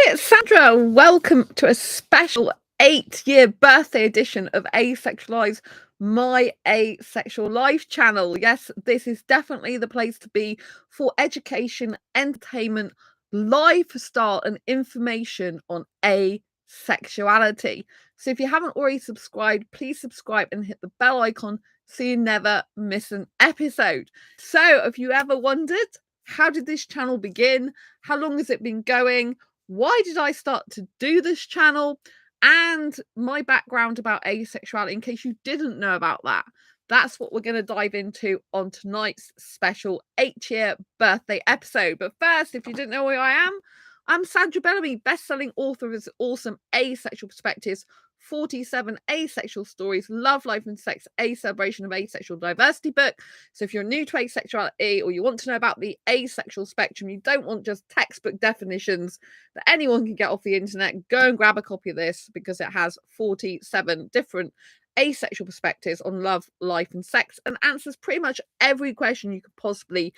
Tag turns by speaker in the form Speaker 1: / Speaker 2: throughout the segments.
Speaker 1: Hi, it's Sandra. Welcome to a special 8-year birthday edition of Asexualise, my asexual life channel. Yes, this is definitely the place to be for education, entertainment, lifestyle, and information on asexuality. So if you haven't already subscribed, please subscribe and hit the bell icon so you never miss an episode. So if you ever wondered, how did this channel begin? How long has it been going? Why did I start to do this channel, and my background about asexuality, in case you didn't know about that. That's what we're going to dive into on tonight's special 8-year birthday episode. But first, if you didn't know who I am, I'm Sandra Bellamy, best-selling author of his awesome Asexual Perspectives, 47 asexual stories, love, life, and sex, a celebration of asexual diversity book. So if you're new to asexuality or you want to know about the asexual spectrum, you don't want just textbook definitions that anyone can get off the internet, go and grab a copy of this because it has 47 different asexual perspectives on love, life, and sex, and answers pretty much every question you could possibly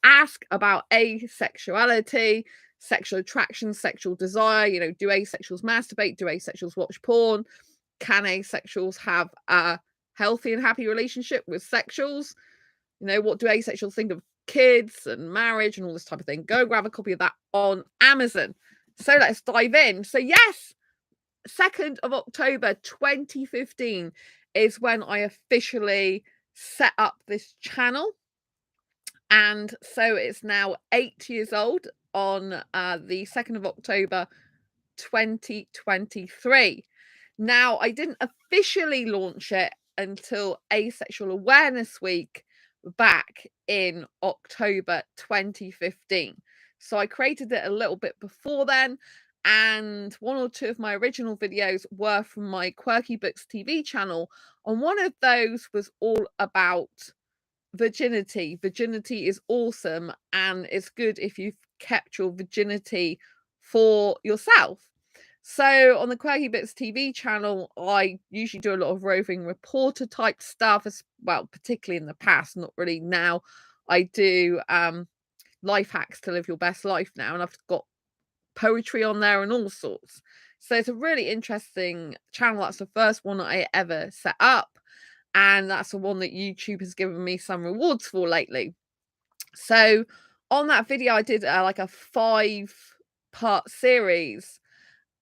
Speaker 1: ask about asexuality, sexual attraction, sexual desire. Do asexuals masturbate? Do asexuals watch porn? Can asexuals have a healthy and happy relationship with sexuals? What do asexuals think of kids and marriage and all this type of thing? Go grab a copy of that on Amazon. So let's dive in. So yes, 2nd of October 2015 is when I officially set up this channel. And so it's now 8 years old on the 2nd of October 2023. Now, I didn't officially launch it until Asexual Awareness Week back in October 2015. So I created it a little bit before then, and one or two of my original videos were from my Quirky Books TV channel, and one of those was all about virginity. Virginity is awesome, and it's good if you've kept your virginity for yourself. So on the Quirky Bits TV channel, I usually do a lot of roving reporter type stuff, as well, particularly in the past, not really now. I do life hacks to live your best life now, and I've got poetry on there and all sorts. So it's a really interesting channel. That's the first one that I ever set up, and that's the one that YouTube has given me some rewards for lately. So on that video, I did like a 5-part series,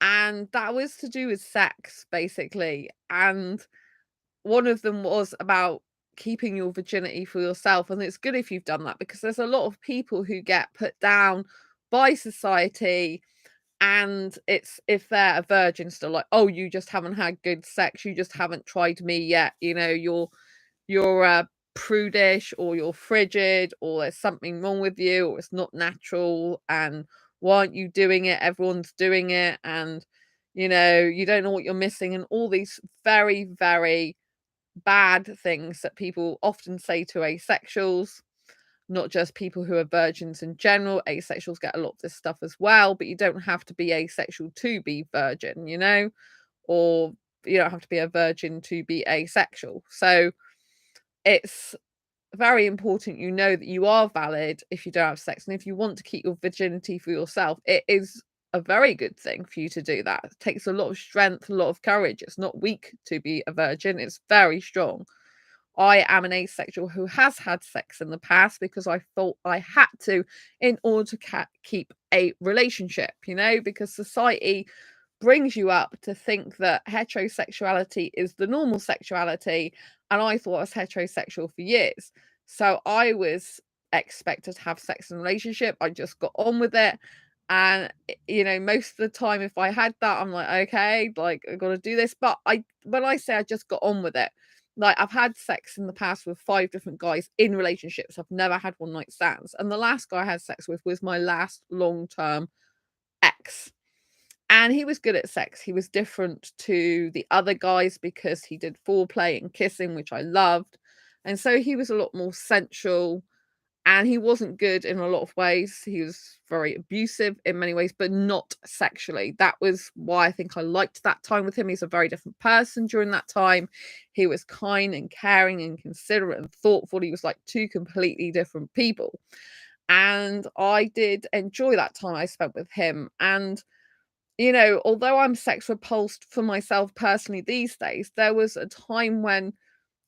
Speaker 1: and that was to do with sex, basically. And one of them was about keeping your virginity for yourself. And it's good if you've done that, because there's a lot of people who get put down by society, and it's if they're a virgin still, like, oh, you just haven't had good sex, you just haven't tried me yet, you're prudish, or you're frigid, or there's something wrong with you, or it's not natural, and why aren't you doing it? Everyone's doing it, and you don't know what you're missing, and all these very, very bad things that people often say to asexuals. Not just people who are virgins in general. Asexuals get a lot of this stuff as well, but you don't have to be asexual to be virgin, or you don't have to be a virgin to be asexual. So it's very important that you are valid if you don't have sex. And if you want to keep your virginity for yourself, it is a very good thing for you to do that. It takes a lot of strength, a lot of courage. It's not weak to be a virgin, it's very strong. I am an asexual who has had sex in the past because I thought I had to, in order to keep a relationship, because society brings you up to think that heterosexuality is the normal sexuality. And I thought I was heterosexual for years. So I was expected to have sex in a relationship. I just got on with it. And, most of the time, if I had that, I'm like, okay, like, I got to do this. But when I say I just got on with it, like, I've had sex in the past with 5 different guys in relationships. I've never had one night stands. And the last guy I had sex with was my last long-term ex. And he was good at sex. He was different to the other guys because he did foreplay and kissing, which I loved. And so he was a lot more sensual, and he wasn't good in a lot of ways. He was very abusive in many ways, but not sexually. That was why I think I liked that time with him. He's a very different person during that time. He was kind and caring and considerate and thoughtful. He was like 2 completely different people. And I did enjoy that time I spent with him. And you know, although I'm sex repulsed for myself personally these days, there was a time when,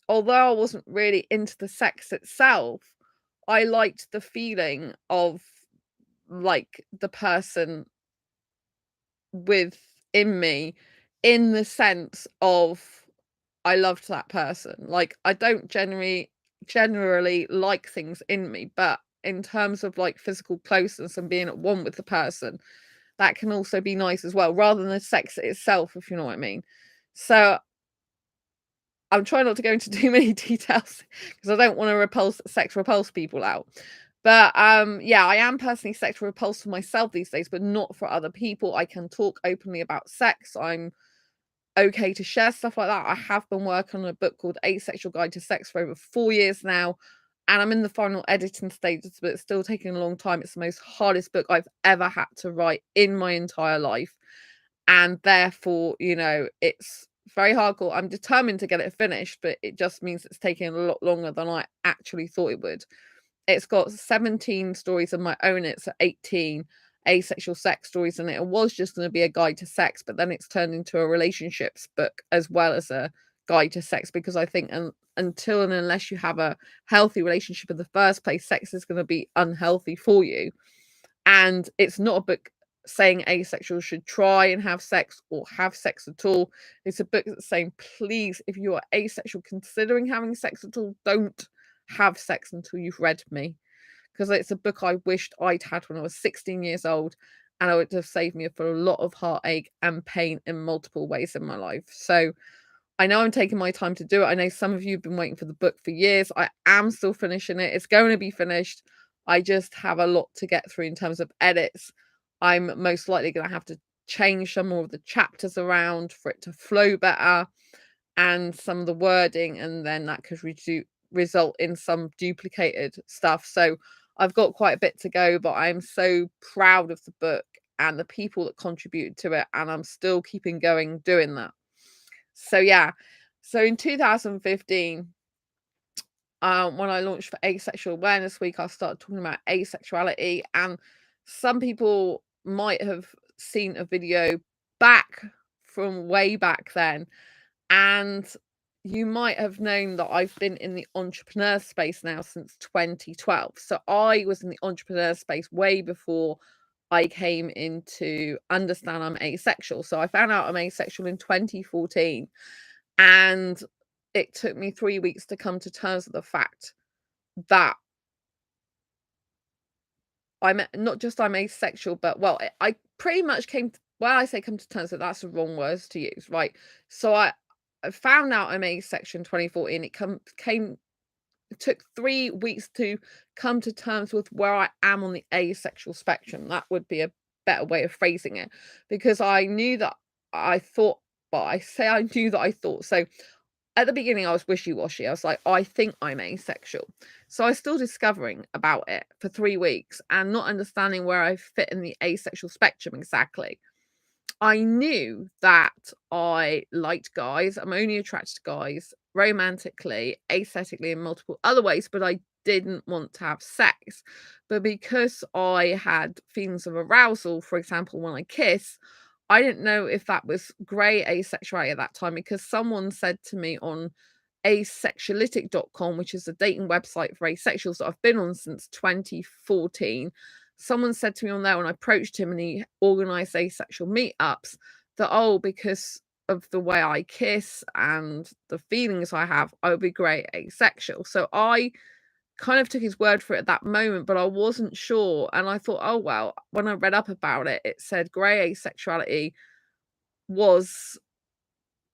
Speaker 1: although I wasn't really into the sex itself, I liked the feeling of, like, the person within me, in the sense of I loved that person. Like, I don't generally like things in me, but in terms of, like, physical closeness and being at one with the person, that can also be nice as well, rather than the sex itself, if you know what I mean. So, I'm trying not to go into too many details because I don't wanna repulse people out. But, yeah, I am personally sex repulsed for myself these days, but not for other people. I can talk openly about sex. I'm okay to share stuff like that. I have been working on a book called Asexual Guide to Sex for over 4 years now, and I'm in the final editing stages, but it's still taking a long time. It's the most hardest book I've ever had to write in my entire life, and therefore, you know, it's very hardcore. I'm determined to get it finished, but it just means it's taking a lot longer than I actually thought it would. It's got 17 stories of my own. It's 18 asexual sex stories, and it was just going to be a guide to sex, but then it's turned into a relationships book as well as a guide to sex, because I think until and unless you have a healthy relationship in the first place, sex is going to be unhealthy for you. And it's not a book saying asexuals should try and have sex or have sex at all. It's a book that's saying, please, if you are asexual considering having sex at all, don't have sex until you've read me. Because it's a book I wished I'd had when I was 16 years old, and it would have saved me for a lot of heartache and pain in multiple ways in my life. So I know I'm taking my time to do it. I know some of you have been waiting for the book for years. I am still finishing it. It's going to be finished. I just have a lot to get through in terms of edits. I'm most likely going to have to change some more of the chapters around for it to flow better, and some of the wording, and then that could result in some duplicated stuff. So I've got quite a bit to go, but I'm so proud of the book and the people that contributed to it, and I'm still keeping going doing that. So yeah, so in 2015, when I launched for Asexual Awareness Week, I started talking about asexuality, and some people might have seen a video back from way back then, and you might have known that I've been in the entrepreneur space now since 2012. So I was in the entrepreneur space way before I came into understand I'm asexual. So I found out I'm asexual in 2014, and it took me 3 weeks to come to terms with the fact that I'm not just I'm asexual, but well, I pretty much came to, well, I say come to terms with, that's the wrong words to use, right? So I found out I'm asexual in 2014. It took 3 weeks to come to terms with where I am on the asexual spectrum. That would be a better way of phrasing it, because I knew that I thought, but I say I knew that I thought. So at the beginning, I was wishy-washy. I was like, I think I'm asexual. So I was still discovering about it for 3 weeks and not understanding where I fit in the asexual spectrum exactly. I knew that I liked guys. I'm only attracted to guys romantically, aesthetically, in multiple other ways, but I didn't want to have sex. But because I had feelings of arousal, for example, when I kiss, I didn't know if that was grey asexuality at that time, because someone said to me on asexualitic.com, which is a dating website for asexuals that I've been on since 2014. Someone said to me on there when I approached him and he organized asexual meetups that, oh, because of the way I kiss and the feelings I have, I would be great asexual. So I kind of took his word for it at that moment, but I wasn't sure. And I thought, oh, well, when I read up about it, it said grey asexuality was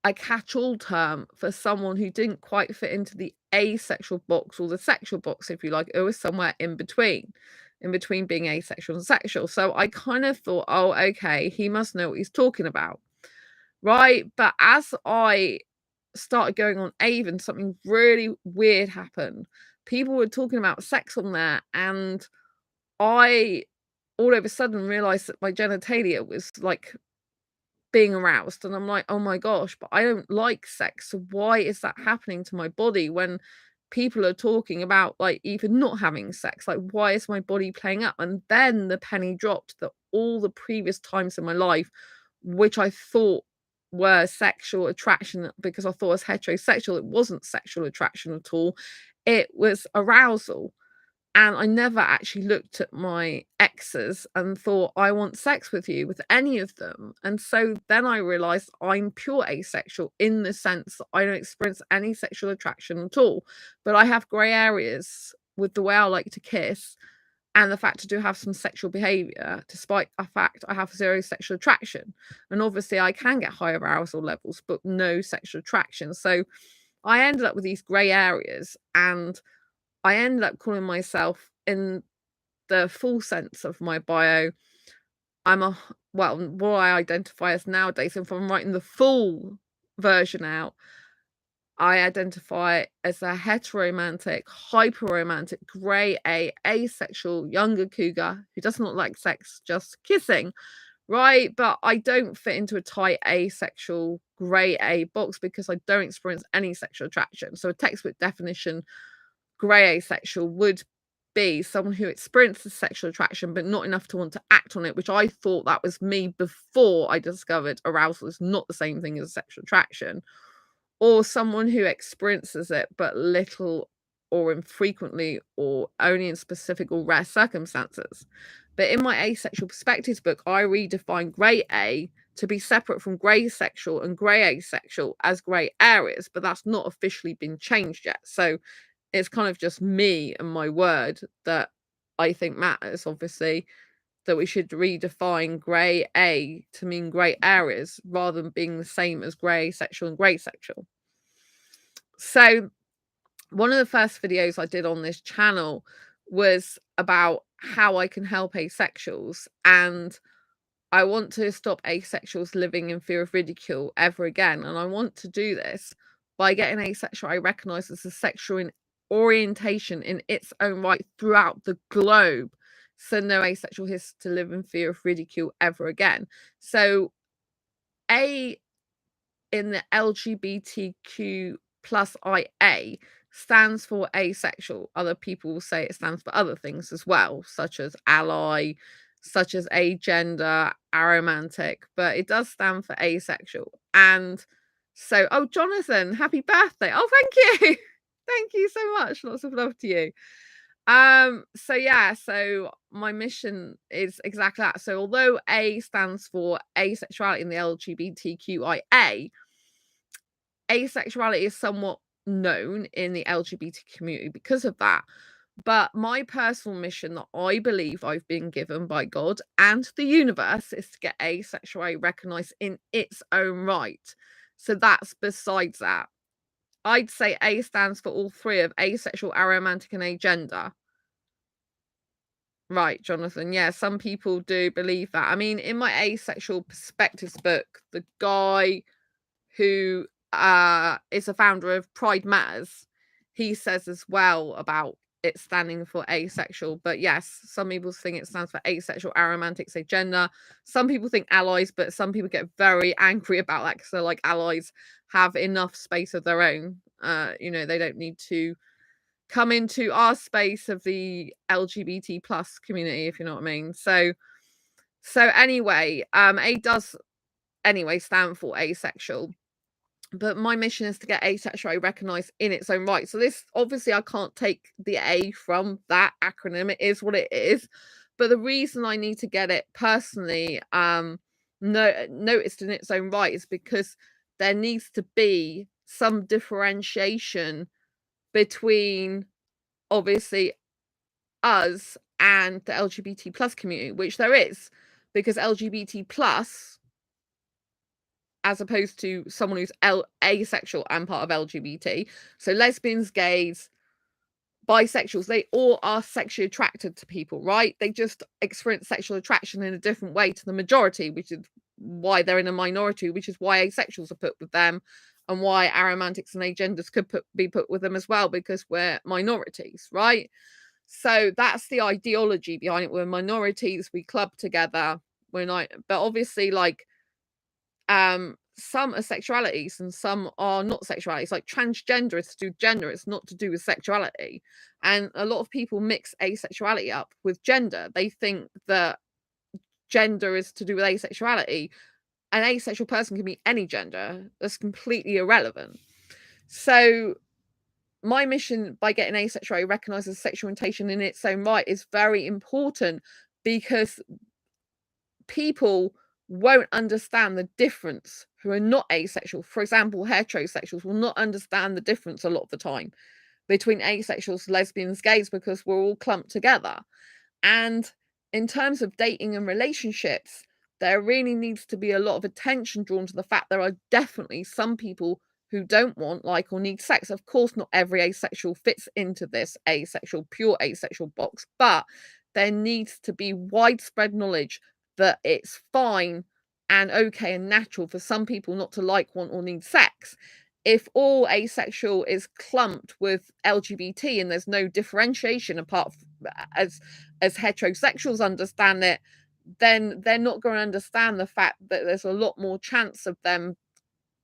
Speaker 1: a catch-all term for someone who didn't quite fit into the asexual box or the sexual box, if you like. It was somewhere in between being asexual and sexual. So I kind of thought, oh, okay, he must know what he's talking about, right? But as I started going on Avon, something really weird happened. People were talking about sex on there, and I all of a sudden realized that my genitalia was like being aroused, and I'm like, "Oh my gosh, but I don't like sex, so why is that happening to my body when people are talking about, like, even not having sex? Like, why is my body playing up?" And then the penny dropped that all the previous times in my life which I thought were sexual attraction because I thought I was heterosexual. It wasn't sexual attraction at all. It was arousal. And I never actually looked at my exes and thought, I want sex with you, with any of them. And so then I realized I'm pure asexual in the sense that I don't experience any sexual attraction at all. But I have grey areas with the way I like to kiss and the fact I do have some sexual behavior, despite the fact I have zero sexual attraction. And obviously, I can get high arousal levels, but no sexual attraction. So I ended up with these grey areas, and I ended up calling myself, in the full sense of my bio, I'm a, well, what I identify as nowadays, if I'm writing the full version out, I identify as a heteromantic, hyperromantic, grey A, asexual, younger cougar who does not like sex, just kissing, right? But I don't fit into a tight asexual grey A box because I don't experience any sexual attraction. So a textbook definition, grey asexual, would be someone who experiences sexual attraction but not enough to want to act on it, which I thought that was me before I discovered arousal is not the same thing as sexual attraction. Or someone who experiences it but little or infrequently or only in specific or rare circumstances. But in my Asexual Perspectives book, I redefine grey A to be separate from grey sexual and grey asexual as grey areas, but that's not officially been changed yet. So it's kind of just me and my word that I think matters, obviously, that we should redefine grey A to mean grey areas rather than being the same as grey sexual and grey sexual. So one of the first videos I did on this channel was about how I can help asexuals, and I want to stop asexuals living in fear of ridicule ever again. And I want to do this by getting asexual I recognize as a sexual orientation in its own right throughout the globe, so no asexual has to live in fear of ridicule ever again. So A in the LGBTQ plus IA stands for asexual. Other people will say it stands for other things as well, such as ally, such as agender, aromantic, but it does stand for asexual. And so, oh, Jonathan, happy birthday. Oh, thank you. Thank you so much. Lots of love to you. So yeah, so my mission is exactly that. So although A stands for asexuality in the LGBTQIA, asexuality is somewhat known in the LGBT community because of that. But my personal mission that I believe I've been given by God and the universe is to get asexuality recognized in its own right. So that's besides that. I'd say A stands for all three of asexual, aromantic, and agender. Right, Jonathan. Yeah, some people do believe that. I mean, in my Asexual Perspectives book, the guy who is a founder of Pride Matters, he says as well about it standing for asexual. But yes, some people think it stands for asexual, aromantic, say gender. Some people think allies, but some people get very angry about that because they're like, allies have enough space of their own. They don't need to come into our space of the LGBT plus community, if you know what I mean. So anyway, A does anyway stand for asexual. But my mission is to get asexuality recognized in its own right. So this, obviously, I can't take the A from that acronym. It is what it is. But the reason I need to get it personally noticed in its own right is because there needs to be some differentiation between, obviously, us and the LGBT plus community, which there is, because LGBT plus, as opposed to someone who's asexual and part of LGBT. So lesbians, gays, bisexuals, they all are sexually attracted to people, right? They just experience sexual attraction in a different way to the majority, which is why they're in a minority, which is why asexuals are put with them and why aromantics and agenders could be put with them as well, because we're minorities, right? So that's the ideology behind it. We're minorities, we club together, we're not, but obviously, like, some are sexualities and some are not sexualities. Like transgender is to do with gender, it's not to do with sexuality. And a lot of people mix asexuality up with gender. They think that gender is to do with asexuality, an asexual person can be any gender. That's completely irrelevant. So my mission by getting asexuality recognized as sexual orientation in its own right is very important, because people won't understand the difference who are not asexual. For example, heterosexuals will not understand the difference a lot of the time between asexuals, lesbians, gays, because we're all clumped together. And in terms of dating and relationships, there really needs to be a lot of attention drawn to the fact there are definitely some people who don't want, like, or need sex. Of course, not every asexual fits into this asexual, pure asexual box, but there needs to be widespread knowledge that it's fine and okay and natural for some people not to like, want, or need sex. If all asexual is clumped with LGBT and there's no differentiation apart from, as heterosexuals understand it, then they're not going to understand the fact that there's a lot more chance of them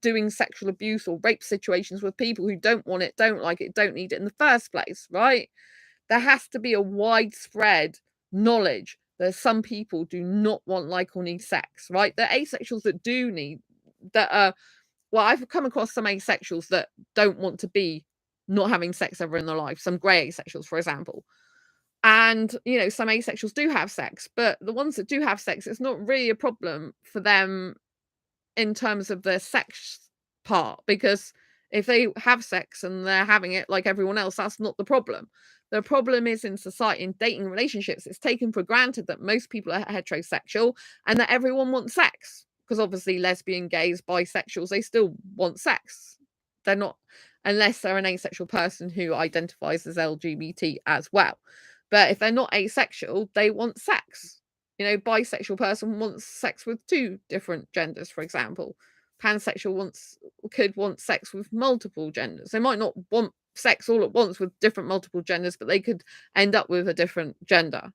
Speaker 1: doing sexual abuse or rape situations with people who don't want it, don't like it, don't need it in the first place, right? There has to be a widespread knowledge that some people do not want, like, or need sex, right? The asexuals that do need, that are, well, I've come across some asexuals that don't want to be not having sex ever in their life, some grey asexuals, for example. And, some asexuals do have sex, but the ones that do have sex, it's not really a problem for them in terms of the sex part, because if they have sex and they're having it like everyone else, that's not the problem. The problem is in society, in dating relationships, it's taken for granted that most people are heterosexual and that everyone wants sex. Because obviously lesbian, gays, bisexuals, they still want sex. They're not, unless they're an asexual person who identifies as LGBT as well. But if they're not asexual, they want sex. Bisexual person wants sex with two different genders, for example. Pansexual could want sex with multiple genders. They might not want sex all at once with different multiple genders, but they could end up with a different gender,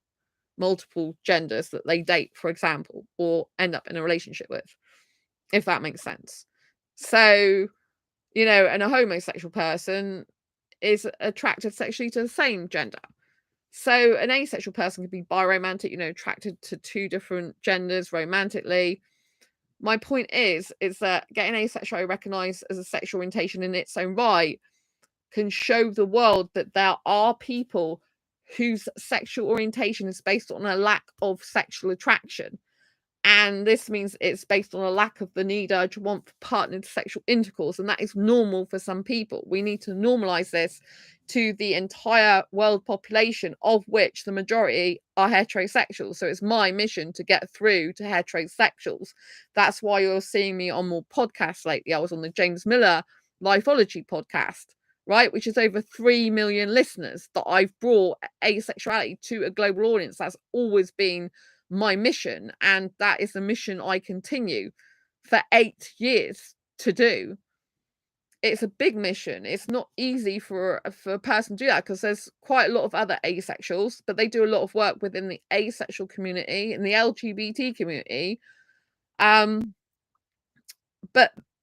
Speaker 1: multiple genders that they date, for example, or end up in a relationship with, if that makes sense. So, and a homosexual person is attracted sexually to the same gender. So an asexual person could be biromantic, attracted to two different genders romantically. My point is that getting asexuality recognized as a sexual orientation in its own right can show the world that there are people whose sexual orientation is based on a lack of sexual attraction. And this means it's based on a lack of the need, urge, want for partnered sexual intercourse. And that is normal for some people. We need to normalize this to the entire world population, of which the majority are heterosexual. So it's my mission to get through to heterosexuals. That's why you're seeing me on more podcasts lately. I was on the James Miller Lifeology podcast, right, which is over 3 million listeners, that I've brought asexuality to a global audience. That's always been my mission, and that is the mission I continue for 8 years to do. It's a big mission. It's not easy for a person to do that, because there's quite a lot of other asexuals, but they do a lot of work within the asexual community and the LGBT community. But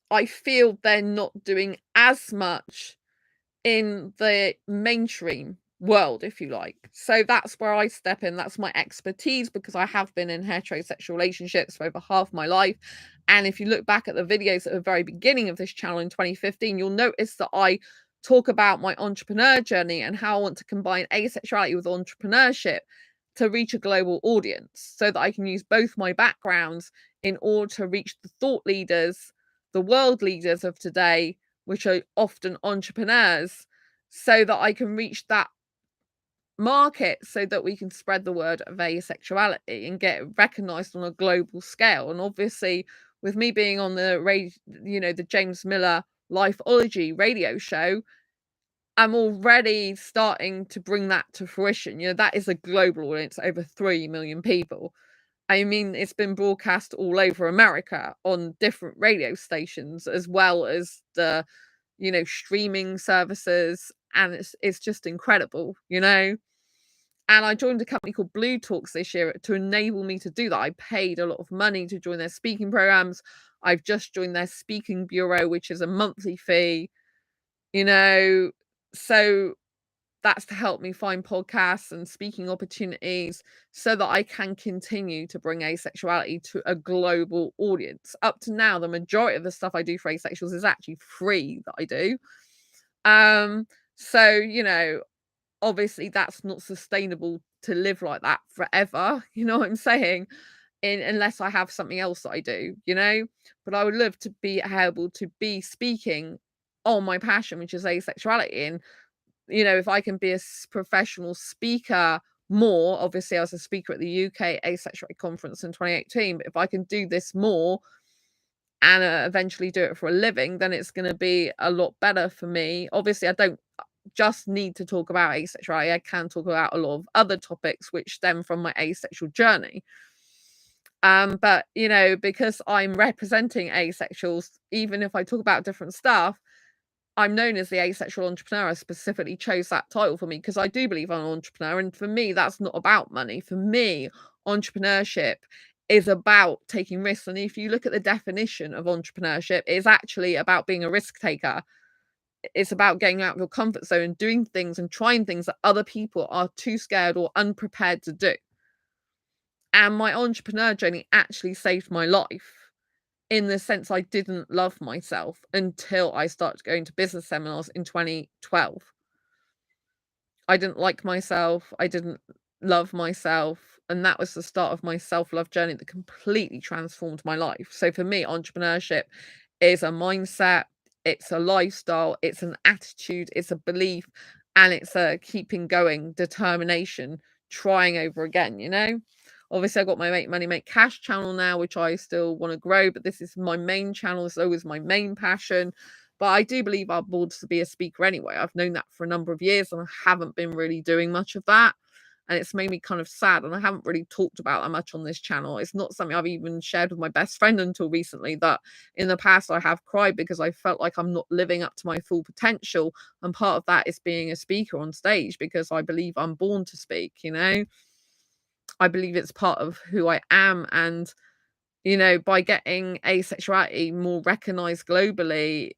Speaker 1: I feel they're not doing as much in the mainstream world, if you like. So that's where I step in. That's my expertise, because I have been in heterosexual relationships for over half my life. And if you look back at the videos at the very beginning of this channel in 2015, you'll notice that I talk about my entrepreneur journey and how I want to combine asexuality with entrepreneurship to reach a global audience, so that I can use both my backgrounds in order to reach the thought leaders, the world leaders of today, which are often entrepreneurs, so that I can reach that market, so that we can spread the word of asexuality and get recognized on a global scale. And obviously, with me being on the James Miller Lifeology radio show, I'm already starting to bring that to fruition. That is a global audience, over 3 million people. I mean, it's been broadcast all over America on different radio stations, as well as the, streaming services. And it's just incredible, And I joined a company called Blue Talks this year to enable me to do that. I paid a lot of money to join their speaking programs. I've just joined their speaking bureau, which is a monthly fee, So that's to help me find podcasts and speaking opportunities so that I can continue to bring asexuality to a global audience. Up to now, the majority of the stuff I do for asexuals is actually free that I do. So, you know, obviously that's not sustainable to live like that forever. You know what I'm saying? Unless I have something else that I do, you know? But I would love to be able to be speaking on my passion, which is asexuality. And, you know, if I can be a professional speaker more, obviously I was a speaker at the UK Asexuality Conference in 2018, but if I can do this more and eventually do it for a living, then it's going to be a lot better for me. Obviously, I don't just need to talk about asexuality. I can talk about a lot of other topics which stem from my asexual journey. But you know, because I'm representing asexuals, even if I talk about different stuff, I'm known as the asexual entrepreneur. I specifically chose that title for me because I do believe I'm an entrepreneur. And for me, that's not about money. For me, entrepreneurship is about taking risks. And if you look at the definition of entrepreneurship, it's actually about being a risk taker. It's about getting out of your comfort zone and doing things and trying things that other people are too scared or unprepared to do. And my entrepreneur journey actually saved my life, in the sense I didn't love myself until I started going to business seminars in 2012. I didn't like myself. I didn't love myself. And that was the start of my self-love journey that completely transformed my life. So for me, entrepreneurship is a mindset, it's a lifestyle, it's an attitude, it's a belief, and it's a keeping going, determination, trying over again, you know? Obviously, I've got my Make Money, Make Cash channel now, which I still want to grow, but this is my main channel. It's always my main passion. But I do believe I'm born to be a speaker anyway. I've known that for a number of years and I haven't been really doing much of that. And it's made me kind of sad. And I haven't really talked about that much on this channel. It's not something I've even shared with my best friend until recently, that in the past I have cried because I felt like I'm not living up to my full potential. And part of that is being a speaker on stage, because I believe I'm born to speak, you know? I believe it's part of who I am. And, you know, by getting asexuality more recognized globally,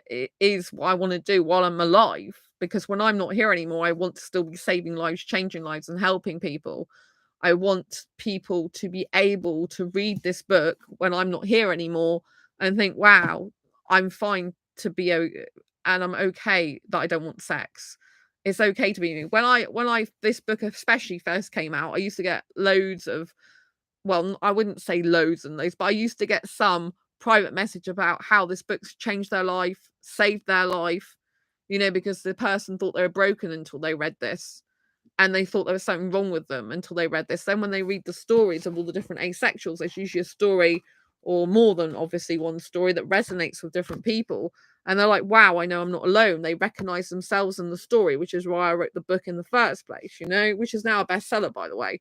Speaker 1: it is what I want to do while I'm alive. Because when I'm not here anymore, I want to still be saving lives, changing lives, and helping people. I want people to be able to read this book when I'm not here anymore and think, wow, I'm fine to be and I'm okay that I don't want sex. It's okay to be me. When I this book especially first came out, I used to get loads of, well, I wouldn't say loads and loads, but I used to get some private message about how this book's changed their life, saved their life, you know, because the person thought they were broken until they read this. And they thought there was something wrong with them until they read this. Then when they read the stories of all the different asexuals, there's usually a story, or more than obviously one story, that resonates with different people. And they're like, wow, I know I'm not alone. They recognize themselves in the story, which is why I wrote the book in the first place, you know, which is now a bestseller, by the way.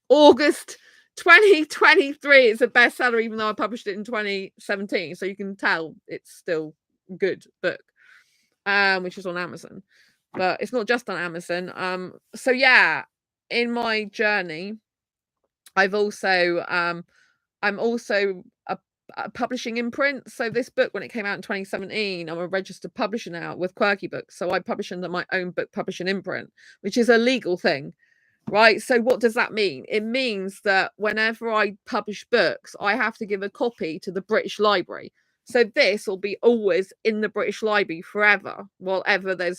Speaker 1: August 2023, it's a bestseller, even though I published it in 2017. So you can tell it's still a good book, which is on Amazon. But it's not just on Amazon. So yeah, in my journey, I'm also a publishing imprint. So this book, when it came out in 2017, I'm a registered publisher now with Quirky Books. So I publish under my own book publishing imprint, which is a legal thing. Right. So what does that mean? It means that whenever I publish books, I have to give a copy to the British Library. So this will be always in the British Library forever, while ever the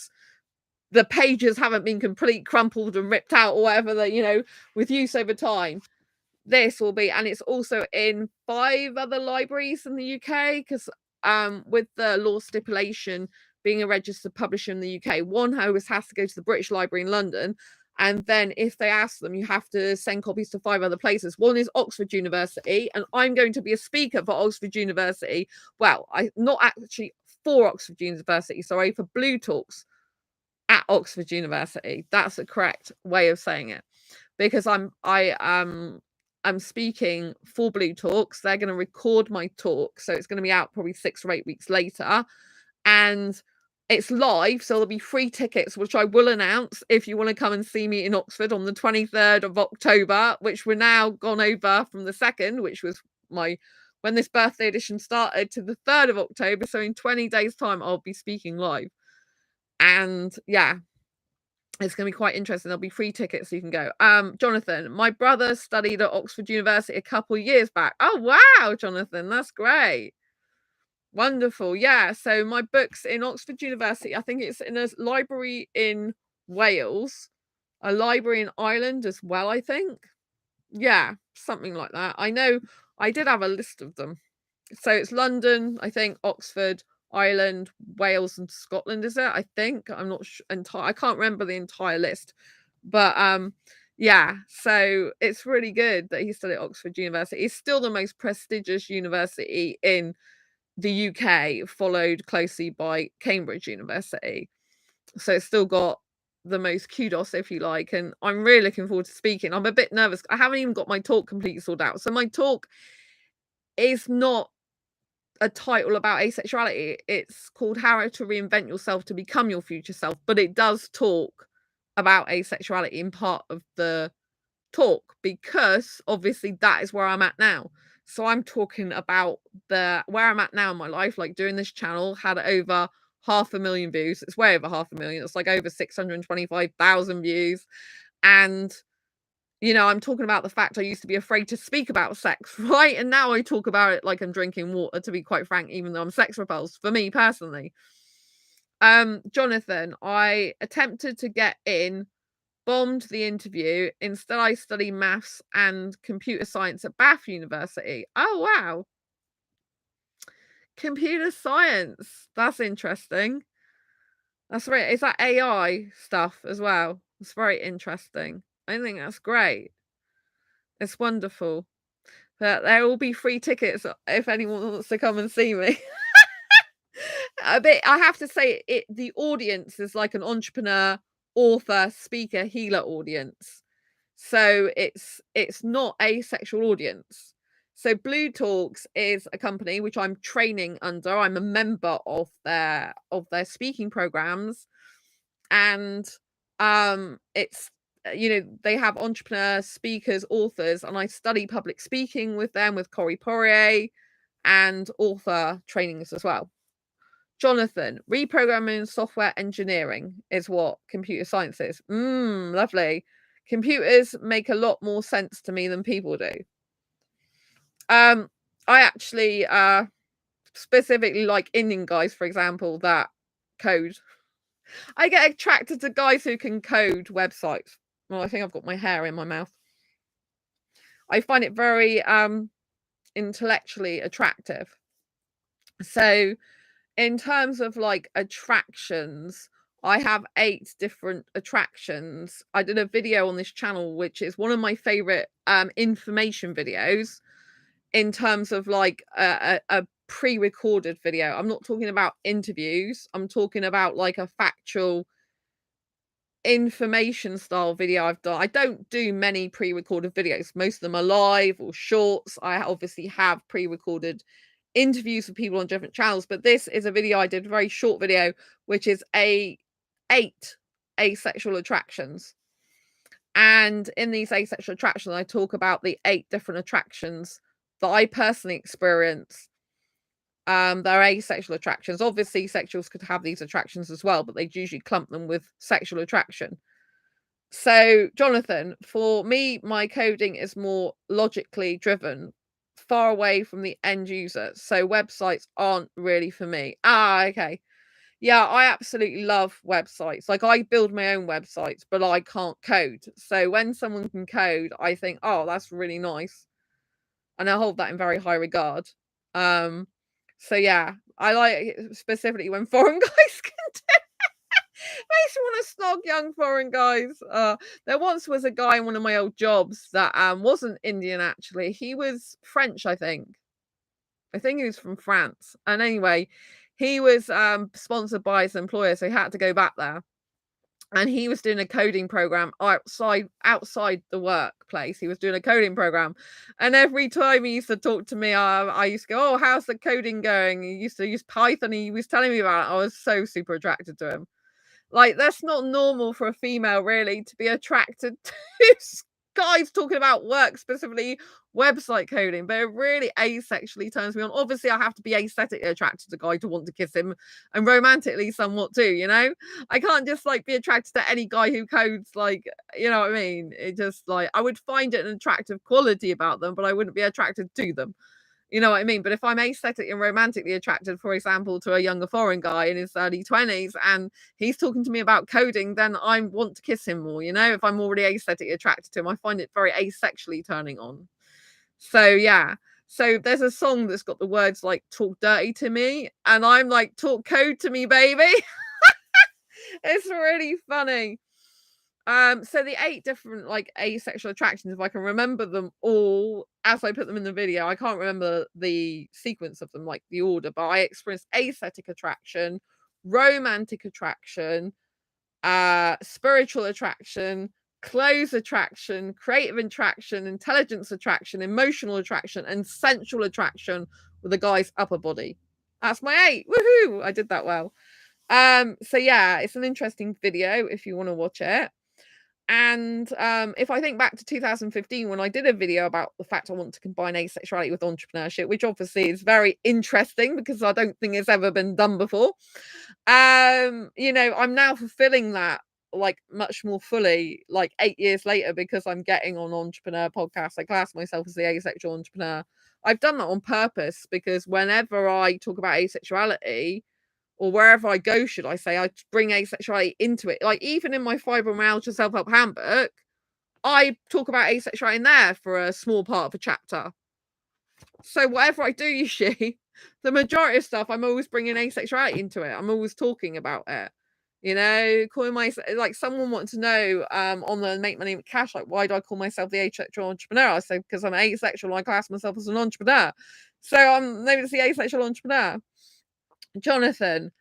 Speaker 1: pages haven't been completely crumpled and ripped out, or whatever, that, you know, with use over time. This will be, and it's also in 5 other libraries in the UK, because with the law stipulation, being a registered publisher in the UK, one always has to go to the British Library in London. And then if they ask them, you have to send copies to 5 other places. One is Oxford University, and I'm going to be a speaker for Oxford University. Well, I not actually for Oxford University, sorry, for Blue Talks at Oxford University. That's the correct way of saying it, because I'm speaking for Blue Talks. They're going to record my talk, so it's going to be out probably 6 or 8 weeks later, and it's live, so there'll be free tickets, which I will announce if you want to come and see me in Oxford on the 23rd of October, which we're now gone over from the 2nd, which was when this birthday edition started, to the 3rd of October. So in 20 days time, I'll be speaking live. And yeah, It's going to be quite interesting. There'll be free tickets so you can go. Jonathan, my brother studied at Oxford University a couple of years back. Oh, wow, Jonathan, that's great. Wonderful. Yeah. So my book's in Oxford University. I think it's in a library in Wales, a library in Ireland as well, I think. Yeah, something like that. I know I did have a list of them. So it's London, I think, Oxford, Ireland, Wales, and Scotland, is it? I think. I'm not sure I can't remember the entire list. But yeah, so it's really good that he studied at Oxford University. It's still the most prestigious university in the UK, followed closely by Cambridge University. So it's still got the most kudos, if you like, and I'm really looking forward to speaking. I'm a bit nervous. I haven't even got my talk completely sorted out. So my talk is not a title about asexuality. It's called How to Reinvent Yourself to Become Your Future Self, but it does talk about asexuality in part of the talk, because obviously that is where I'm at now. So I'm talking about where I'm at now in my life, like doing this channel, had over 500,000 views. It's way over 500,000. It's like over 625,000 views. And I'm talking about the fact I used to be afraid to speak about sex, right? And now I talk about it like I'm drinking water, to be quite frank, even though I'm sex repulsed, for me personally. Jonathan, I attempted to get in, bombed the interview. Instead, I study maths and computer science at Bath University. Oh, wow. Computer science. That's interesting. That's right. Is that AI stuff as well? It's very interesting. I think that's great. It's wonderful. But there will be free tickets if anyone wants to come and see me. I have to say, the audience is like an entrepreneur, author, speaker, healer audience. So it's not a sexual audience. So Blue Talks is a company which I'm training under. I'm a member of their speaking programs, and it's they have entrepreneurs, speakers, authors, and I study public speaking with them, with Corey Poirier, and author trainings as well. Jonathan, reprogramming software engineering is what computer science is. Lovely. Computers make a lot more sense to me than people do. I actually specifically like Indian guys, for example, that code. I get attracted to guys who can code websites. Well, I think I've got my hair in my mouth. I find it very intellectually attractive. So in terms of like attractions, I have 8 different attractions. I did a video on this channel, which is one of my favorite information videos in terms of like a pre-recorded video. I'm not talking about interviews. I'm talking about like a factual information style video I've done. I don't do many pre-recorded videos. Most of them are live or shorts. I obviously have pre-recorded interviews with people on different channels, but this is a video I did, a very short video, which is 8 asexual attractions. And in these asexual attractions, I talk about the 8 different attractions that I personally experience. They're asexual attractions. Obviously, sexuals could have these attractions as well, but they usually clump them with sexual attraction. So, Jonathan, for me, my coding is more logically driven, far away from the end user. So websites aren't really for me. Okay. Yeah, I absolutely love websites. Like I build my own websites, but I can't code. So when someone can code, I think, oh, that's really nice. And I hold that in very high regard. So yeah, I like it specifically when foreign guys can do it. Makes me want to snog young foreign guys. There once was a guy in one of my old jobs that wasn't Indian actually. He was French, I think. I think he was from France. And anyway, he was sponsored by his employer, so he had to go back there. And he was doing a coding program outside the workplace. He was doing a coding program, and every time he used to talk to me, I used to go, "Oh, how's the coding going?" He used to use Python. He was telling me about it. I was so super attracted to him. Like that's not normal for a female, really, to be attracted to guys talking about work, specifically website coding, but it really asexually turns me on. Obviously, I have to be aesthetically attracted to a guy to want to kiss him, and romantically somewhat too, you know? I can't just like be attracted to any guy who codes, like, you know what I mean? It just like, I would find it an attractive quality about them, but I wouldn't be attracted to them. You know what I mean? But if I'm aesthetically and romantically attracted, for example, to a younger foreign guy in his early 20s and he's talking to me about coding, then I want to kiss him more, you know? If I'm already aesthetically attracted to him, I find it very asexually turning on. So yeah. So there's a song that's got the words like talk dirty to me, and I'm like, talk code to me, baby. It's really funny. So the 8 different like asexual attractions, if I can remember them all as I put them in the video, I can't remember the sequence of them, like the order, but I experienced aesthetic attraction, romantic attraction, spiritual attraction, clothes attraction, creative attraction, intelligence attraction, emotional attraction, and sensual attraction with a guy's upper body. That's my 8. Woohoo! I did that well. So yeah, it's an interesting video if you want to watch it. And if I think back to 2015 when I did a video about the fact I want to combine asexuality with entrepreneurship, which obviously is very interesting because I don't think it's ever been done before. You know, I'm now fulfilling that like much more fully, like 8 years later, because I'm getting on entrepreneur podcasts. I class myself as the asexual entrepreneur. I've done that on purpose because whenever I talk about asexuality, or wherever I go, should I say, I bring asexuality into it. Like even in my fibromyalgia self-help handbook, I talk about asexuality in there for a small part of a chapter. So whatever I do, you see, the majority of stuff, I'm always bringing asexuality into it. I'm always talking about it. You know, calling myself, like someone wanted to know on the Make Money with Cash, like why do I call myself the asexual entrepreneur? I said because I'm asexual and I class myself as an entrepreneur. So I'm known as the asexual entrepreneur. Jonathan,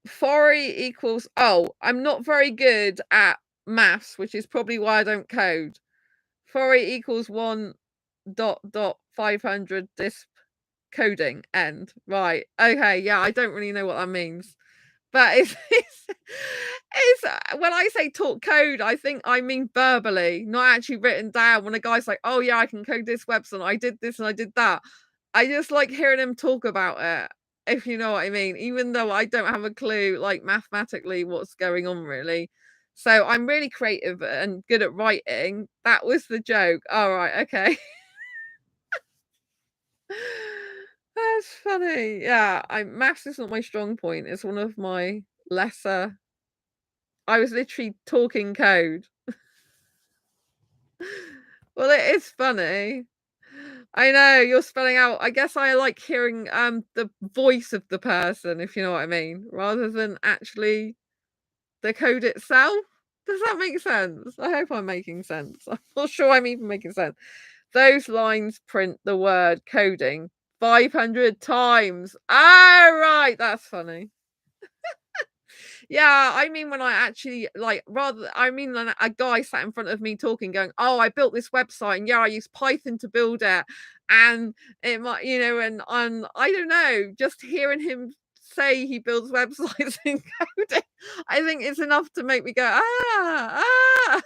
Speaker 1: 4e equals, oh, I'm not very good at maths, which is probably why I don't code. 4e equals 1 dot dot 500 disp coding end. Right. Okay. Yeah, I don't really know what that means. But it's when I say talk code, I think I mean verbally, not actually written down. When a guy's like, oh yeah, I can code this website, I did this and I did that. I just like hearing him talk about it, if you know what I mean, even though I don't have a clue, like mathematically, what's going on really. So I'm really creative and good at writing. That was the joke. All right, okay. That's funny. Yeah, maths is not my strong point. It's one of my lesser. I was literally talking code. Well, it is funny. I know you're spelling out. I guess I like hearing the voice of the person, if you know what I mean, rather than actually the code itself. Does that make sense? I hope I'm making sense. I'm not sure I'm even making sense. Those lines print the word coding 500 times. Ah, right. That's funny. Yeah, I mean, when I actually like, rather, I mean, a guy sat in front of me talking, going, "Oh, I built this website, and yeah, I used Python to build it, and it might, you know, and I don't know, just hearing him say he builds websites in coding, I think it's enough to make me go, ah, ah."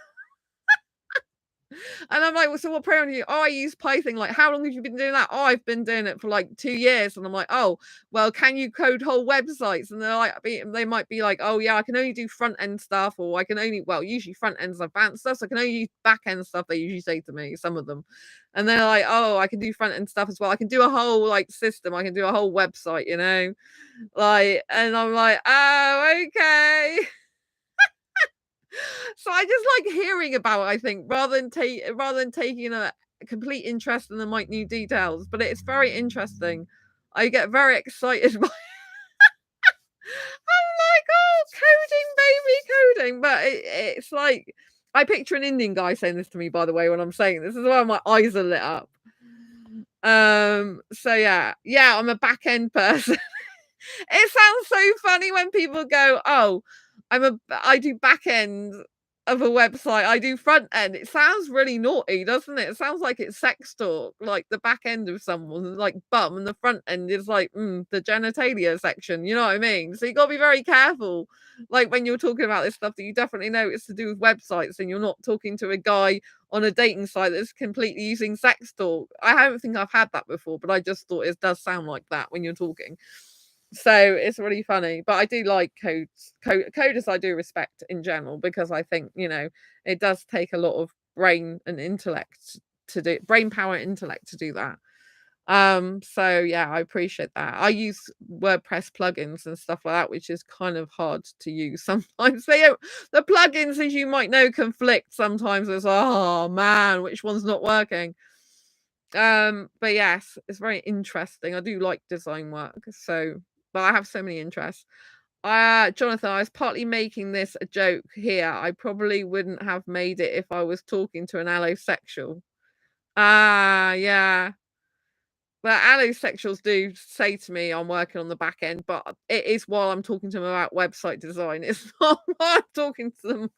Speaker 1: And I'm like, well, so what program do you? Oh, I use Python. Like, how long have you been doing that? Oh, I've been doing it for like 2 years. And I'm like, oh, well, can you code whole websites? And they're like, they might be like, oh yeah, I can only do front end stuff, or I can only, well, usually front end's advanced stuff, so I can only use back end stuff. They usually say to me, some of them, and they're like, oh, I can do front end stuff as well. I can do a whole like system. I can do a whole website, you know, like, and I'm like, oh, okay. So I just like hearing about it, I think, rather than taking a complete interest in the minute details. But it's very interesting. I get very excited by I'm like, oh, coding, baby, coding. But it's like I picture an Indian guy saying this to me, by the way, when I'm saying this is why my eyes are lit up. So yeah, I'm a back end person. It sounds so funny when people go, oh, I do back end of a website. I do front end. It sounds really naughty, doesn't it? It sounds like it's sex talk, like the back end of someone's like bum, and the front end is like the genitalia section. You know what I mean? So you got to be very careful, like when you're talking about this stuff that you definitely know it's to do with websites, and you're not talking to a guy on a dating site that's completely using sex talk. I don't think I've had that before, but I just thought it does sound like that when you're talking. So it's really funny, but I do like coders I do respect in general, because I think, it does take a lot of brain and intellect to do brain power and intellect to do that. So yeah, I appreciate that. I use WordPress plugins and stuff like that, which is kind of hard to use sometimes. The plugins, as you might know, conflict sometimes. It's oh man, which one's not working? But yes, it's very interesting. I do like design work, but I have so many interests. Jonathan, I was partly making this a joke here. I probably wouldn't have made it if I was talking to an allosexual. Yeah. Well, allosexuals do say to me I'm working on the back end, but it is while I'm talking to them about website design. It's not while I'm talking to them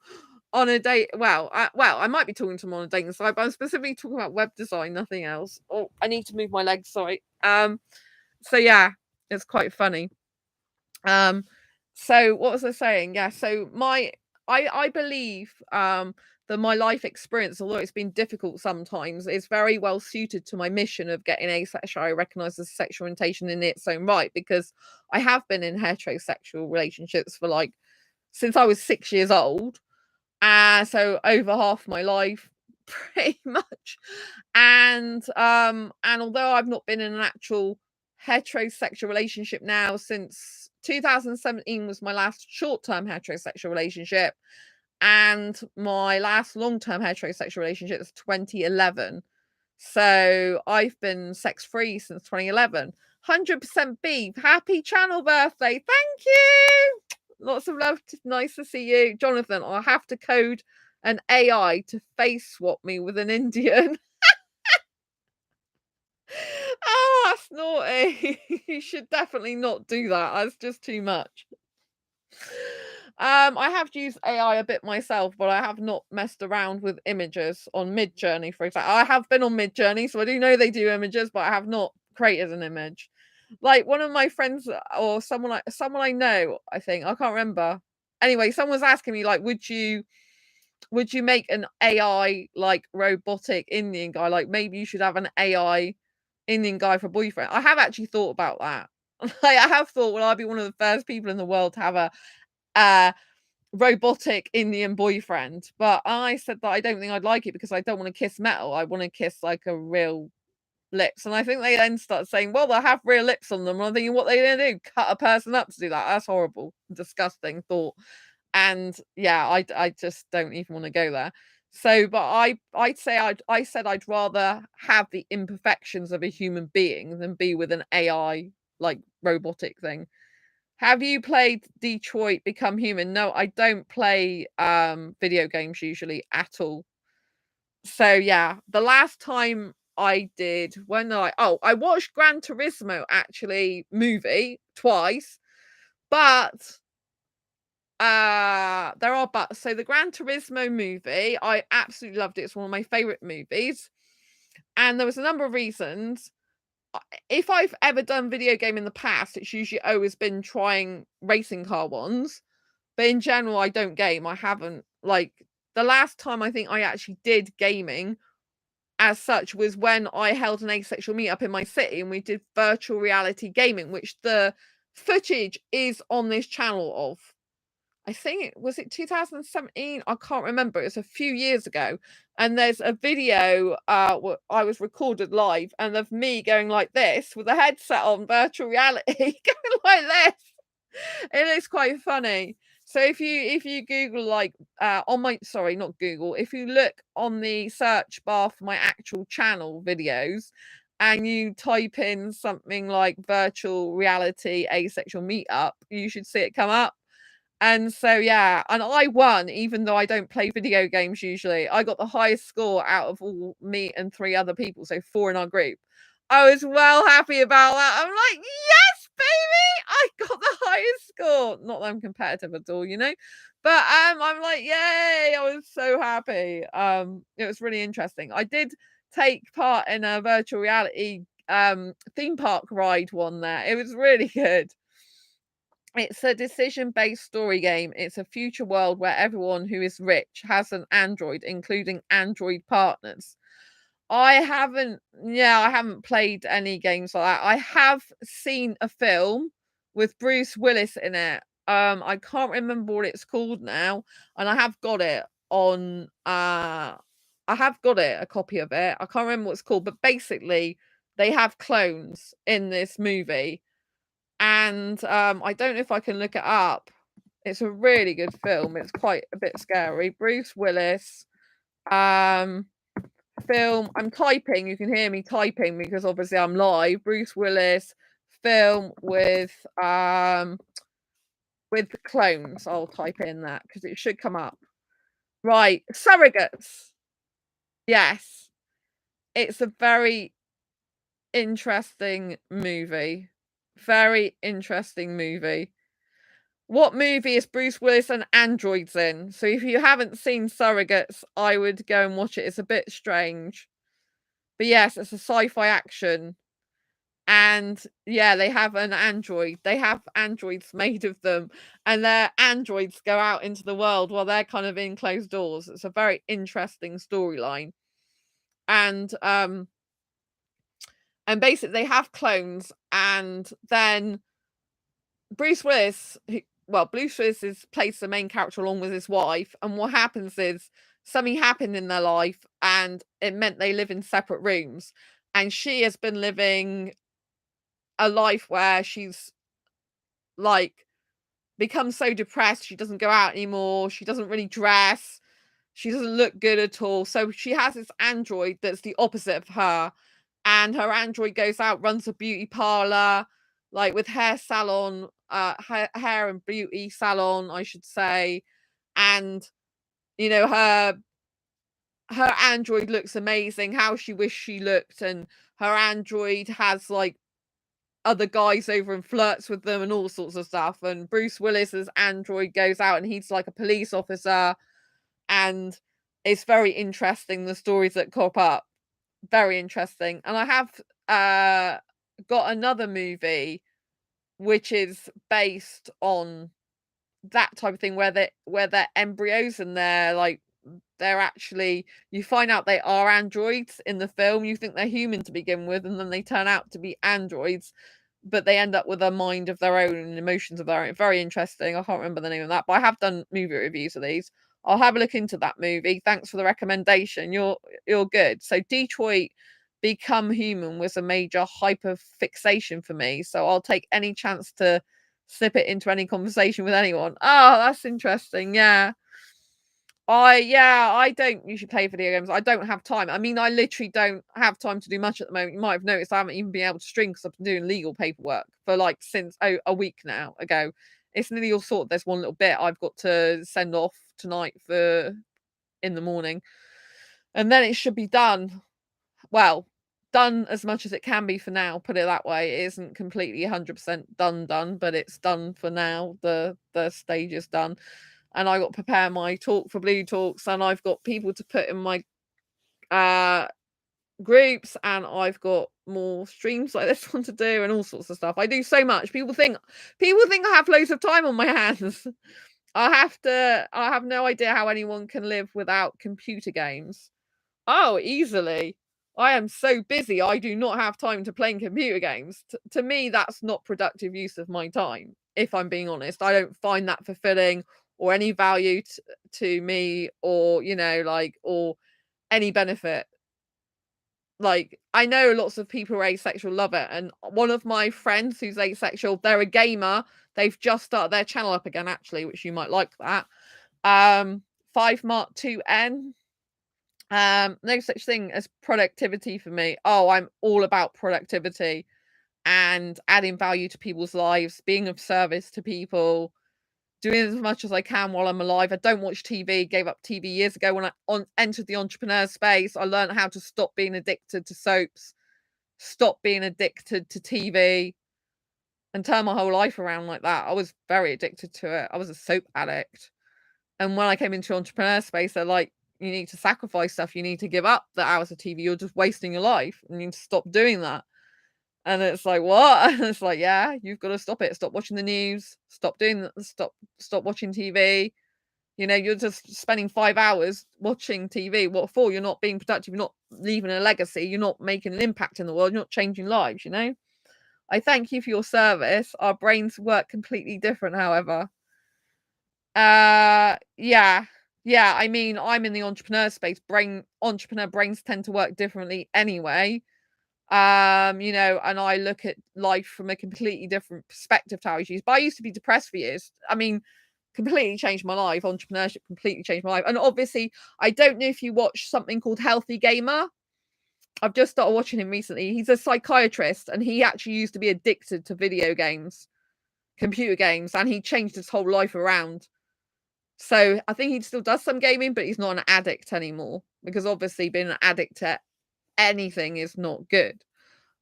Speaker 1: on a date. I might be talking to them on a dating site, but I'm specifically talking about web design, nothing else. Oh, I need to move my legs, sorry. So yeah, it's quite funny. So what was I saying? Yeah, so I believe that my life experience, although it's been difficult sometimes, is very well suited to my mission of getting asexual recognized as a sexual orientation in its own right, because I have been in heterosexual relationships for since I was 6 years old. So over half my life, pretty much. And although I've not been in an actual heterosexual relationship now since 2017 was my last short-term heterosexual relationship, and my last long-term heterosexual relationship was 2011. So I've been sex-free since 2011. 100% beef. Happy channel birthday. Thank you. Lots of love. Nice to see you. Jonathan, I'll have to code an AI to face swap me with an Indian. Oh, that's naughty. You should definitely not do that. That's just too much. I have used AI a bit myself, but I have not messed around with images on Midjourney, for example. I have been on Midjourney, so I do know they do images, but I have not created an image. Like one of my friends or someone I know, I think, I can't remember. Anyway, someone was asking me, like, would you make an AI like robotic Indian guy? Like maybe you should have an AI Indian guy for boyfriend. I have actually thought about that. Like I have thought, well, I'd be one of the first people in the world to have a robotic Indian boyfriend. But I said that I don't think I'd like it because I don't want to kiss metal. I want to kiss like a real lips. And I think they then start saying, well, they'll have real lips on them. And I'm thinking, what are they going to do? Cut a person up to do that? That's horrible, disgusting thought. And yeah, I just don't even want to go there. So, but I said I'd rather have the imperfections of a human being than be with an AI like robotic thing. Have you played Detroit Become Human? No, I don't play video games usually at all. So yeah, the last time I did, I watched Gran Turismo actually movie twice, but there are buts. So the Gran Turismo movie, I absolutely loved it. It's one of my favorite movies. And there was a number of reasons. If I've ever done video game in the past, it's usually always been trying racing car ones. But in general, I don't game. I haven't the last time I think I actually did gaming as such was when I held an asexual meetup in my city and we did virtual reality gaming, which the footage is on this channel of. I think was it 2017? I can't remember. It's a few years ago. And there's a video I was recorded live and of me going like this with a headset on, virtual reality, going like this. It is quite funny. So if you Google not Google, if you look on the search bar for my actual channel videos and you type in something like virtual reality asexual meetup, you should see it come up. And so, yeah, and I won, even though I don't play video games usually. I got the highest score out of all me and 3 other people, so 4 in our group. I was well happy about that. I'm like, yes, baby, I got the highest score. Not that I'm competitive at all, you know, but I'm like, yay! I was so happy. It was really interesting. I did take part in a virtual reality theme park ride one there. It was really good. It's a decision-based story game. It's a future world where everyone who is rich has an android, including android partners. I haven't played any games like that. I have seen a film with Bruce Willis in it. I can't remember what it's called now, and I have got it on I have got it, a copy of it. I can't remember what it's called, but basically they have clones in this movie. And I don't know if I can look it up. It's a really good film. It's quite a bit scary. Bruce Willis, um, film. I'm typing. You can hear me typing because obviously I'm live. Bruce Willis film with clones. I'll type in that because it should come up. Right, surrogates. Yes, it's a very interesting movie. Very interesting movie. What movie is Bruce Willis and androids in? So if you haven't seen Surrogates, I would go and watch it. It's a bit strange. But yes, it's a sci-fi action. And yeah, they have an android. They have androids made of them. And their androids go out into the world while they're kind of in closed doors. It's a very interesting storyline. And basically they have clones, and then Bruce Willis, Bruce Willis plays the main character along with his wife, and what happens is something happened in their life, and it meant they live in separate rooms. And she has been living a life where she's like become so depressed, she doesn't go out anymore, she doesn't really dress, she doesn't look good at all. So she has this android that's the opposite of her, and her android goes out, runs a beauty parlor, like with hair salon, hair and beauty salon, I should say. And you know, her android looks amazing, how she wished she looked, and her android has like other guys over and flirts with them and all sorts of stuff. And Bruce Willis's android goes out and he's like a police officer, and it's very interesting, the stories that crop up. Very interesting. And I have got another movie which is based on that type of thing, where they're embryos and they're actually, you find out they are androids in the film. You think they're human to begin with, and then they turn out to be androids, but they end up with a mind of their own and emotions of their own. Very interesting. I can't remember the name of that, but I have done movie reviews of these. I'll have a look into that movie. Thanks for the recommendation. You're good. So Detroit Become Human was a major hyper fixation for me. So I'll take any chance to slip it into any conversation with anyone. Oh, that's interesting. Yeah. I don't usually play video games. I don't have time. I mean, I literally don't have time to do much at the moment. You might have noticed I haven't even been able to stream because I've been doing legal paperwork for like since a week now ago. It's nearly all sorted. There's one little bit I've got to send off tonight for in the morning, and then it should be done. Well, done as much as it can be for now. Put it that way. It isn't completely 100% done, but it's done for now. The stage is done. And I got to prepare my talk for Blue Talks, and I've got people to put in my groups, and I've got more streams like this one to do, and all sorts of stuff. I do so much. People think I have loads of time on my hands. I have no idea how anyone can live without computer games. Oh, easily. I am so busy, I do not have time to play computer games. To me, that's not productive use of my time, if I'm being honest. I don't find that fulfilling or any value to me, or, or any benefit. Like, I know lots of people who are asexual love it. And one of my friends who's asexual, they're a gamer. They've just started their channel up again, actually, which you might like that. 5 Mark 2N. No such thing as productivity for me. Oh, I'm all about productivity and adding value to people's lives, being of service to people, doing as much as I can while I'm alive. I don't watch TV. Gave up TV years ago when I entered the entrepreneur space. I learned how to stop being addicted to soaps, stop being addicted to TV. and turned my whole life around like that. I was very addicted to it. I was a soap addict. And when I came into entrepreneur space, they're like, you need to sacrifice stuff. You need to give up the hours of TV. You're just wasting your life. And you need to stop doing that. And it's like, what? And it's like, yeah, you've got to stop it. Stop watching the news. Stop doing that. Stop watching TV. You know, you're just spending 5 hours watching TV. What for? You're not being productive. You're not leaving a legacy. You're not making an impact in the world. You're not changing lives, you know? I thank you for your service. Our brains work completely different, however. Yeah. Yeah, I mean, I'm in the entrepreneur space. Entrepreneur brains tend to work differently anyway. You know, and I look at life from a completely different perspective to how I used. But I used to be depressed for years. I mean, completely changed my life. Entrepreneurship completely changed my life. And obviously, I don't know if you watch something called Healthy Gamer. I've just started watching him recently. He's a psychiatrist, and he actually used to be addicted to video games, computer games, and he changed his whole life around. So I think he still does some gaming, but he's not an addict anymore, because obviously being an addict to anything is not good.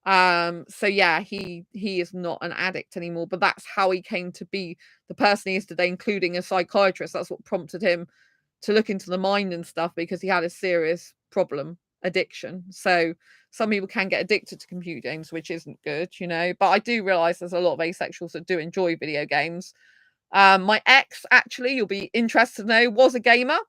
Speaker 1: So yeah, he is not an addict anymore, but that's how he came to be the person he is today, including a psychiatrist. That's what prompted him to look into the mind and stuff, because he had a serious problem, addiction. So some people can get addicted to computer games, which isn't good, you know. But I do realize there's a lot of asexuals that do enjoy video games. My ex, actually, you'll be interested to know, was a gamer,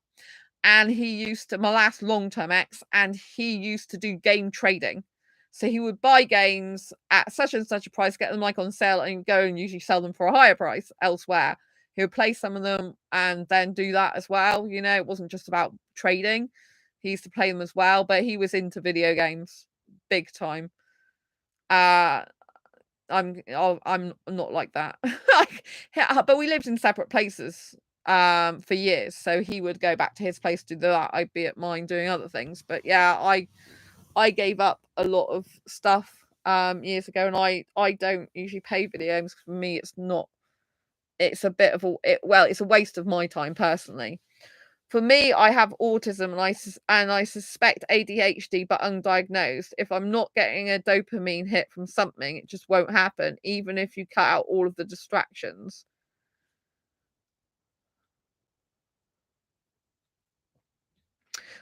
Speaker 1: and he used to, my last long-term ex, and he used to do game trading. So he would buy games at such and such a price, get them like on sale, and go and usually sell them for a higher price elsewhere. He would play some of them and then do that as well. You know, it wasn't just about trading. He used to play them as well, but he was into video games big time. I'm not like that. But we lived in separate places for years. So he would go back to his place to do that. I'd be at mine doing other things. But yeah, I gave up a lot of stuff years ago, and I don't usually play video games. For me, it's a bit of it's a waste of my time personally. For me, I have autism, and I suspect ADHD, but undiagnosed. If I'm not getting a dopamine hit from something, it just won't happen, even if you cut out all of the distractions.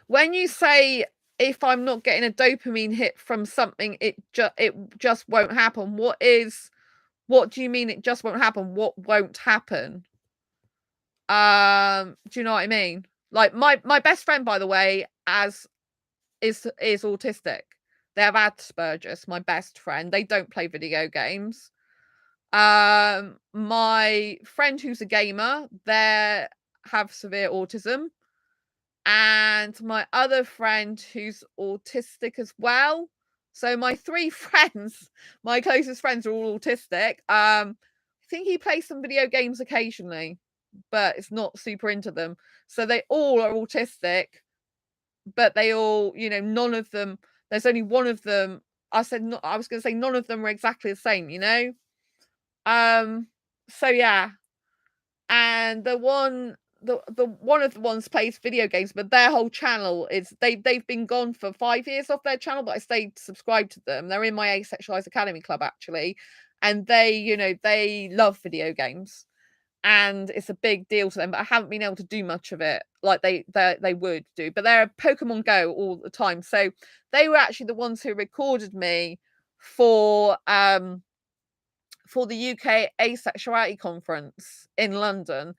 Speaker 1: When you say, if I'm not getting a dopamine hit from something, it just won't happen. What do you mean it just won't happen? What won't happen? Do you know what I mean? Like my best friend, by the way, is autistic. They have Asperger's, my best friend. They don't play video games. My friend who's a gamer, they have severe autism. And my other friend who's autistic as well. So my 3 friends, my closest friends, are all autistic. I think he plays some video games occasionally, but it's not super into them. So they all are autistic, but they all, you know, none of them, there's only one of them. I was going to say none of them are exactly the same, you know? So yeah. And the one of the ones plays video games, but their whole channel is they've been gone for 5 years off their channel, but I stayed subscribed to them. They're in my Asexualise Academy club, actually. And they, you know, they love video games. And it's a big deal to them, but I haven't been able to do much of it like they would do. But they're Pokemon Go all the time. So they were actually the ones who recorded me for the UK Asexuality conference in London.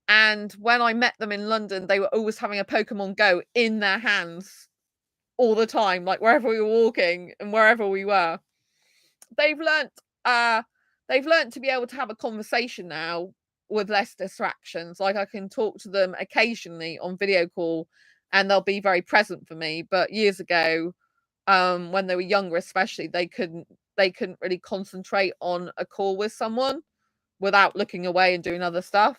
Speaker 1: And when I met them in London, they were always having a Pokemon Go in their hands all the time, like wherever we were walking and wherever we were. They've learnt to be able to have a conversation now with less distractions. Like I can talk to them occasionally on video call and they'll be very present for me. But years ago, when they were younger especially, they couldn't really concentrate on a call with someone without looking away and doing other stuff.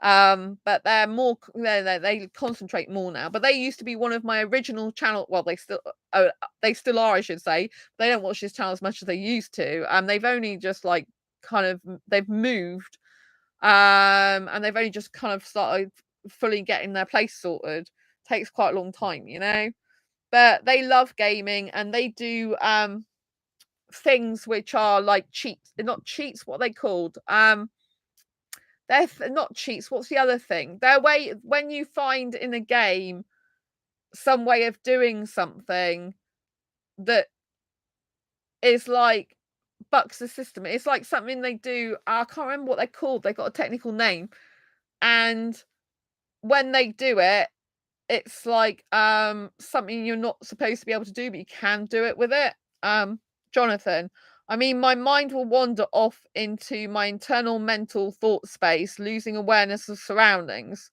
Speaker 1: But they're more, they concentrate more now. But they used to be one of my original channel. Well, they still are, I should say. They don't watch this channel as much as they used to. They've only just like they've moved, and they've only just kind of started fully getting their place sorted. Takes quite a long time, you know. But they love gaming, and they do things which are like cheats. They're not cheats, what are they called? They're not cheats. What's the other thing? They're way when you find in a game some way of doing something that is like bucks the system. It's like something they do. I can't remember what they're called. They've got a technical name. And when they do it, it's like something you're not supposed to be able to do, but you can do it with it. Jonathan, I mean, my mind will wander off into my internal mental thought space, losing awareness of surroundings.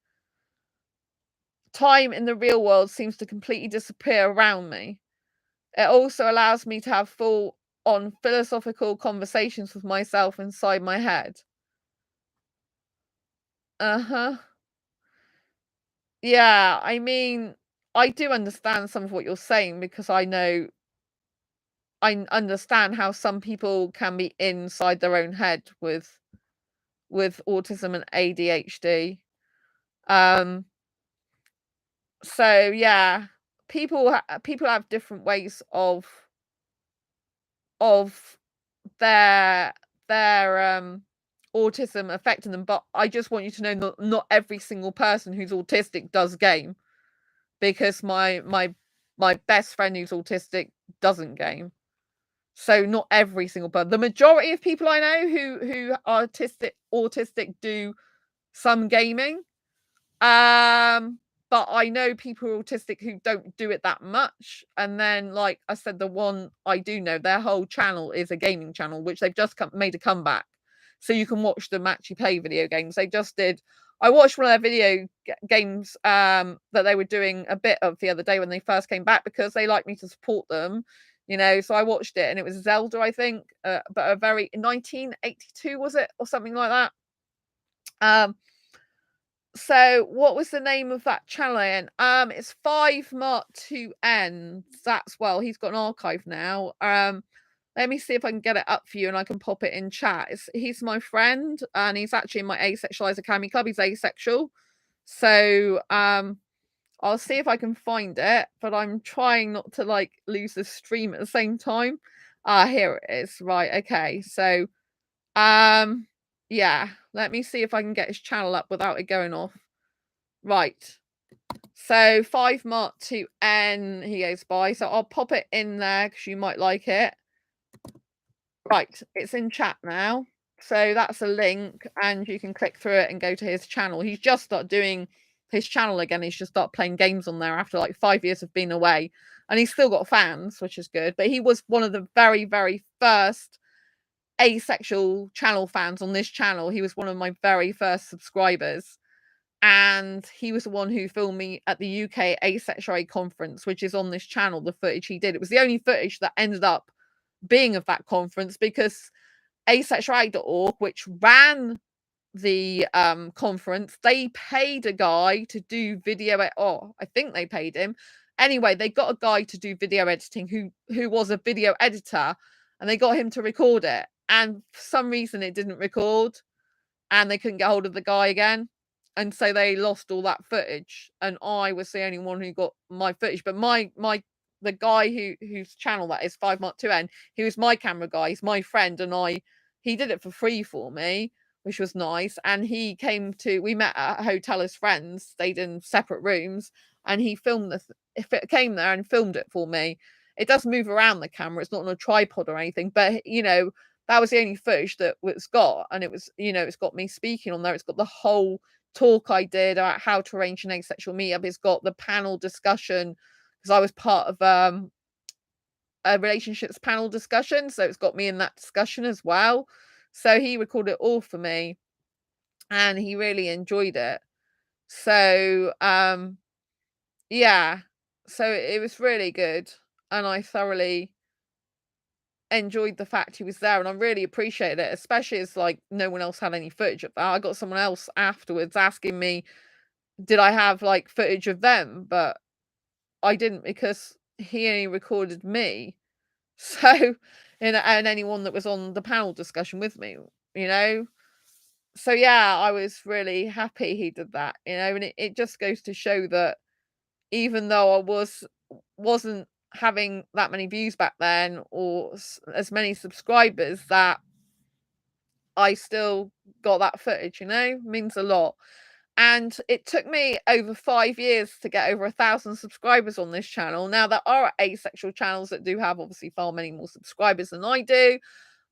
Speaker 1: Time in the real world seems to completely disappear around me. It also allows me to have full on philosophical conversations with myself inside my head. Uh-huh. Yeah, I mean, I do understand some of what you're saying because I understand how some people can be inside their own head with autism and ADHD. Um, so yeah, people have different ways of their their autism affecting them, but I just want you to know that not every single person who's autistic does game, because my best friend who's autistic doesn't game. So not every single person. The majority of people I know who are autistic do some gaming. But I know people who are autistic who don't do it that much. And then, like I said, the one I do know, their whole channel is a gaming channel, which they've just made a comeback. So you can watch them actually play video games. They just did. I watched one of their video games that they were doing a bit of the other day when they first came back, because they like me to support them, you know. So I watched it, and it was Zelda, I think, but a very 1982 was it, or something like that. So what was the name of that channel again? It's 5 Mark 2N. That's, well, he's got an archive now. Let me see if I can get it up for you and I can pop it in chat. He's my friend, and he's actually in my Asexualise Academy Club. He's asexual. So I'll see if I can find it, but I'm trying not to like lose the stream at the same time. Here it is. Right, okay. So yeah, let me see if I can get his channel up without it going off. Right. So 5 Mark 2N he goes by. So I'll pop it in there because you might like it. Right, it's in chat now. So that's a link, and you can click through it and go to his channel. He's just started doing his channel again. He's just started playing games on there after like 5 years of being away. And he's still got fans, which is good. But he was one of the very, very first asexual channel fans on this channel. He was one of my very first subscribers. And he was the one who filmed me at the UK Asexuality conference, which is on this channel, the footage he did. It was the only footage that ended up being of that conference, because asexuality.org, which ran the conference, they paid a guy to do video. I think they paid him. Anyway, they got a guy to do video editing who was a video editor, and they got him to record it. And for some reason, it didn't record, and they couldn't get hold of the guy again. And so they lost all that footage, and I was the only one who got my footage. But the guy whose channel that is, 5 Mark 2N, he was my camera guy. He's my friend, and he did it for free for me, which was nice. And we met at a hotel as friends, stayed in separate rooms, and he filmed if it came there and filmed it for me. It does move around the camera. It's not on a tripod or anything, but you know, that was the only footage that it's got. And it was, you know, it's got me speaking on there. It's got the whole talk I did about how to arrange an asexual meetup. It's got the panel discussion, because I was part of a relationships panel discussion, so it's got me in that discussion as well. So he recorded it all for me, and he really enjoyed it. So yeah, so it was really good, and I thoroughly enjoyed the fact he was there, and I really appreciated it, especially as like no one else had any footage of that. I got someone else afterwards asking me did I have like footage of them, but I didn't, because he only recorded me. So and anyone that was on the panel discussion with me, you know. So yeah, I was really happy he did that, you know. And it just goes to show that even though I wasn't having that many views back then, or as many subscribers, that I still got that footage, means a lot. And it took me over 5 years to get over 1,000 subscribers on this channel. Now, there are asexual channels that do have obviously far many more subscribers than I do.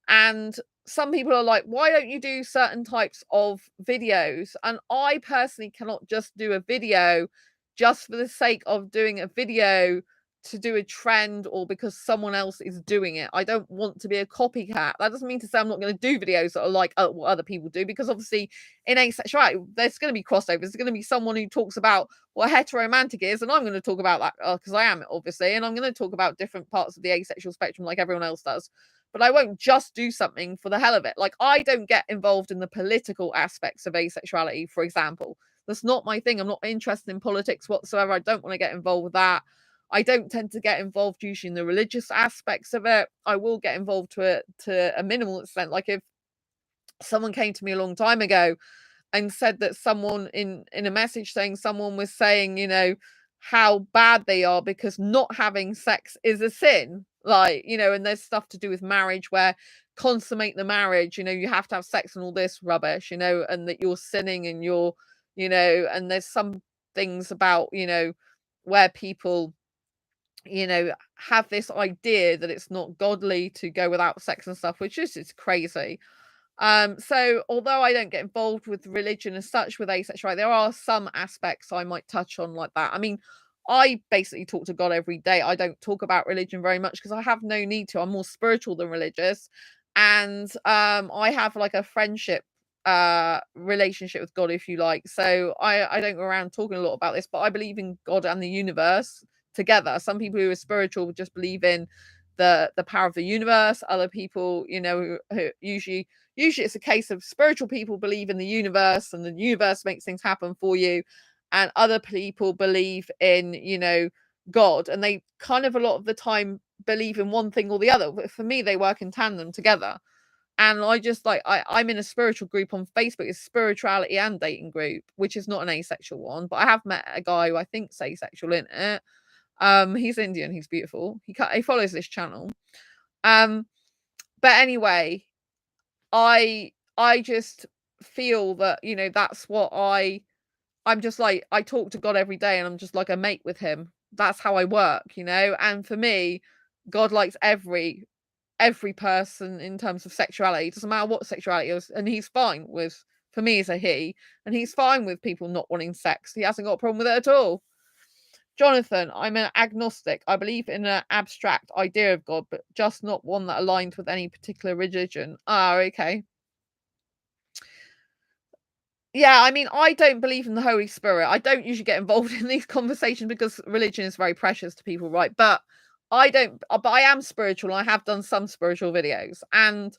Speaker 1: And some people are like, why don't you do certain types of videos? And I personally cannot just do a video just for the sake of doing a video to do a trend or because someone else is doing it. I don't want to be a copycat. That doesn't mean to say I'm not going to do videos that are like what other people do, because obviously in asexuality, there's going to be crossovers. There's going to be someone who talks about what heteromantic is, and I'm going to talk about that because I am, obviously, and I'm going to talk about different parts of the asexual spectrum like everyone else does. But I won't just do something for the hell of it. Like, I don't get involved in the political aspects of asexuality, for example. That's not my thing. I'm not interested in politics whatsoever. I don't want to get involved with that. I don't tend to get involved usually in the religious aspects of it. I will get involved to a minimal extent. Like, if someone came to me a long time ago and said that someone in a message saying someone was saying, how bad they are because not having sex is a sin. Like, and there's stuff to do with marriage where consummate the marriage, you have to have sex and all this rubbish, and that you're sinning and you're, and there's some things about, where people, have this idea that it's not godly to go without sex and stuff, which is crazy. So although I don't get involved with religion as such with asexuality, there are some aspects I might touch on like that. I mean, I basically talk to God every day. I don't talk about religion very much because I have no need to. I'm more spiritual than religious. And I have like a friendship relationship with God, if you like. So I don't go around talking a lot about this, but I believe in God and the universe together. Some people who are spiritual just believe in the power of the universe. Other people, who usually it's a case of spiritual people believe in the universe and the universe makes things happen for you, and other people believe in God, and they kind of a lot of the time believe in one thing or the other. But for me, they work in tandem together. And I just like I'm in a spiritual group on Facebook. It's spirituality and dating group, which is not an asexual one, but I have met a guy who I think's asexual in it. He's Indian, he's beautiful, he follows this channel. But anyway, I just feel that that's what I'm just like, I talk to God every day and I'm just like a mate with him. That's how I work, and for me, God likes every person in terms of sexuality. It doesn't matter what sexuality is, and he's fine with, for me it's a he, and he's fine with people not wanting sex. He hasn't got a problem with it at all. Jonathan, I'm an agnostic. I believe in an abstract idea of God, but just not one that aligns with any particular religion. Okay. Yeah, I mean, I don't believe in the Holy Spirit. I don't usually get involved in these conversations because religion is very precious to people, right? But I am spiritual. I have done some spiritual videos, and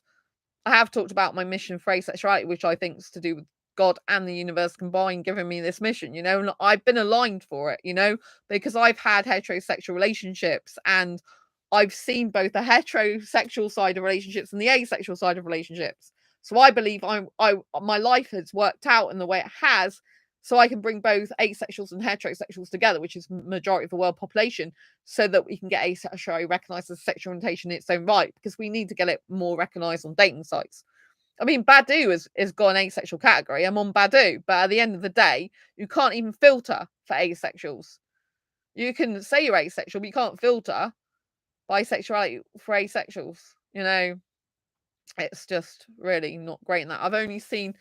Speaker 1: I have talked about my mission for asexuality, which I think is to do with God and the universe combined giving me this mission, and I've been aligned for it, because I've had heterosexual relationships and I've seen both the heterosexual side of relationships and the asexual side of relationships. So I believe my life has worked out in the way it has, so I can bring both asexuals and heterosexuals together, which is majority of the world population, so that we can get asexuality recognized as a sexual orientation in its own right, because we need to get it more recognized on dating sites. I mean, Badoo has got an asexual category. I'm on Badoo, but at the end of the day, you can't even filter for asexuals. You can say you're asexual, but you can't filter bisexuality for asexuals. It's just really not great in that. I've only seen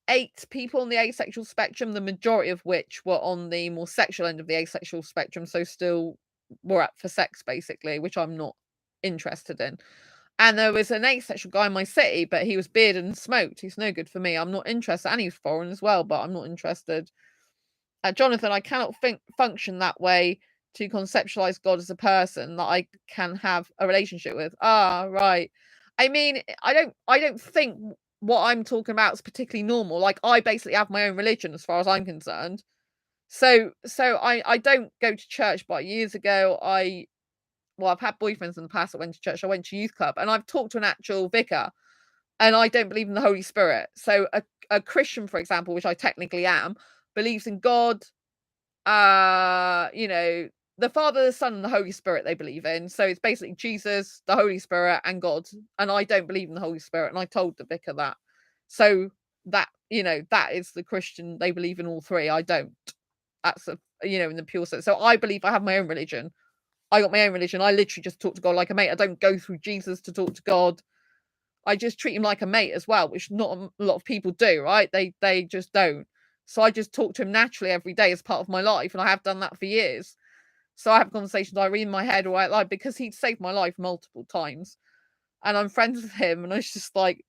Speaker 1: 8 people on the asexual spectrum, the majority of which were on the more sexual end of the asexual spectrum, so still were up for sex, basically, which I'm not interested in. And there was an asexual guy in my city, but he was bearded and smoked. He's no good for me. I'm not interested. And he's foreign as well, but I'm not interested. Jonathan, I cannot function that way to conceptualize God as a person that I can have a relationship with. Right. I mean, I don't think what I'm talking about is particularly normal. Like, I basically have my own religion as far as I'm concerned. So I don't go to church, but years ago I've had boyfriends in the past that went to church. I went to youth club and I've talked to an actual vicar, and I don't believe in the Holy Spirit. So a Christian, for example, which I technically am, believes in God, the Father, the Son, and the Holy Spirit they believe in. So it's basically Jesus, the Holy Spirit, and God. And I don't believe in the Holy Spirit, and I told the vicar that. So that, that is the Christian. They believe in all three. I don't. That's in the pure sense. So I believe I have my own religion. I got my own religion. I literally just talk to God like a mate. I don't go through Jesus to talk to God. I just treat him like a mate as well, which not a lot of people do, right? They just don't. So I just talk to him naturally every day as part of my life, and I have done that for years. So I have conversations I read in my head or I like, because he'd saved my life multiple times, and I'm friends with him, and it's just like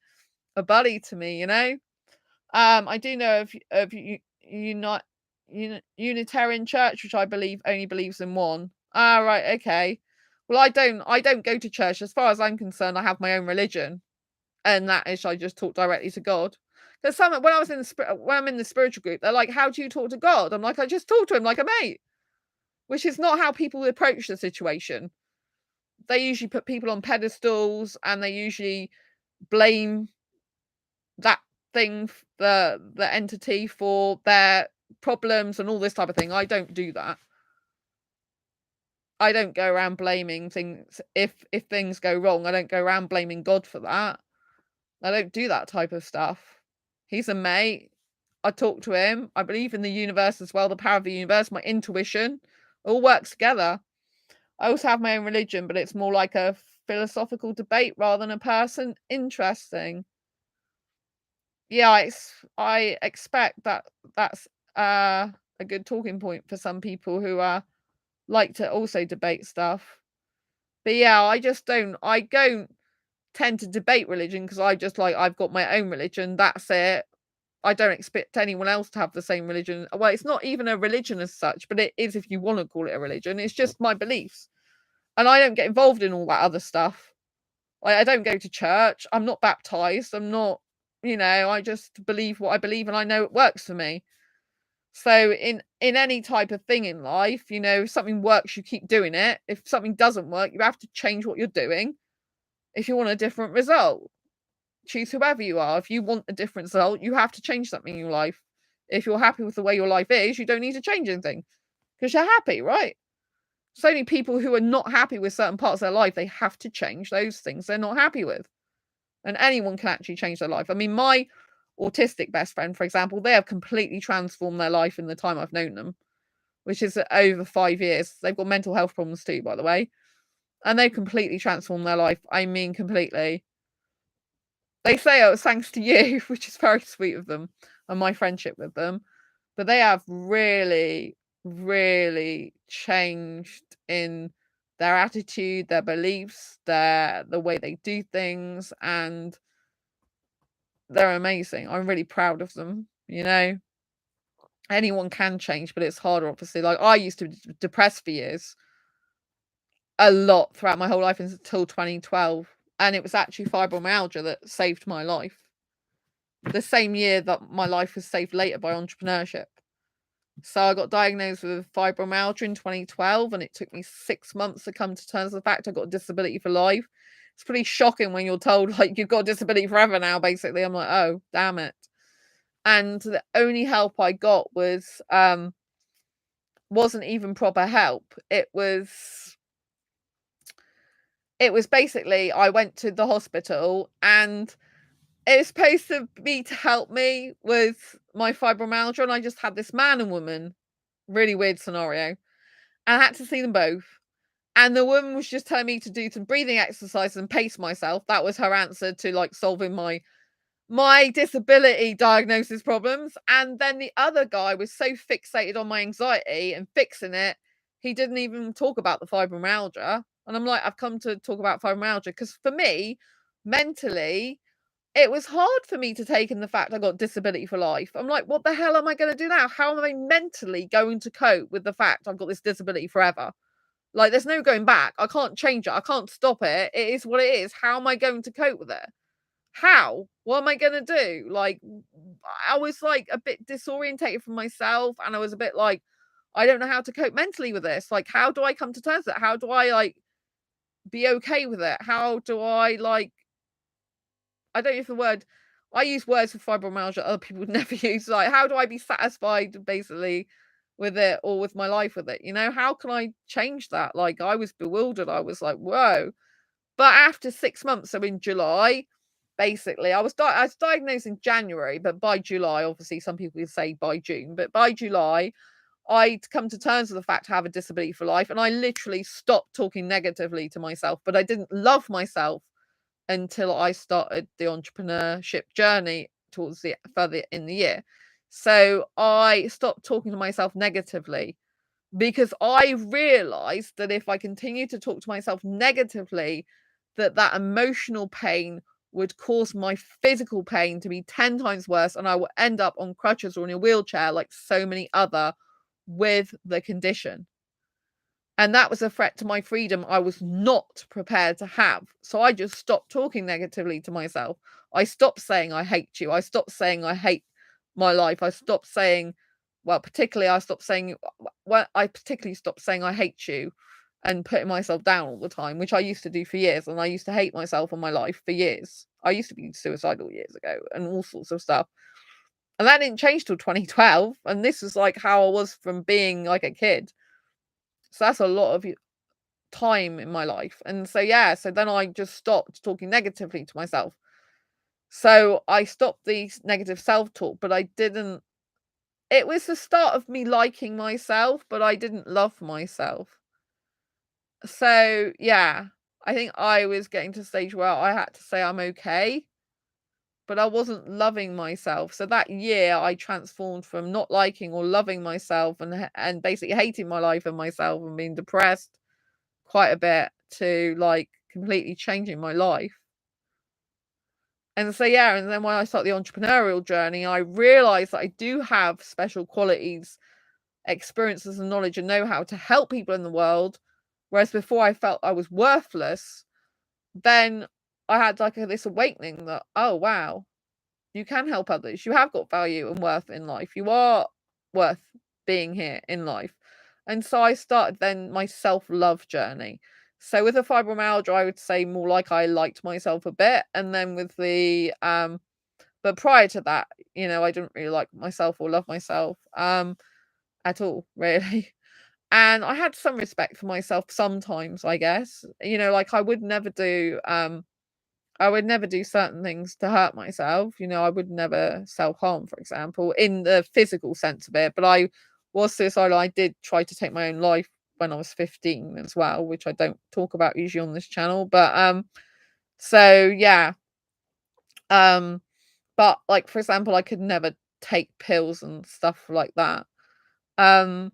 Speaker 1: a buddy to me. I do know of Unitarian Church, which I believe only believes in one. Ah, right, okay. Well, I don't go to church. As far as I'm concerned, I have my own religion, and that is I just talk directly to God. Because when I'm in the spiritual group, they're like, "How do you talk to God?" I'm like, "I just talk to him like a mate," which is not how people approach the situation. They usually put people on pedestals, and they usually blame that thing, the entity, for their problems and all this type of thing. I don't do that. I don't go around blaming things. If things go wrong, I don't go around blaming God for that. I don't do that type of stuff. He's a mate. I talk to him. I believe in the universe as well, the power of the universe, my intuition. It all works together. I also have my own religion, but it's more like a philosophical debate rather than a person. Interesting. Yeah, I expect that that's a good talking point for some people who like to also debate stuff. But yeah, I don't tend to debate religion, because I've got my own religion. That's it. I don't expect anyone else to have the same religion. Well, it's not even a religion as such, but it is if you want to call it a religion. It's just my beliefs. And I don't get involved in all that other stuff. I don't go to church. I'm not baptized. I'm not, I just believe what I believe, and I know it works for me. So in any type of thing in life, if something works, you keep doing it. If something doesn't work, you have to change what you're doing if you want a different result. Choose whoever you are. If you want a different result, you have to change something in your life. If you're happy with the way your life is, you don't need to change anything, because you're happy, right? So many people who are not happy with certain parts of their life, they have to change those things they're not happy with. And anyone can actually change their life. I mean, my autistic best friend, for example, they have completely transformed their life in the time I've known them, which is over 5 years. They've got mental health problems too, by the way. And they've completely transformed their life. I mean, completely. They say, "Oh, it's thanks to you," which is very sweet of them, and my friendship with them. But they have really, really changed in their attitude, their beliefs, the way they do things, and they're amazing. I'm really proud of them. Anyone can change, but it's harder, obviously. Like, I used to be depressed for years, a lot throughout my whole life until 2012, and it was actually fibromyalgia that saved my life. The same year that my life was saved later by entrepreneurship. So I got diagnosed with fibromyalgia in 2012, and it took me 6 months to come to terms with the fact I got a disability for life. It's pretty shocking when you're told, like, you've got a disability forever now, basically. I'm like, oh, damn it. And the only help I got wasn't even proper help. It was basically, I went to the hospital, and it was supposed to be to help me with my fibromyalgia, and I just had this man and woman. Really weird scenario. And I had to see them both. And the woman was just telling me to do some breathing exercises and pace myself. That was her answer to, like, solving my disability diagnosis problems. And then the other guy was so fixated on my anxiety and fixing it, he didn't even talk about the fibromyalgia. And I'm like, I've come to talk about fibromyalgia because for me, mentally, it was hard for me to take in the fact I got disability for life. I'm like, what the hell am I going to do now? How am I mentally going to cope with the fact I've got this disability forever? Like, there's no going back. I can't change it. I can't stop it. It is what it is. How am I going to cope with it? How? What am I going to do? Like, I was like a bit disorientated from myself, and I was a bit like, I don't know how to cope mentally with this. Like, how do I come to terms with it? How do I, like, be okay with it? How do I, like, I don't use the word, I use words for fibromyalgia other people would never use. Like, how do I be satisfied, basically, with it or with my life with it. How can I change that? Like, I was bewildered. I was like, whoa. But after 6 months, so in July, basically, I was diagnosed in January, but by July, obviously, some people say by June, but by July, I'd come to terms with the fact I have a disability for life, and I literally stopped talking negatively to myself. But I didn't love myself until I started the entrepreneurship journey towards the further in the year. So I stopped talking to myself negatively because I realized that if I continue to talk to myself negatively, that emotional pain would cause my physical pain to be 10 times worse, and I will end up on crutches or in a wheelchair like so many other with the condition. And that was a threat to my freedom I was not prepared to have. So I just stopped talking negatively to myself. I stopped saying I hate you. I stopped saying I hate my life. I stopped saying, well, particularly I stopped saying, well, I particularly stopped saying I hate you and putting myself down all the time, which I used to do for years. And I used to hate myself and my life for years. I used to be suicidal years ago and all sorts of stuff. And that didn't change till 2012. And this was like how I was from being like a kid. So that's a lot of time in my life. And so, yeah, so then I just stopped talking negatively to myself. So I stopped the negative self-talk, but I didn't it was the start of me liking myself, but I didn't love myself. So, yeah, I think I was getting to a stage where I had to say I'm okay, but I wasn't loving myself. So that year I transformed from not liking or loving myself and basically hating my life and myself and being depressed quite a bit to like completely changing my life. And so, yeah, and then when I started the entrepreneurial journey, I realized that I do have special qualities, experiences, and knowledge and know how to help people in the world. Whereas before I felt I was worthless, then I had like this awakening that, oh, wow, you can help others. You have got value and worth in life. You are worth being here in life. And so I started then my self-love journey. So with the fibromyalgia, I would say more like I liked myself a bit. And then with the but prior to that, I didn't really like myself or love myself at all, really. And I had some respect for myself sometimes, I guess. Like I would never do certain things to hurt myself. I would never self-harm, for example, in the physical sense of it. But I was suicidal. I did try to take my own life when I was 15 as well, which I don't talk about usually on this channel. But so yeah. But like for example, I could never take pills and stuff like that. Um,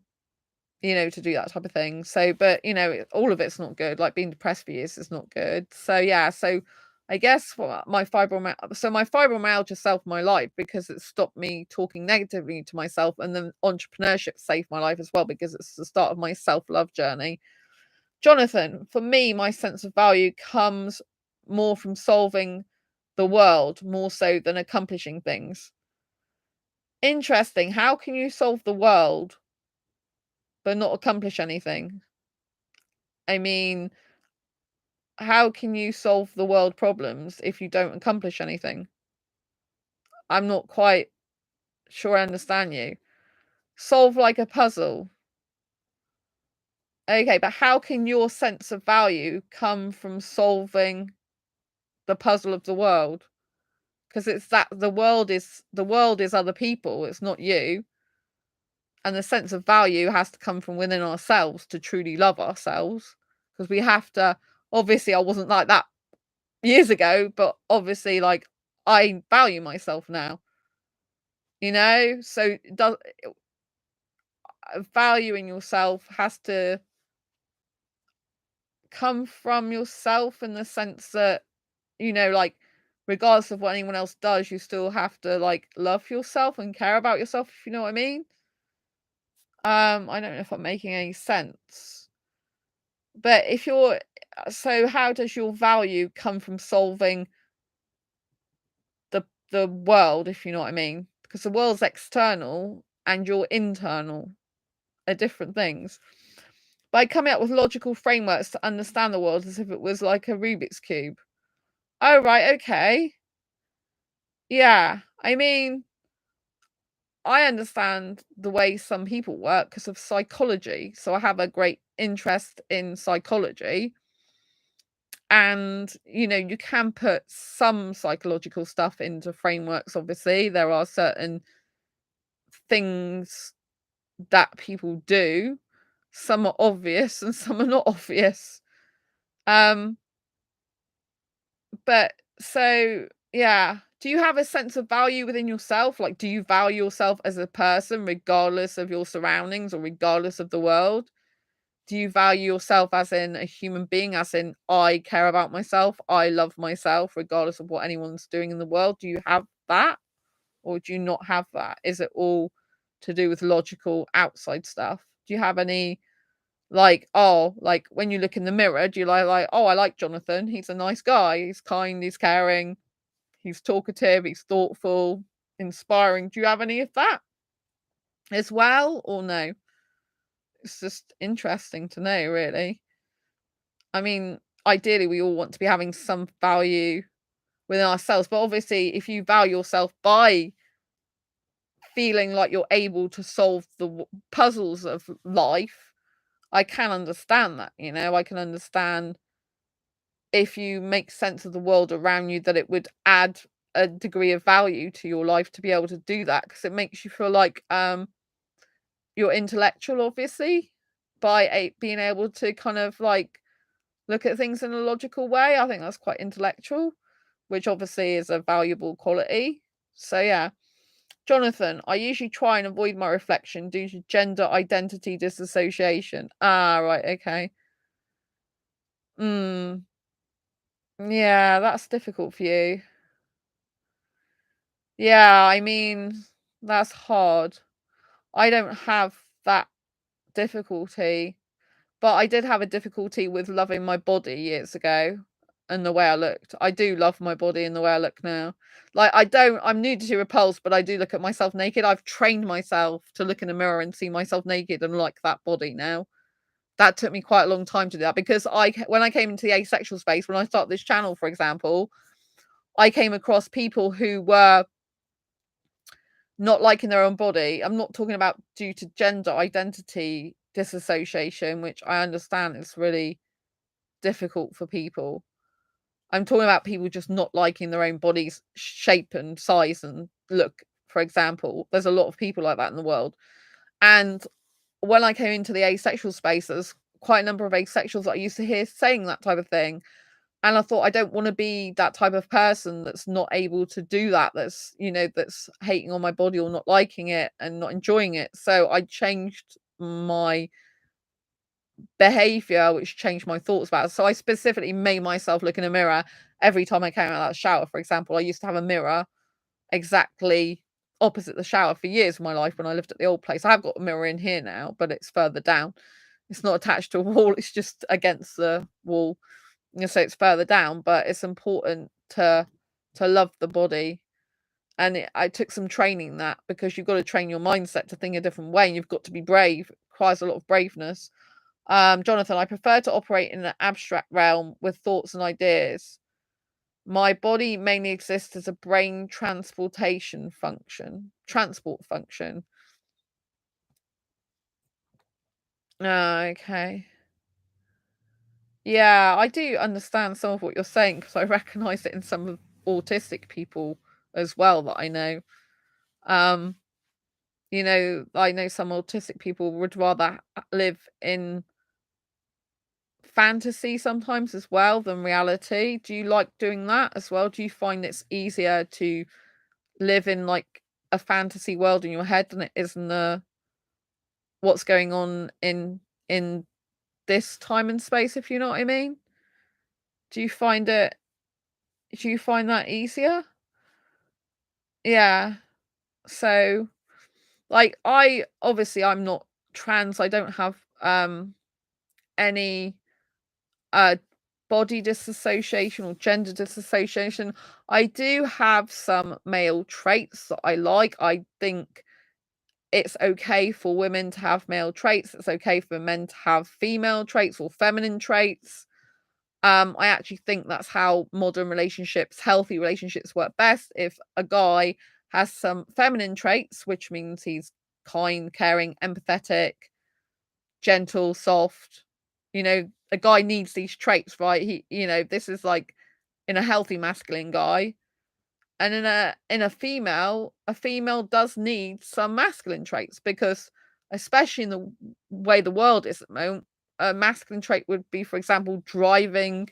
Speaker 1: to do that type of thing. So, but all of it's not good. Like being depressed for years is not good. So yeah, so I guess my fibromyalgia saved my life because it stopped me talking negatively to myself, and then entrepreneurship saved my life as well because it's the start of my self-love journey. Jonathan, for me, my sense of value comes more from solving the world more so than accomplishing things. Interesting. How can you solve the world but not accomplish anything? I mean, how can you solve the world problems if you don't accomplish anything? I'm not quite sure I understand you. Solve like a puzzle. Okay, but how can your sense of value come from solving the puzzle of the world? Because it's that the world is other people, it's not you. And the sense of value has to come from within ourselves to truly love ourselves. Because we have to, obviously, I wasn't like that years ago, but obviously, like, I value myself now. So valuing yourself has to come from yourself in the sense that, like, regardless of what anyone else does, you still have to like love yourself and care about yourself, if you know what I mean. I don't know if I'm making any sense. But so how does your value come from solving the world, if you know what I mean? Because the world's external and your internal are different things. By coming up with logical frameworks to understand the world as if it was like a Rubik's Cube. Oh, right, okay. Yeah. I mean, I understand the way some people work because of psychology. So I have a great interest in psychology. And, you can put some psychological stuff into frameworks, obviously. There are certain things that people do. Some are obvious and some are not obvious. Um, but so yeah. Do you have a sense of value within yourself? Like, do you value yourself as a person regardless of your surroundings or regardless of the world? Do you value yourself as in a human being, as in I care about myself, I love myself regardless of what anyone's doing in the world? Do you have that? Or do you not have that? Is it all to do with logical outside stuff? Do you have any like when you look in the mirror, do you oh, I like Jonathan, he's a nice guy, he's kind, he's caring, he's talkative, he's thoughtful, inspiring. Do you have any of that as well, or no? It's just interesting to know, really. I mean, ideally, we all want to be having some value within ourselves, but obviously, if you value yourself by feeling like you're able to solve the puzzles of life, I can understand that. I can understand if you make sense of the world around you that it would add a degree of value to your life to be able to do that, because it makes you feel like you're intellectual, obviously, by being able to kind of like look at things in a logical way. I think that's quite intellectual, which obviously is a valuable quality. So yeah. Jonathan, I usually try and avoid my reflection due to gender identity dissociation. Ah, right, okay. Mm, yeah, that's difficult for you. Yeah, I mean, that's hard. I don't have that difficulty. But I did have a difficulty with loving my body years ago and the way I looked. I do love my body and the way I look now. Like, I'm nudity repulsed, but I do look at myself naked. I've trained myself to look in a mirror and see myself naked and like that body now. That took me quite a long time to do that because when I came into the asexual space, when I started this channel, for example, I came across people who were not liking their own body. I'm not talking about due to gender identity disassociation, which I understand is really difficult for people. I'm talking about people just not liking their own body's shape and size and look, for example. There's a lot of people like that in the world. And when I came into the asexual space, there's quite a number of asexuals that I used to hear saying that type of thing. And I thought, I don't want to be that type of person that's not able to do that, that's hating on my body or not liking it and not enjoying it. So I changed my behavior, which changed my thoughts about it. So I specifically made myself look in a mirror every time I came out of that shower. For example, I used to have a mirror exactly opposite the shower for years of my life when I lived at the old place. I have got a mirror in here now, but it's further down. It's not attached to a wall, it's just against the wall. So it's further down, but it's important to love the body. And I took some training that, because you've got to train your mindset to think a different way, and you've got to be brave. It requires a lot of braveness. Jonathan, I prefer to operate in an abstract realm with thoughts and ideas. My body mainly exists as a brain transport function. Okay. Yeah, I do understand some of what you're saying because I recognize it in some of autistic people as well that I know. Um, I know some autistic people would rather live in fantasy sometimes as well than reality. Do you like doing that as well? Do you find it's easier to live in like a fantasy world in your head than it is in the what's going on in this time and space, if you know what I mean? Do you find it do you find that easier? Yeah. So like I'm not trans. I don't have any uh body disassociation or gender disassociation. I do have some male traits that I like. I think it's okay for women to have male traits. It's okay for men to have female traits or feminine traits. I actually think that's how modern relationships, healthy relationships work best. If a guy has some feminine traits, which means he's kind, caring, empathetic, gentle, soft. A guy needs these traits, right? This is like in a healthy masculine guy. And in a female does need some masculine traits, because especially in the way the world is at the moment, a masculine trait would be, for example, driving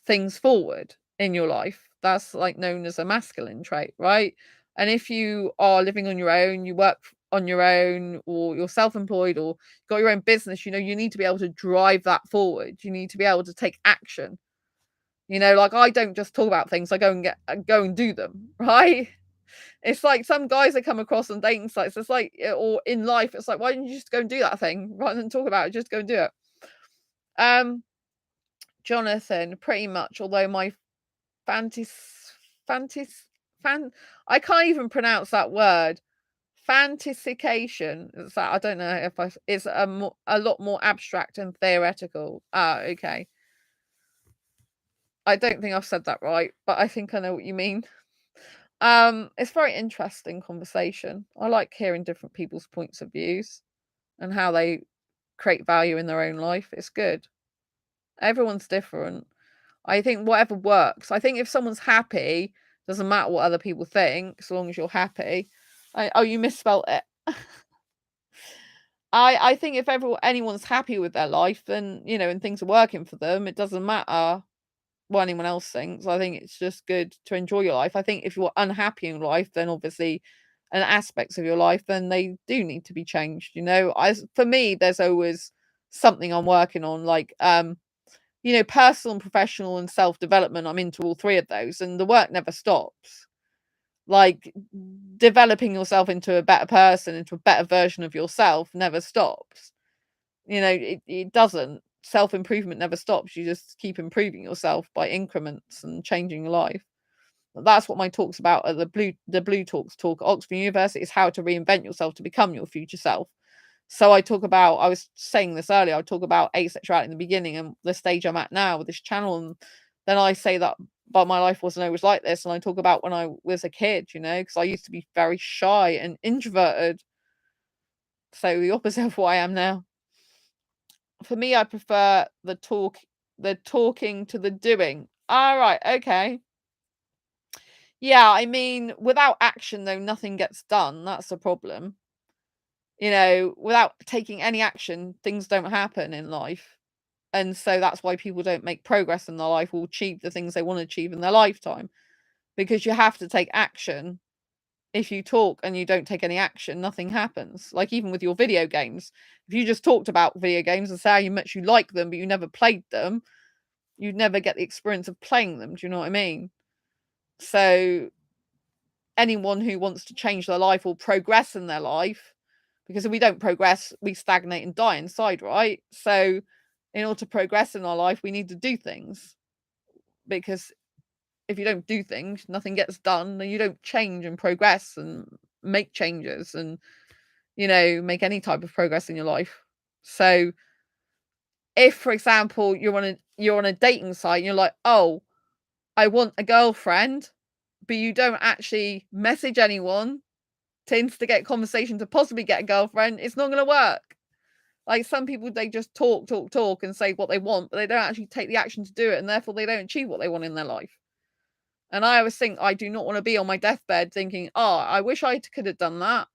Speaker 1: things forward in your life. That's like known as a masculine trait, right? And if you are living on your own, you work on your own, or you're self-employed, or got your own business, you need to be able to drive that forward. You need to be able to take action. Like, I don't just talk about things, I go and do them, right? It's like some guys I come across on dating sites, it's like, or in life, it's like, why don't you just go and do that thing rather than talk about it? Just go and do it. Jonathan, pretty much, although my fantis fantis fan I can't even pronounce that word. Fantasication. Is that, I don't know if is a lot more abstract and theoretical. Okay. I don't think I've said that right, but I think I know what you mean. It's very interesting conversation. I like hearing different people's points of views and how they create value in their own life. It's good. Everyone's different. I think whatever works. I think if someone's happy, doesn't matter what other people think, as long as you're happy. Oh, you misspelt it. I think if anyone's happy with their life, then and things are working for them, it doesn't matter what anyone else thinks. I think it's just good to enjoy your life. I think if you're unhappy in life, then obviously, and aspects of your life, then they do need to be changed. For me, there's always something I'm working on, like personal and professional and self-development. I'm into all three of those, and the work never stops. Like, developing yourself into a better person, into a better version of yourself, never stops. It doesn't. Self-improvement never stops. You just keep improving yourself by increments and changing your life. That's what my talks about at the Blue Talks talk at Oxford University, is how to reinvent yourself to become your future self. So I was saying this earlier, I talk about asexuality in the beginning and the stage I'm at now with this channel, and then I say that, but my life wasn't always like this, and I talk about when I was a kid, because I used to be very shy and introverted, so the opposite of what I am now. For me, I prefer the talking to the doing. All right, okay. Yeah, I mean, without action, though, nothing gets done. That's the problem. Without taking any action, things don't happen in life. And so that's why people don't make progress in their life or achieve the things they want to achieve in their lifetime, because you have to take action. If you talk and you don't take any action, nothing happens. Like, even with your video games, if you just talked about video games and say how much you like them, but you never played them, you'd never get the experience of playing them. Do you know what I mean? So anyone who wants to change their life or progress in their life, because if we don't progress, we stagnate and die inside, right? So in order to progress in our life, we need to do things, because if you don't do things, nothing gets done, and you don't change and progress and make changes and make any type of progress in your life. So if, for example, you're on a dating site and you're like, oh, I want a girlfriend, but you don't actually message anyone to instigate conversation to possibly get a girlfriend, it's not going to work. Like, some people, they just talk and say what they want, but they don't actually take the action to do it, and therefore they don't achieve what they want in their life. And I always think, I do not want to be on my deathbed thinking, oh, I wish I could have done that.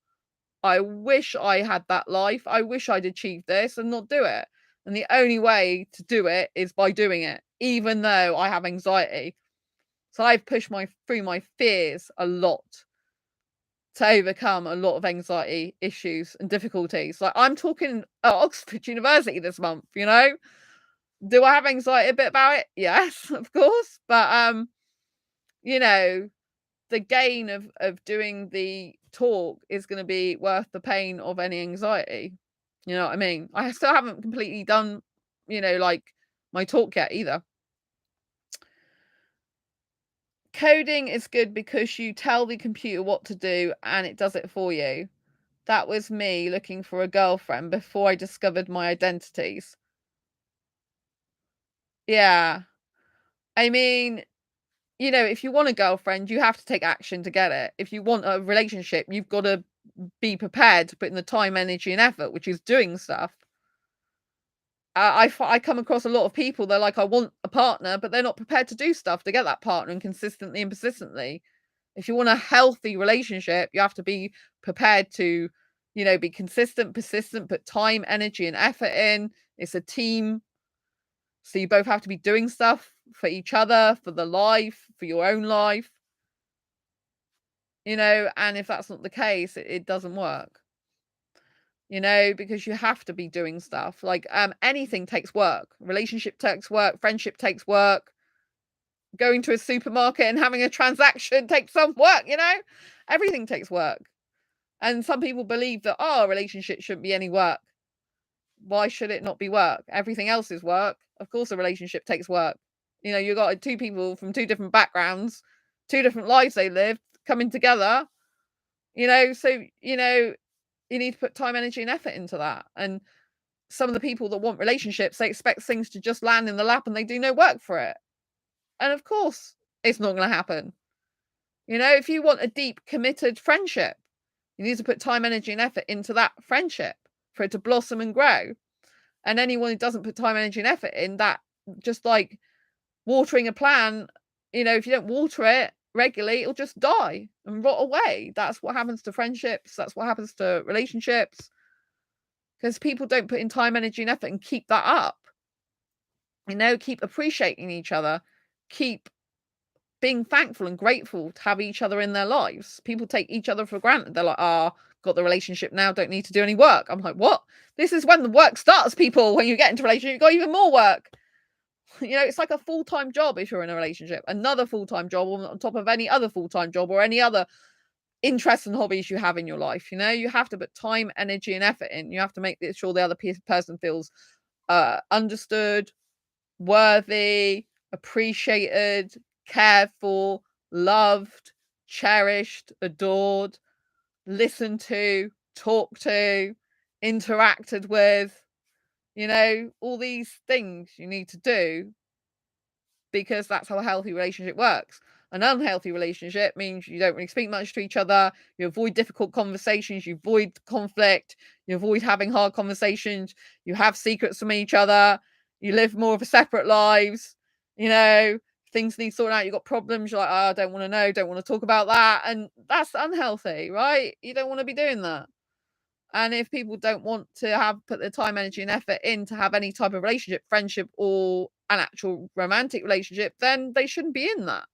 Speaker 1: I wish I had that life. I wish I'd achieved this, and not do it. And the only way to do it is by doing it, even though I have anxiety. So I've pushed through my fears a lot to overcome a lot of anxiety issues and difficulties. Like, I'm talking at Oxford University this month, Do I have anxiety a bit about it? Yes, of course. But the gain of doing the talk is going to be worth the pain of any anxiety. You know what I mean? I still haven't completely done, like, my talk yet either. Coding is good because you tell the computer what to do and it does it for you. That was me looking for a girlfriend before I discovered my identities. Yeah. I mean, you know, if you want a girlfriend, you have to take action to get it. If you want a relationship, you've got to be prepared to put in the time, energy, and effort, which is doing stuff. I come across a lot of people, they're like, I want a partner, but they're not prepared to do stuff to get that partner, and consistently and persistently. If you want a healthy relationship, you have to be prepared to, you know, be consistent, persistent, put time, energy, and effort in. It's a team. So you both have to be doing stuff for each other, for the life, for your own life, you know, and if that's not the case, it doesn't work, you know, because you have to be doing stuff. Like anything takes work. Relationship takes work, friendship takes work, going to a supermarket and having a transaction takes some work, you know? Everything takes work. And some people believe that, oh, a relationship shouldn't be any work. Why should it not be work? Everything else is work. Of course, a relationship takes work. You know, you've got two people from two different backgrounds, two different lives they lived, coming together, you know, so, you know, you need to put time, energy, and effort into that. And some of the people that want relationships, they expect things to just land in the lap and they do no work for it. And of course, it's not going to happen. You know, if you want a deep, committed friendship, you need to put time, energy, and effort into that friendship for it to blossom and grow. And anyone who doesn't put time, energy, and effort in that, just like watering a plant, you know, if you don't water it regularly, it'll just die and rot away. That's what happens to friendships. That's what happens to relationships. Because people don't put in time, energy, and effort and keep that up. You know, keep appreciating each other, keep being thankful and grateful to have each other in their lives. People take each other for granted. They're like, ah, oh, got the relationship now, don't need to do any work. I'm like, what? This is when the work starts, people. When you get into a relationship, you've got even more work. You know, it's like a full-time job if you're in a relationship. Another full-time job on top of any other full-time job or any other interests and hobbies you have in your life. You know, you have to put time, energy, and effort in. You have to make sure the other person feels understood, worthy, appreciated, cared for, loved, cherished, adored, listened to, talked to, interacted with, you know, all these things you need to do because that's how a healthy relationship works. An unhealthy relationship means you don't really speak much to each other, you avoid difficult conversations, you avoid conflict, you avoid having hard conversations, you have secrets from each other, you live more of a separate lives, you know, things need sorting out, you've got problems, you're like, oh, I don't want to know, don't want to talk about that. And that's unhealthy, right? You don't want to be doing that. And if people don't want to have put the time, energy, and effort in to have any type of relationship, friendship, or an actual romantic relationship, then they shouldn't be in that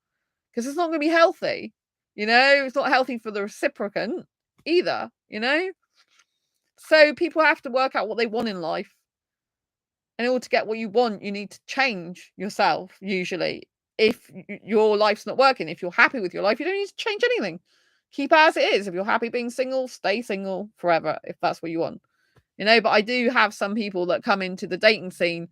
Speaker 1: because it's not going to be healthy. You know, it's not healthy for the reciprocant either, you know? So people have to work out what they want in life. And in order to get what you want, you need to change yourself, usually. If your life's not working, if you're happy with your life, you don't need to change anything. Keep it as it is. If you're happy being single, stay single forever, if that's what you want. You know, but I do have some people that come into the dating scene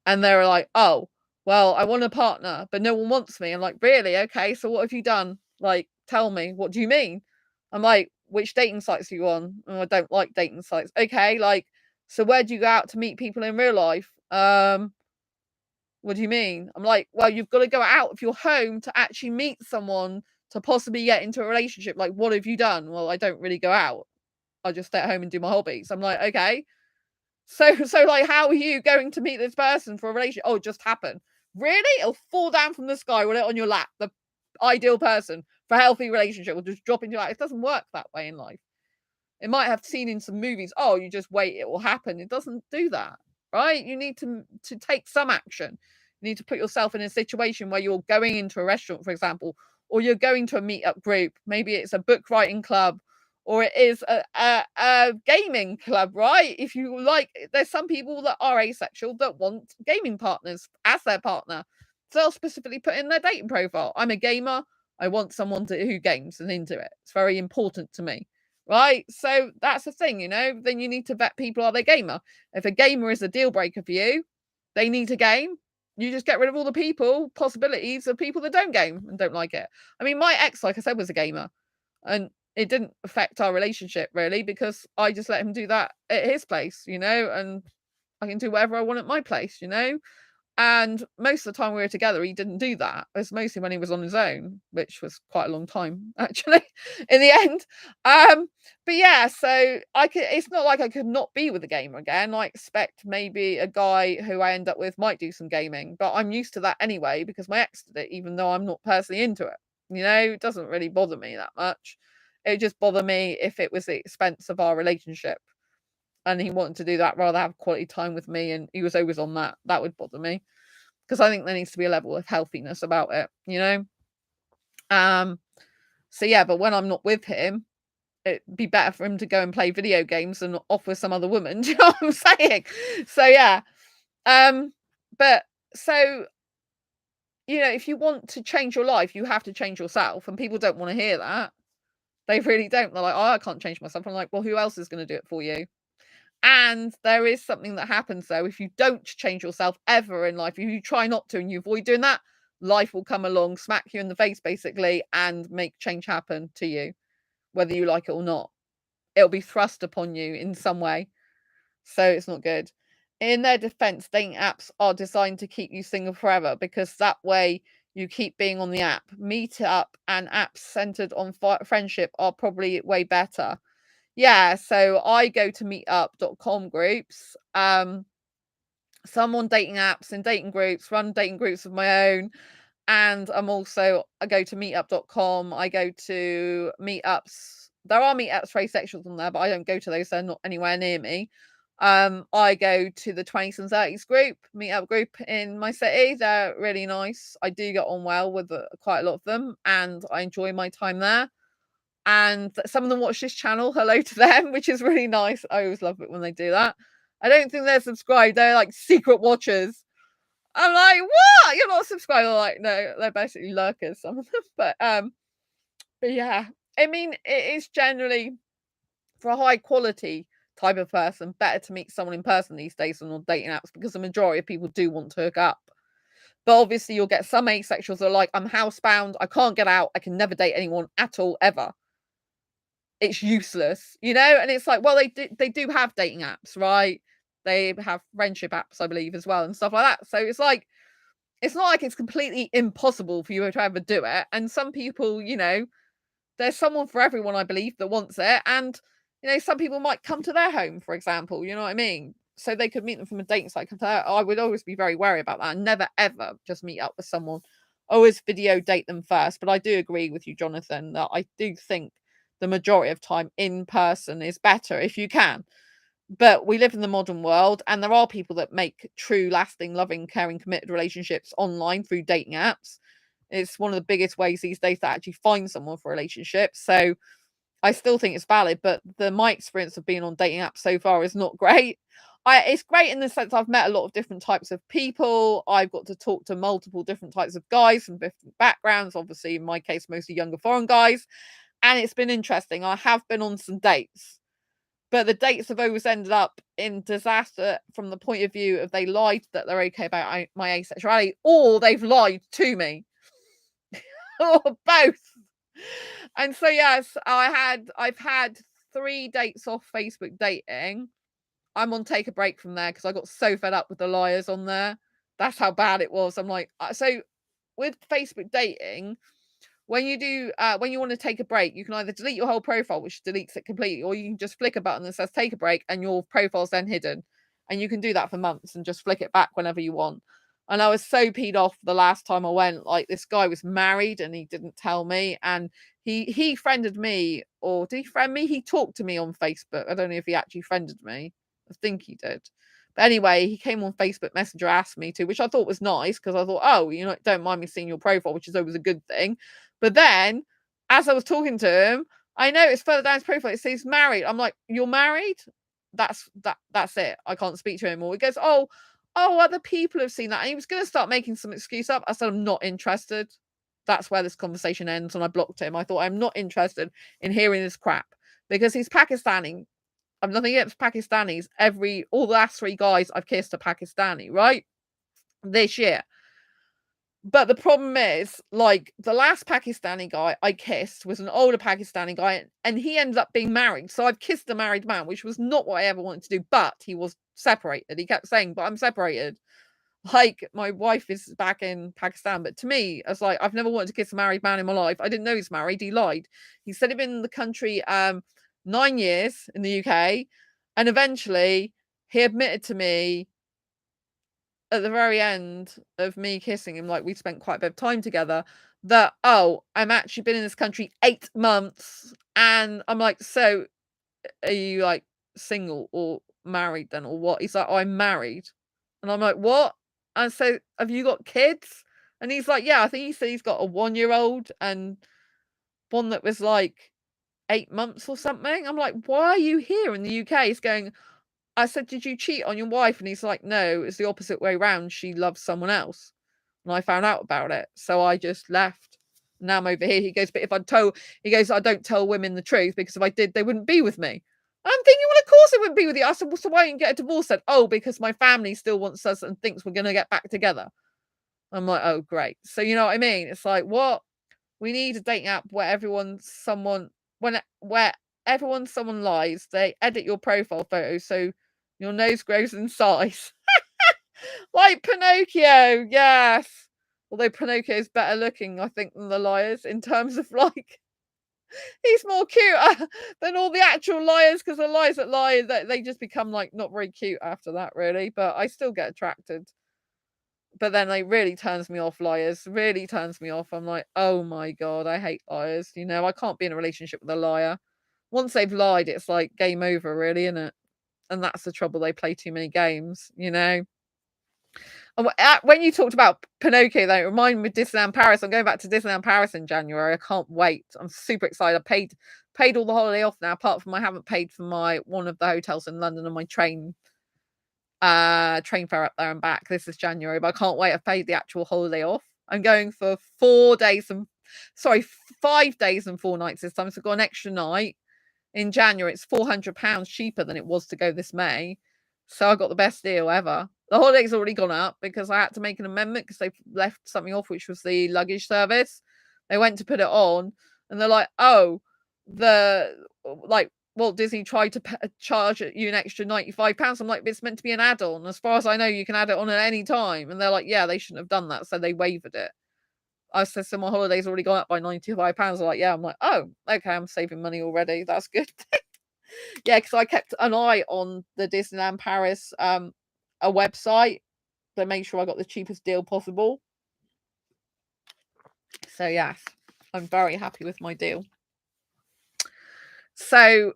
Speaker 1: and they're like, oh, well, I want a partner, but no one wants me. I'm like, really? Okay, so what have you done? Like, tell me, what do you mean? I'm like, which dating sites are you on? Oh, I don't like dating sites. Okay, like, so where do you go out to meet people in real life? What do you mean? I'm like, well, you've got to go out of your home to actually meet someone to possibly get into a relationship. Like, what have you done? Well, I don't really go out. I just stay at home and do my hobbies. I'm like, okay. So like, how are you going to meet this person for a relationship? Oh, it just happened. Really? It'll fall down from the sky, will it, on your lap? The ideal person for a healthy relationship will just drop into your lap. It doesn't work that way in life. It might have seen in some movies, oh, you just wait, it will happen. It doesn't do that, right? You need to take some action. You need to put yourself in a situation where you're going into a restaurant, for example, or you're going to a meetup group. Maybe it's a book writing club, or it is a gaming club, right? If you like, there's some people that are asexual that want gaming partners as their partner. So they'll specifically put in their dating profile, I'm a gamer. I want someone who games and into it. It's very important to me. Right, so that's the thing, you know. Then you need to vet people, are they gamer? If a gamer is a deal breaker for you, they need to game. You just get rid of all the possibilities of people that don't game and don't like it. I mean, my ex, like I said, was a gamer, and it didn't affect our relationship really because I just let him do that at his place, you know, and I can do whatever I want at my place, you know. And most of the time we were together, he didn't do that. It was mostly when he was on his own, which was quite a long time, actually, in the end. But yeah, so it's not like I could not be with a gamer again. I expect maybe a guy who I end up with might do some gaming, but I'm used to that anyway because my ex did it, even though I'm not personally into it. It doesn't really bother me that much. It would just bother me if it was the expense of our relationship and he wanted to do that rather have quality time with me and he was always on that. That would bother me because I think there needs to be a level of healthiness about it. So yeah, but when I'm not with him, it'd be better for him to go and play video games and off with some other woman. Do you know what I'm saying? So yeah. But so if you want to change your life, you have to change yourself. And people don't want to hear that. They really don't. They're like, oh, I can't change myself. I'm like, well, who else is going to do it for you? And there is something that happens though. If you don't change yourself ever in life, if you try not to and you avoid doing that, life will come along, smack you in the face basically, and make change happen to you, whether you like it or not. It'll be thrust upon you in some way. So it's not good. In their defense, dating apps are designed to keep you single forever because that way you keep being on the app. Meetup and apps centered on friendship are probably way better. Yeah, so I go to meetup.com groups. Some on dating apps and dating groups, run dating groups of my own. And I go to meetup.com. I go to meetups. There are meetups for asexuals on there, but I don't go to those. They're not anywhere near me. I go to the 20s and 30s group, meetup group in my city. They're really nice. I do get on well with quite a lot of them, and I enjoy my time there. And some of them watch this channel. Hello to them, which is really nice. I always love it when they do that. I don't think they're subscribed. They're like secret watchers. I'm like, what? You're not subscribed? They're like, no, they're basically lurkers, some of them. But yeah, I mean, it is generally for a high quality type of person better to meet someone in person these days than on dating apps because the majority of people do want to hook up. But obviously, you'll get some asexuals that are like, I'm housebound, I can't get out, I can never date anyone at all ever. It's useless, and it's like, well, they do have dating apps, right? They have friendship apps, I believe, as well, and stuff like that. So it's like, it's not like it's completely impossible for you to ever do it. And some people, there's someone for everyone, I believe, that wants it. And, some people might come to their home, for example, you know what I mean? So they could meet them from a dating site. I would always be very wary about that. And never, ever just meet up with someone. Always video date them first. But I do agree with you, Jonathan, that I do think the majority of time in person is better if you can. But we live in the modern world, and there are people that make true, lasting, loving, caring, committed relationships online through dating apps. It's one of the biggest ways these days to actually find someone for a relationship. So I still think it's valid, but my experience of being on dating apps so far is not great. It's great in the sense I've met a lot of different types of people. I've got to talk to multiple different types of guys from different backgrounds. Obviously, in my case, mostly younger foreign guys. And it's been interesting. I have been on some dates, but the dates have always ended up in disaster from the point of view of they lied that they're okay about my asexuality, or they've lied to me, or both. And so yes, I've had 3 dates off Facebook dating. I'm on take a break from there because I got so fed up with the liars on there. That's how bad it was. I'm like, so with Facebook dating, when you want to take a break, you can either delete your whole profile, which deletes it completely, or you can just flick a button that says take a break and your profile's then hidden. And you can do that for months and just flick it back whenever you want. And I was so peed off the last time I went. Like, this guy was married and he didn't tell me. And he friended me, or did he friend me? He talked to me on Facebook. I don't know if he actually friended me. I think he did. But anyway, he came on Facebook Messenger, asked me to, which I thought was nice because I thought, oh, don't mind me seeing your profile, which is always a good thing. But then, as I was talking to him, I noticed further down his profile it says married. I'm like, you're married? That's it. I can't speak to him anymore. He goes, oh, other people have seen that. And he was going to start making some excuse up. I said, I'm not interested. That's where this conversation ends. And I blocked him. I thought, I'm not interested in hearing this crap because he's Pakistani. I've nothing against Pakistanis. All the last 3 guys I've kissed are Pakistani, right? This year. But the problem is, like, the last Pakistani guy I kissed was an older Pakistani guy, and he ended up being married. So I've kissed a married man, which was not what I ever wanted to do, but he was separated. He kept saying, but I'm separated. Like, my wife is back in Pakistan, but to me, I was like, I've never wanted to kiss a married man in my life. I didn't know he's married. He lied. He said he'd been in the country 9 years in the UK, and eventually he admitted to me at the very end of me kissing him, like we spent quite a bit of time together, that, oh, I'm actually been in this country 8 months. And I'm like, so are you like single or married then, or what? He's like, oh, I'm married. And I'm like, what? And so, have you got kids? And he's like, yeah, I think he said he's got a 1 year old and one that was like 8 months or something. I'm like, why are you here in the UK? He's going, I said, did you cheat on your wife? And he's like, no, it's the opposite way around. She loves someone else. And I found out about it. So I just left. Now I'm over here. He goes, but if I'd told, he goes, I don't tell women the truth because if I did, they wouldn't be with me. I'm thinking, well, of course they wouldn't be with you. I said, well, so why don't you get a divorce then? Oh, because my family still wants us and thinks we're going to get back together. I'm like, oh, great. So, you know what I mean? It's like, what? We need a dating app where where everyone's someone lies. They edit your profile photo so your nose grows in size. Like Pinocchio, yes. Although Pinocchio's better looking, I think, than the liars in terms of like he's more cute than all the actual liars, because the liars that lie, they just become like not very cute after that, really. But I still get attracted. But then they really turns me off, liars. Really turns me off. I'm like, oh my God, I hate liars. You know, I can't be in a relationship with a liar. Once they've lied, it's like game over, really, isn't it? And that's the trouble. They play too many games, you know. And when you talked about Pinocchio, though, it reminded me of Disneyland Paris. I'm going back to Disneyland Paris in January. I can't wait. I'm super excited. I paid all the holiday off now, apart from I haven't paid for my one of the hotels in London and my train fare up there and back. This is January, but I can't wait. I've paid the actual holiday off. I'm going for 5 days and 4 nights this time. So I've got an extra night in January. It's £400 cheaper than it was to go this May. So I got the best deal ever. The holiday's already gone up because I had to make an amendment because they left something off, which was the luggage service. They went to put it on and they're like, oh, Walt Disney tried to charge you an extra £95. I'm like, it's meant to be an add-on. As far as I know, you can add it on at any time. And they're like, yeah, they shouldn't have done that. So they waived it. I said, so my holiday's already gone up by £95. They're like, yeah. I'm like, oh, okay, I'm saving money already. That's good. Yeah, because I kept an eye on the Disneyland Paris a website to make sure I got the cheapest deal possible. So yes, I'm very happy with my deal. So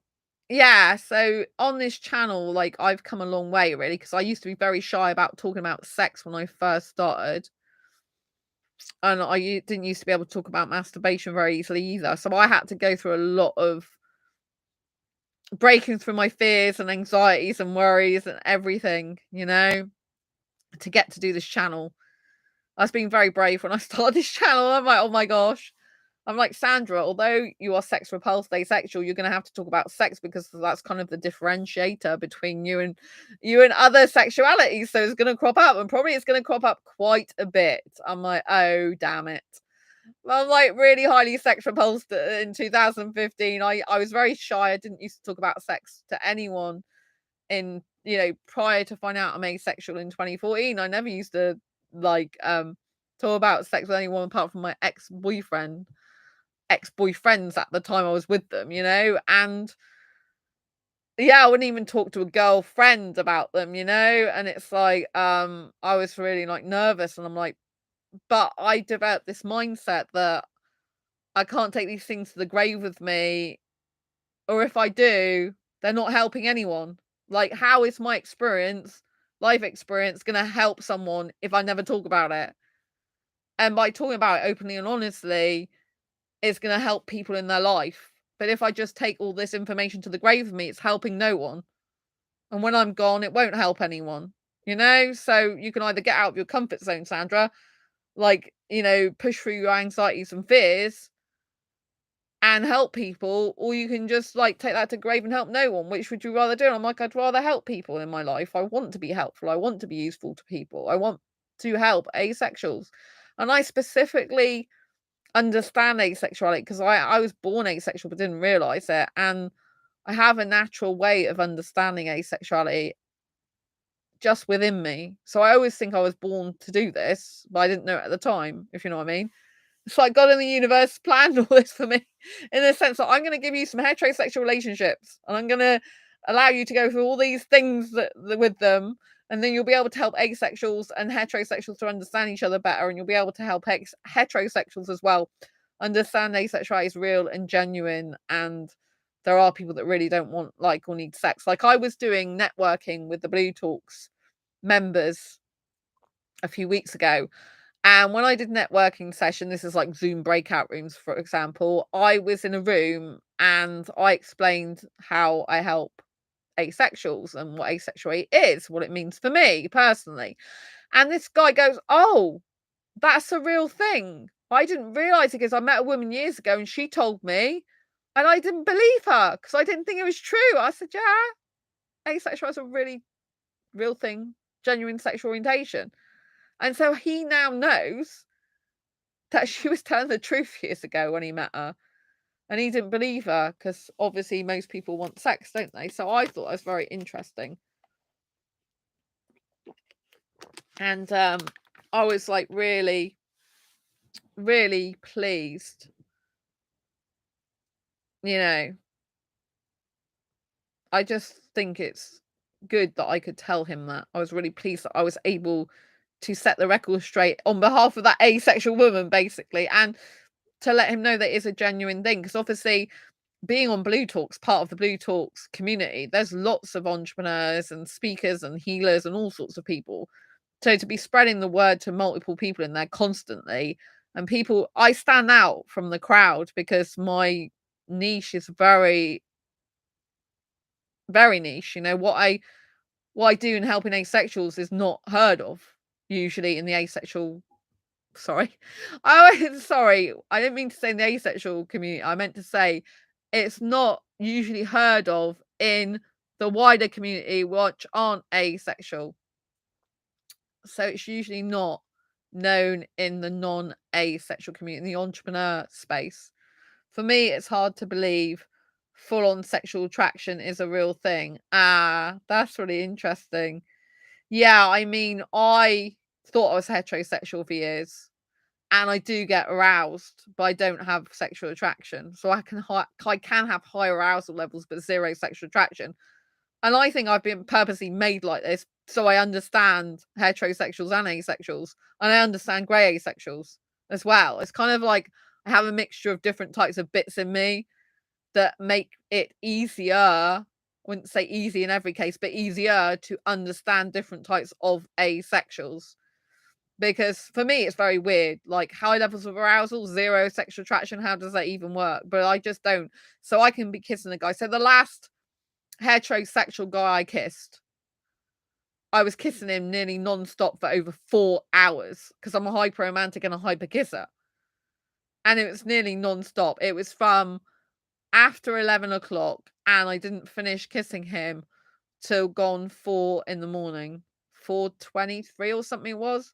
Speaker 1: yeah, so on this channel, like I've come a long way, really, because I used to be very shy about talking about sex when I first started. And I didn't used to be able to talk about masturbation very easily either. So I had to go through a lot of breaking through my fears and anxieties and worries and everything, you know, to get to do this channel. I was being very brave when I started this channel. I'm like, oh my gosh. I'm like, Sandra, although you are sex repulsed, asexual, you're going to have to talk about sex because that's kind of the differentiator between you and other sexualities. So it's going to crop up, and probably it's going to crop up quite a bit. I'm like, oh, damn it. I'm like really highly sex repulsed in 2015. I was very shy. I didn't used to talk about sex to anyone prior to finding out I'm asexual in 2014. I never used to talk about sex with anyone apart from my ex-boyfriends at the time I was with them, and yeah, I wouldn't even talk to a girlfriend about them, and it's like I was really like nervous, and I'm like, but I developed this mindset that I can't take these things to the grave with me, or if I do, they're not helping anyone. Like, how is my life experience going to help someone if I never talk about it? And by talking about it openly and honestly, it's going to help people in their life. But if I just take all this information to the grave with me, it's helping no one. And when I'm gone, it won't help anyone, So you can either get out of your comfort zone, Sandra, push through your anxieties and fears and help people, or you can just take that to grave and help no one. Which would you rather do? And I'm like, I'd rather help people in my life. I want to be helpful. I want to be useful to people. I want to help asexuals. And I specifically understand asexuality because I was born asexual but didn't realize it, and I have a natural way of understanding asexuality just within me. So I always think I was born to do this, but I didn't know it at the time, if you know what I mean. It's like God in the universe planned all this for me in the sense that I'm going to give you some heterosexual relationships and I'm going to allow you to go through all these things with them. And then you'll be able to help asexuals and heterosexuals to understand each other better. And you'll be able to help heterosexuals as well understand asexuality is real and genuine. And there are people that really don't want, like, or need sex. Like I was doing networking with the Blue Talks members a few weeks ago. And when I did networking session, this is like Zoom breakout rooms, for example, I was in a room and I explained how I help asexuals and what asexuality is, what it means for me personally. And this guy goes, "Oh, that's a real thing. I didn't realize it because I met a woman years ago and she told me and I didn't believe her because I didn't think it was true." I said, "Yeah, asexual is a really real thing, genuine sexual orientation." And so he now knows that she was telling the truth years ago when he met her. And he didn't believe her because obviously most people want sex, don't they? So I thought that was very interesting. And I was like really, really pleased. You know, I just think it's good that I could tell him that. I was really pleased that I was able to set the record straight on behalf of that asexual woman, basically, and to let him know that it's a genuine thing. Because obviously, being on Blue Talks, part of the Blue Talks community, there's lots of entrepreneurs and speakers and healers and all sorts of people. So to be spreading the word to multiple people in there constantly, and people, I stand out from the crowd because my niche is very, very niche. You know, what I do in helping asexuals is not heard of usually in the asexual. Sorry. Sorry. I didn't mean to say in the asexual community. I meant to say it's not usually heard of in the wider community which aren't asexual. So it's usually not known in the non-asexual community, in the entrepreneur space. For me, it's hard to believe full-on sexual attraction is a real thing. Ah, that's really interesting. Yeah, I mean, I thought I was heterosexual for years. And I do get aroused, but I don't have sexual attraction. So I can have high arousal levels, but zero sexual attraction. And I think I've been purposely made like this so I understand heterosexuals and asexuals, and I understand grey asexuals as well. It's kind of like I have a mixture of different types of bits in me that make it easier. I wouldn't say easy in every case, but easier to understand different types of asexuals. Because for me, it's very weird. Like high levels of arousal, zero sexual attraction. How does that even work? But I just don't. So I can be kissing a guy. So the last heterosexual guy I kissed, I was kissing him nearly non-stop for over 4 hours because I'm a hyper romantic and a hyper kisser. And it was nearly non-stop. It was from after 11 o'clock and I didn't finish kissing him till gone 4 in the morning. 4:23 or something it was.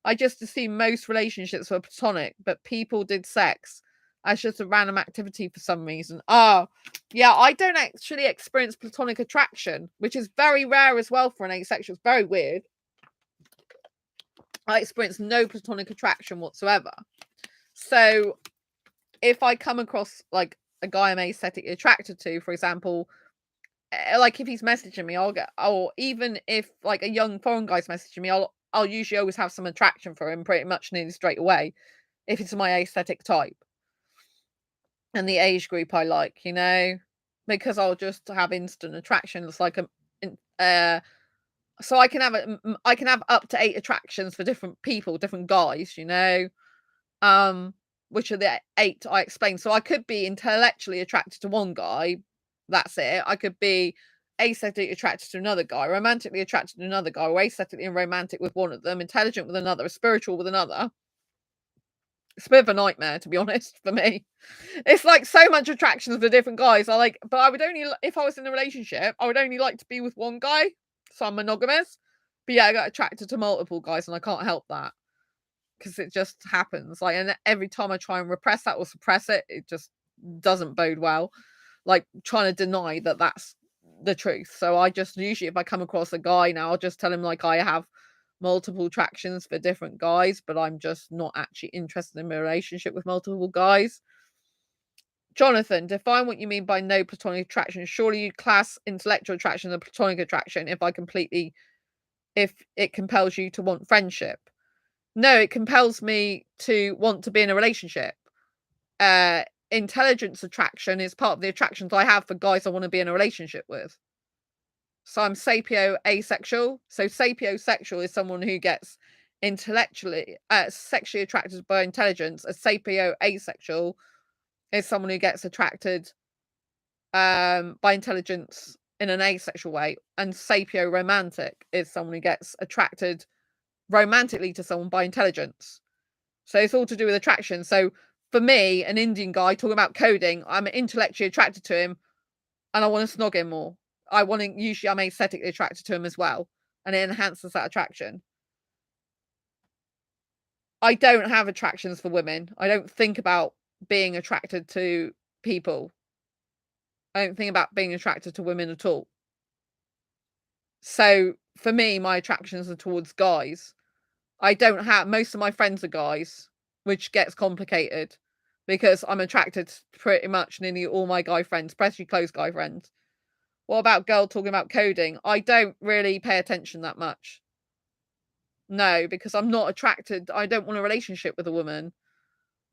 Speaker 1: I just assumed most relationships were platonic, but people did sex as just a random activity for some reason. Oh, yeah, I don't actually experience platonic attraction, which is very rare as well for an asexual. It's very weird. I experience no platonic attraction whatsoever. So if I come across like a guy I'm aesthetically attracted to, for example, like if he's messaging me, or even if like a young foreign guy's messaging me, I'll usually always have some attraction for him pretty much nearly straight away if it's my aesthetic type and the age group I like, you know, because I'll just have instant attraction. It's like so I can have up to 8 attractions for different people, different guys, you know, which are the 8 I explained. So I could be intellectually attracted to one guy, that's it. I could be aesthetically attracted to another guy, romantically attracted to another guy, or aesthetically and romantic with one of them, intelligent with another, spiritual with another. It's a bit of a nightmare, to be honest, for me. It's like so much attraction for different guys. But I would only, if I was in a relationship, I would only like to be with one guy. So I'm monogamous. But yeah, I got attracted to multiple guys and I can't help that. Because it just happens. Like, and every time I try and repress that or suppress it, it just doesn't bode well. Like trying to deny that that's the truth. So I just usually, if I come across a guy now, I'll just tell him like I have multiple attractions for different guys, but I'm just not actually interested in a relationship with multiple guys. Jonathan, define what you mean by no platonic attraction. Surely you class intellectual attraction as a platonic attraction if it compels you to want friendship. No, it compels me to want to be in a relationship. Intelligence attraction is part of the attractions I have for guys I want to be in a relationship with. So I'm sapio-asexual. So sapiosexual is someone who gets intellectually, sexually attracted by intelligence. A sapio-asexual is someone who gets attracted by intelligence in an asexual way. And sapio-romantic is someone who gets attracted romantically to someone by intelligence. So it's all to do with attraction. So for me, an Indian guy talking about coding, I'm intellectually attracted to him and I want to snog him more. Usually I'm aesthetically attracted to him as well. And it enhances that attraction. I don't have attractions for women. I don't think about being attracted to people. I don't think about being attracted to women at all. So for me, my attractions are towards guys. I don't have, most of my friends are guys, which gets complicated because I'm attracted to pretty much nearly all my guy friends, especially close guy friends. What about girl talking about coding? I don't really pay attention that much. No, because I'm not attracted. I don't want a relationship with a woman.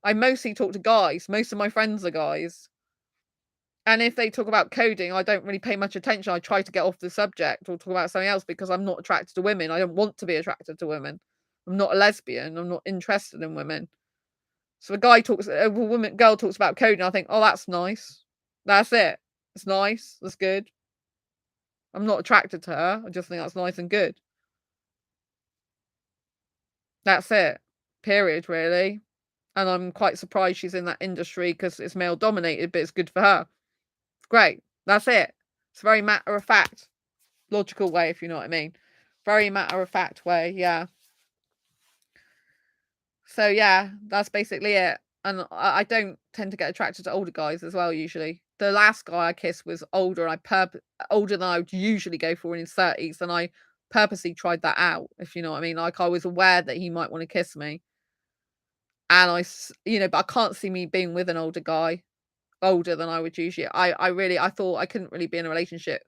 Speaker 1: I mostly talk to guys. Most of my friends are guys. And if they talk about coding, I don't really pay much attention. I try to get off the subject or talk about something else because I'm not attracted to women. I don't want to be attracted to women. I'm not a lesbian. I'm not interested in women. So girl talks about coding. I think, oh, that's nice. That's it. It's nice. That's good. I'm not attracted to her. I just think that's nice and good. That's it. Period, really. And I'm quite surprised she's in that industry because it's male dominated, but it's good for her. Great. That's it. It's a very matter of fact, logical way, if you know what I mean. Very matter of fact way, yeah. So yeah, that's basically it. And I don't tend to get attracted to older guys as well, usually. The last guy I kissed was older, and older than I would usually go for in his 30s, and I purposely tried that out, if you know what I mean. Like, I was aware that he might want to kiss me. And but I can't see me being with an older guy, older than I would usually. I thought I couldn't really be in a relationship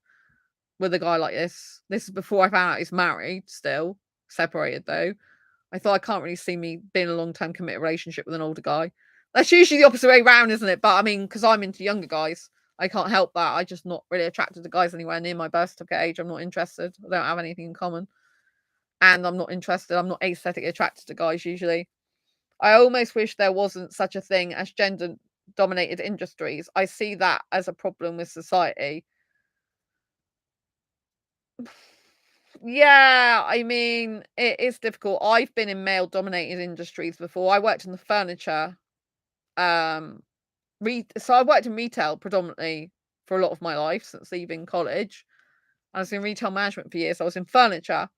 Speaker 1: with a guy like this. This is before I found out he's married still, separated though. I thought I can't really see me being in a long-term committed relationship with an older guy. That's usually the opposite way around, isn't it? But I mean, because I'm into younger guys, I can't help that. I'm just not really attracted to guys anywhere near my birth certificate age. I'm not interested. I don't have anything in common. And I'm not interested. I'm not aesthetically attracted to guys usually. I almost wish there wasn't such a thing as gender dominated industries. I see that as a problem with society. Yeah, I mean, it is difficult. I've been in male dominated industries before. I worked in the furniture. So I worked in retail predominantly for a lot of my life since leaving college. I was in retail management for years. I was in furniture.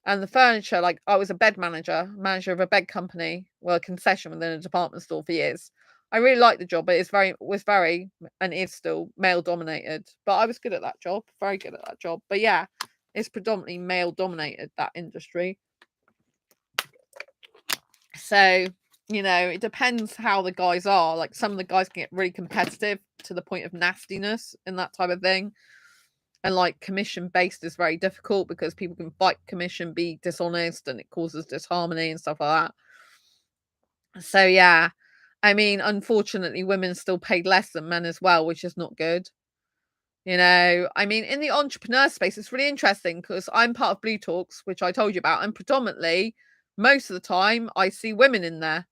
Speaker 1: And the furniture, like I was a bed manager of a bed company, well, a concession within a department store for years. I really liked the job, but was very and is still male dominated. But I was good at that job, very good at that job. But yeah, it's predominantly male dominated, that industry. So, it depends how the guys are. Like, some of the guys can get really competitive to the point of nastiness and that type of thing. And like, commission based is very difficult because people can fight commission, be dishonest, and it causes disharmony and stuff like that. So yeah, I mean, unfortunately, women still paid less than men as well, which is not good. I mean, in the entrepreneur space, it's really interesting because I'm part of Blue Talks, which I told you about, and predominantly, most of the time, I see women in there.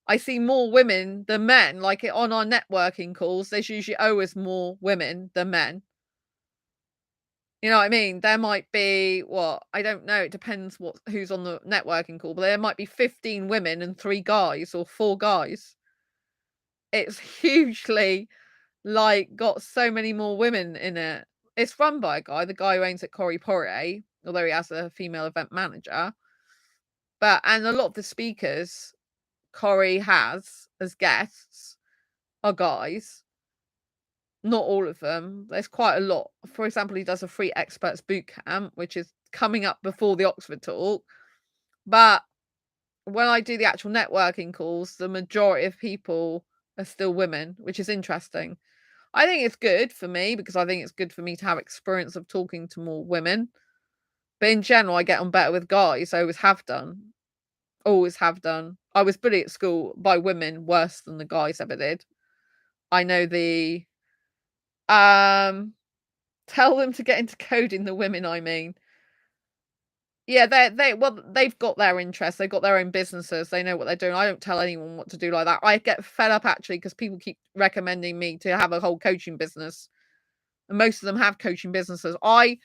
Speaker 1: I see more women than men. Like, on our networking calls, there's usually always more women than men. You know what I mean? There might be, I don't know. It depends who's on the networking call, but there might be 15 women and 3 guys or 4 guys. It's hugely, like, got so many more women in it. It's run by a guy, the guy who owns it, Corey Poirier, although he has a female event manager. And a lot of the speakers Corey has as guests are guys. Not all of them. There's quite a lot. For example, he does a free experts boot camp, which is coming up before the Oxford talk. But when I do the actual networking calls, the majority of people are still women, which is interesting. I think it's good for me because I think it's good for me to have experience of talking to more women. But in general, I get on better with guys. I always have done. Always have done. I was bullied at school by women worse than the guys ever did. I know the tell them to get into coding, the women, I mean. Yeah, they've got their interests, they've got their own businesses, they know what they're doing. I don't tell anyone what to do like that. I get fed up actually because people keep recommending me to have a whole coaching business. And most of them have coaching businesses. I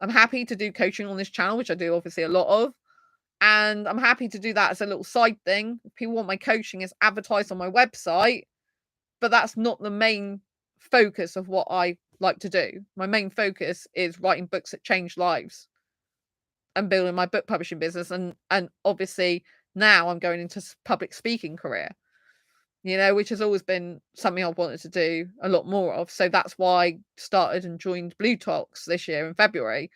Speaker 1: am happy to do coaching on this channel, which I do obviously a lot of. And I'm happy to do that as a little side thing. If people want my coaching, it's advertised on my website, but that's not the main focus of what I like to do. My main focus is writing books that change lives and building my book publishing business. And obviously now I'm going into public speaking career, which has always been something I've wanted to do a lot more of. So that's why I started and joined Blue Talks this year in February.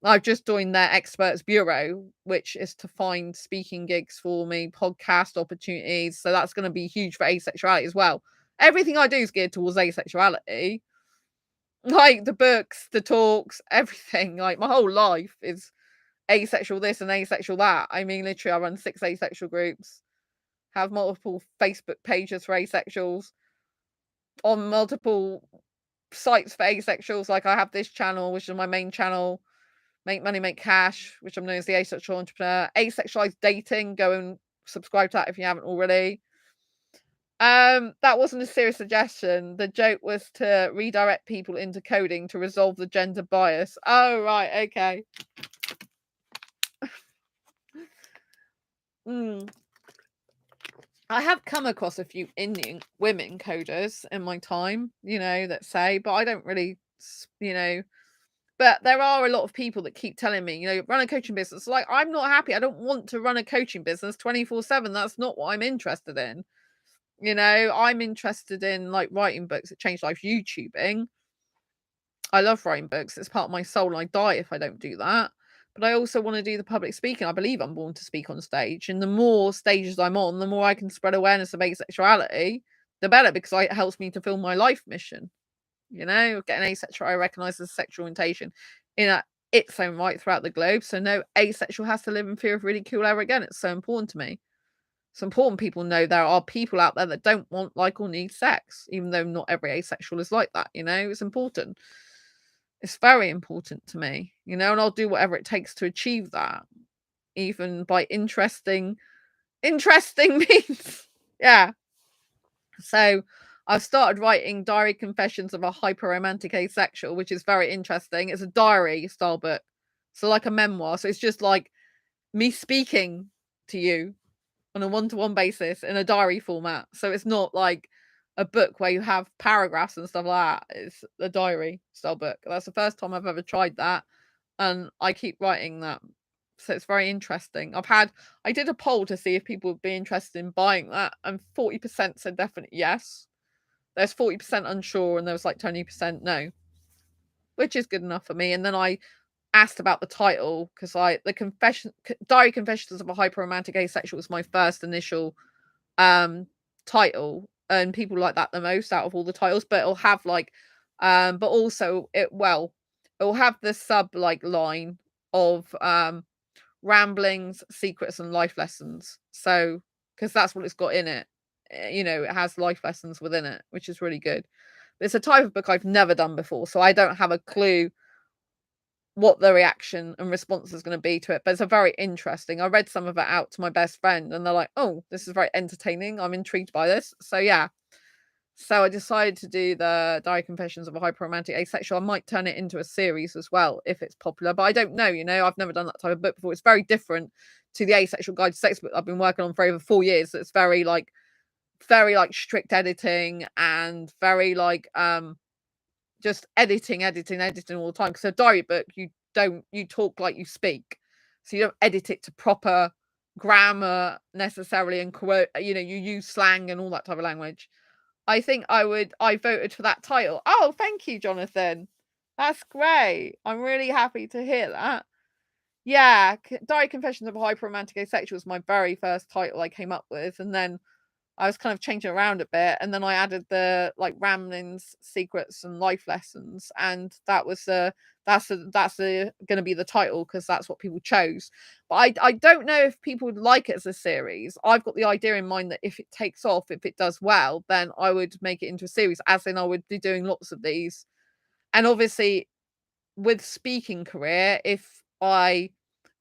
Speaker 1: I've just joined their experts bureau, which is to find speaking gigs for me, podcast opportunities. So that's going to be huge for asexuality as well. Everything I do is geared towards asexuality. Like the books, the talks, everything. Like my whole life is asexual this and asexual that. I mean, literally, I run 6 asexual groups, have multiple Facebook pages for asexuals, on multiple sites for asexuals. Like I have this channel, which is my main channel, Make Money, Make Cash, which I'm known as the Asexual Entrepreneur. Asexualise Dating, go and subscribe to that if you haven't already. That wasn't a serious suggestion. The joke was to redirect people into coding to resolve the gender bias. Oh, right, okay. I have come across a few Indian women coders in my time, that say, but I don't really, but there are a lot of people that keep telling me, run a coaching business. Like, I'm not happy. I don't want to run a coaching business 24/7. That's not what I'm interested in. I'm interested in like writing books that change lives, YouTubing. I love writing books. It's part of my soul and I die if I don't do that. But I also want to do the public speaking. I believe I'm born to speak on stage. And the more stages I'm on, the more I can spread awareness of asexuality, the better, because it helps me to fulfill my life mission. Getting asexual, I recognise as sexual orientation in its own right throughout the globe. So no asexual has to live in fear of ridicule ever again. It's so important to me. It's important people know there are people out there that don't want, like, or need sex, even though not every asexual is like that. It's important. It's very important to me, and I'll do whatever it takes to achieve that, even by interesting means. Yeah. So I've started writing Diary Confessions of a Hyper-Romantic Asexual, which is very interesting. It's a diary style book. So like a memoir. So it's just like me speaking to you on a one-to-one basis in a diary format. So it's not like a book where you have paragraphs and stuff like that. It's a diary style book. That's the first time I've ever tried that. And I keep writing that. So it's very interesting. I did a poll to see if people would be interested in buying that, and 40% said definitely yes. There's 40% unsure, and there was like 20% no, which is good enough for me. And then I asked about the title because Diary Confessions of a Hyper-Romantic Asexual was my first initial title, and people like that the most out of all the titles. But it'll have like, but also it'll have the sub like line of ramblings, secrets, and life lessons. So because that's what it's got in it, it has life lessons within it, which is really good. But it's a type of book I've never done before, so I don't have a clue what the reaction and response is going to be to it. But it's a very interesting. I read some of it out to my best friend, and they're like, "Oh, this is very entertaining. I'm intrigued by this." So yeah. So I decided to do the Diary Confessions of a Hyper-Romantic Asexual. I might turn it into a series as well if it's popular, but I don't know. I've never done that type of book before. It's very different to the Asexual Guide to Sex book I've been working on for over 4 years. It's very like strict editing and very like just editing all the time. Because a diary book, you talk like you speak, so you don't edit it to proper grammar necessarily and quote. You use slang and all that type of language. I think I voted for that title. Oh, thank you, Jonathan. That's great. I'm really happy to hear that. Yeah, Diary Confessions of a Hyperromantic Asexual was my very first title I came up with, and then I was kind of changing around a bit, and then I added the like ramblings, secrets, and life lessons, and that was that's going to be the title because that's what people chose. But I don't know if people would like it as a series. I've got the idea in mind that if it takes off, if it does well, then I would make it into a series, as in I would be doing lots of these. And obviously, with speaking career, if I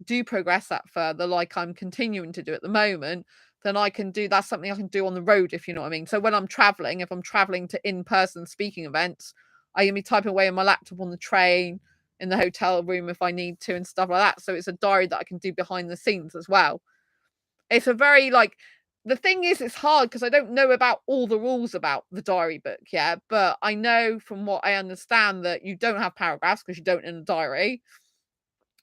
Speaker 1: do progress that further, like I'm continuing to do at the moment, then I can do that's something I can do on the road, if you know what I mean. So when I'm traveling, if I'm traveling to in-person speaking events, I can be typing away on my laptop on the train, in the hotel room if I need to, and stuff like that. So it's a diary that I can do behind the scenes as well. It's a very like the thing is it's hard because I don't know about all the rules about the diary book, yeah. But I know from what I understand that you don't have paragraphs because you don't in a diary.